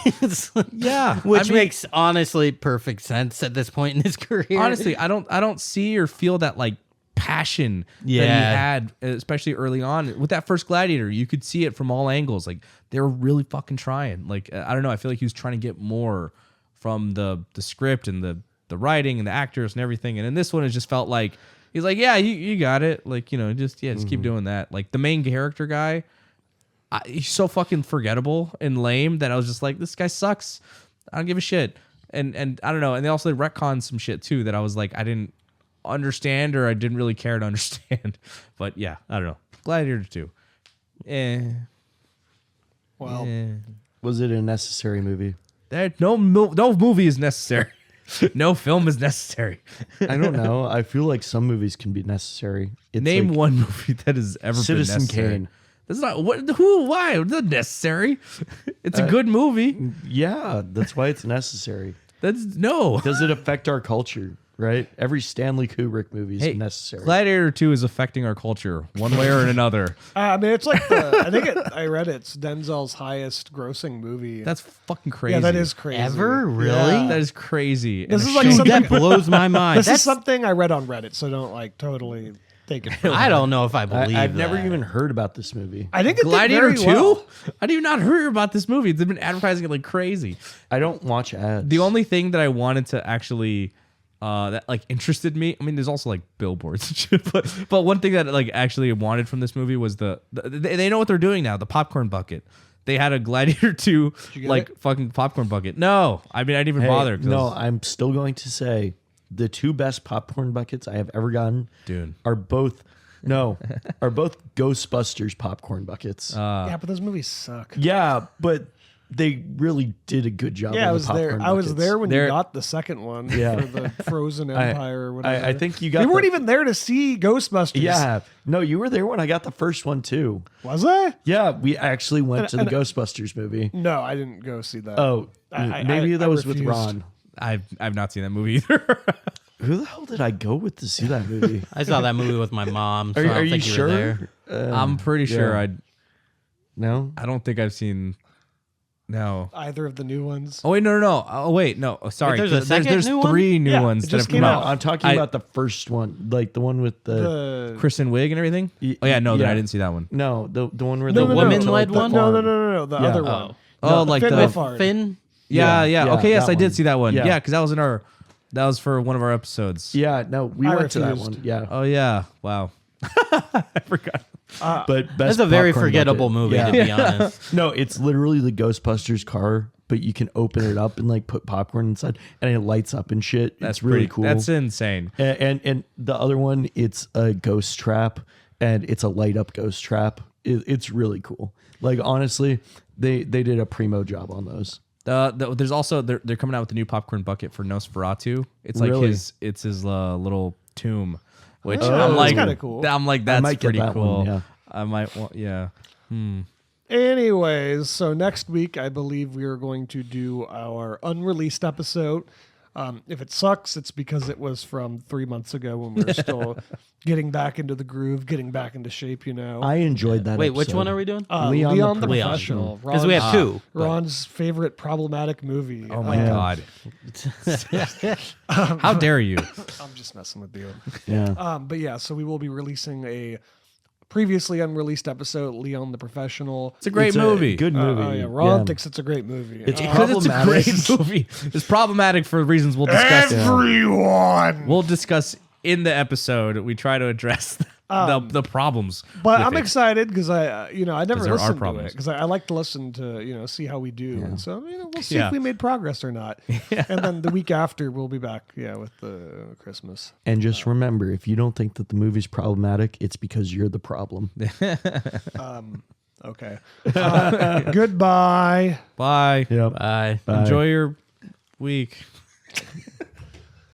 Speaker 4: Yeah,
Speaker 3: Which
Speaker 4: I mean,
Speaker 3: makes honestly perfect sense at this point in his career.
Speaker 4: honestly, I don't see or feel that like passion that he
Speaker 3: Yeah.
Speaker 4: had, especially early on with that first Gladiator. You could see it from all angles. Like they were really fucking trying. Like I don't know. I feel like he was trying to get more from the script and the writing and the actors and everything. And in this one, it just felt like he's like, yeah, you got it. Like just keep doing that. Like the main character guy, he's so fucking forgettable and lame that I was just like, this guy sucks. I don't give a shit. And I don't know. And they also retconned some shit too that I was like, I didn't understand or I didn't really care to understand. But yeah, I don't know. Gladiator 2.
Speaker 1: Well,
Speaker 2: Was it a necessary movie?
Speaker 4: No movie is necessary. No film is necessary.
Speaker 2: I don't know. I feel like some movies can be necessary. It's
Speaker 4: Name
Speaker 2: like
Speaker 4: one movie that has ever
Speaker 2: Citizen
Speaker 4: been necessary.
Speaker 2: Kane.
Speaker 4: That's not what. Who? Why? It's not necessary. It's a good movie.
Speaker 2: Yeah, that's why it's necessary.
Speaker 4: That's no.
Speaker 2: Does it affect our culture? Right? Every Stanley Kubrick movie is
Speaker 4: Hey,
Speaker 2: necessary.
Speaker 4: Gladiator 2 is affecting our culture one way or another.
Speaker 1: I mean, it's like I read it's Denzel's highest grossing movie.
Speaker 4: That's fucking crazy.
Speaker 1: Yeah, that is crazy.
Speaker 3: Ever? Really?
Speaker 1: Yeah.
Speaker 4: That is crazy.
Speaker 1: This
Speaker 4: And
Speaker 1: is
Speaker 4: a
Speaker 1: like
Speaker 4: shame.
Speaker 1: something-
Speaker 3: that blows my mind.
Speaker 1: This is
Speaker 3: That's,
Speaker 1: something I read on Reddit, so don't like totally take it.
Speaker 3: I don't know if I believe
Speaker 2: I've never
Speaker 3: that.
Speaker 2: even heard about this movie.
Speaker 1: I think it
Speaker 4: Gladiator
Speaker 1: did
Speaker 4: 2?
Speaker 1: very well.
Speaker 4: I did not hear about this movie. They've been advertising it like crazy.
Speaker 2: I don't watch ads.
Speaker 4: The only thing that I wanted to actually that like interested me. I mean, there's also like billboards and shit, but one thing that like actually wanted from this movie was they know what they're doing now. The popcorn bucket. They had a Gladiator 2
Speaker 1: get
Speaker 4: like
Speaker 1: it?
Speaker 4: fucking popcorn bucket. No, I mean I didn't even
Speaker 2: Hey,
Speaker 4: bother. 'cause I
Speaker 2: No,
Speaker 4: was-
Speaker 2: I'm still going to say the two best popcorn buckets I have ever gotten
Speaker 4: dude.
Speaker 2: are both No, are both Ghostbusters popcorn buckets.
Speaker 1: Yeah, but those movies suck.
Speaker 2: Yeah, but they really did a good job.
Speaker 1: Yeah,
Speaker 2: on
Speaker 1: I
Speaker 2: the
Speaker 1: was there.
Speaker 2: popcorn
Speaker 1: I was
Speaker 2: buckets.
Speaker 1: there when
Speaker 4: They're-
Speaker 1: you got the second one
Speaker 2: Yeah.
Speaker 1: for the Frozen Empire or whatever.
Speaker 2: I think you got.
Speaker 1: we weren't
Speaker 2: the-
Speaker 1: even there to see Ghostbusters.
Speaker 2: Yeah, no, you were there when I got the first one too.
Speaker 1: Was I?
Speaker 2: Yeah, we actually went to the
Speaker 1: and-
Speaker 2: Ghostbusters movie.
Speaker 1: No, I didn't go see that.
Speaker 2: Oh, maybe that was with
Speaker 1: refused.
Speaker 2: Ron.
Speaker 4: I've not seen that movie either.
Speaker 2: Who the hell did I go with to see that movie?
Speaker 3: I saw that movie with my mom. So I don't
Speaker 2: Are you
Speaker 3: think you were
Speaker 2: sure?
Speaker 3: there.
Speaker 4: I'm pretty sure
Speaker 2: yeah. No.
Speaker 4: I don't think I've seen. No.
Speaker 1: Either of the new ones.
Speaker 4: Oh wait, no. Oh wait, no. Oh, sorry.
Speaker 3: there's a second
Speaker 4: there's
Speaker 3: new one?
Speaker 4: 3 new
Speaker 1: Yeah,
Speaker 4: ones
Speaker 1: it
Speaker 4: that
Speaker 1: just
Speaker 4: have come
Speaker 1: came
Speaker 4: out.
Speaker 1: out.
Speaker 2: I'm talking
Speaker 4: I-
Speaker 2: about the first one, like the one with
Speaker 1: The
Speaker 4: Kristen Wiig and everything.
Speaker 2: Y-
Speaker 4: Oh yeah, no, then
Speaker 2: yeah.
Speaker 4: I didn't see that one.
Speaker 2: no, the one where
Speaker 1: no,
Speaker 2: they
Speaker 1: no, no,
Speaker 2: went
Speaker 3: women
Speaker 2: to,
Speaker 3: led
Speaker 2: like, the
Speaker 3: one?
Speaker 1: No,
Speaker 2: farm.
Speaker 1: the
Speaker 2: Yeah.
Speaker 1: other one.
Speaker 4: Oh, like
Speaker 1: Finn
Speaker 4: the
Speaker 1: Wolfhard.
Speaker 3: Finn.
Speaker 4: yeah.
Speaker 2: Yeah,
Speaker 4: Okay, yes,
Speaker 2: that
Speaker 4: I did
Speaker 2: one.
Speaker 4: see that one.
Speaker 2: Yeah.
Speaker 4: Yeah, because that was for one of our episodes.
Speaker 2: Yeah, no, we
Speaker 1: I
Speaker 2: went to that
Speaker 1: refused.
Speaker 2: one. Yeah,
Speaker 4: Oh yeah. Wow. I forgot.
Speaker 2: but best
Speaker 3: That's a very
Speaker 2: popcorn
Speaker 3: forgettable
Speaker 2: bucket.
Speaker 3: movie,
Speaker 2: Yeah.
Speaker 3: to be honest.
Speaker 2: No, it's literally the Ghostbusters car, but you can open it up and like put popcorn inside, and it lights up and shit.
Speaker 4: That's
Speaker 2: it's really
Speaker 4: pretty
Speaker 2: cool.
Speaker 4: That's insane.
Speaker 2: And the other one, it's a ghost trap, and it's a light up ghost trap. It's really cool. Like honestly, they did a primo job on those.
Speaker 4: There's also they're coming out with a new popcorn bucket for Nosferatu. It's like
Speaker 2: Really?
Speaker 4: his little tomb, which
Speaker 1: Oh,
Speaker 4: I'm
Speaker 1: that's
Speaker 4: like
Speaker 1: kinda cool.
Speaker 4: I'm like that's
Speaker 2: might get
Speaker 4: pretty
Speaker 2: that
Speaker 4: cool.
Speaker 2: one, yeah.
Speaker 4: I might want yeah.
Speaker 1: Anyways, so next week I believe we are going to do our unreleased episode. If it sucks, it's because it was from 3 months ago when we were still getting back into the groove, getting back into shape.
Speaker 2: I enjoyed that.
Speaker 3: Wait, which
Speaker 2: episode.
Speaker 3: one are we doing?
Speaker 1: Leon the
Speaker 3: Leon.
Speaker 1: Professional.
Speaker 3: Because we have two.
Speaker 1: Ron's favorite problematic movie.
Speaker 4: Oh my god. How dare you?
Speaker 1: I'm just messing with you.
Speaker 2: Yeah.
Speaker 1: But yeah, so we will be releasing a previously unreleased episode, Leon the Professional.
Speaker 4: It's a great
Speaker 2: It's
Speaker 4: movie.
Speaker 2: Good movie.
Speaker 1: Oh yeah, Ron thinks it's a great movie.
Speaker 2: It's
Speaker 4: Because it's a
Speaker 2: problematic.
Speaker 4: great movie. It's problematic for reasons we'll discuss.
Speaker 1: everyone.
Speaker 4: We'll discuss in the episode. We try to address the problems.
Speaker 1: But
Speaker 4: with
Speaker 1: I'm
Speaker 4: it.
Speaker 1: excited because I never
Speaker 4: there are
Speaker 1: listened to
Speaker 4: problems.
Speaker 1: it because I like to listen to see how we do, and so we'll see
Speaker 4: Yeah.
Speaker 1: if we made progress or not. And then the week after we'll be back, with the Christmas.
Speaker 2: And just remember, if you don't think that the movie's problematic, it's because you're the problem.
Speaker 1: Okay. Goodbye.
Speaker 4: Bye.
Speaker 2: Yep.
Speaker 3: Bye.
Speaker 2: Bye.
Speaker 4: Enjoy your week.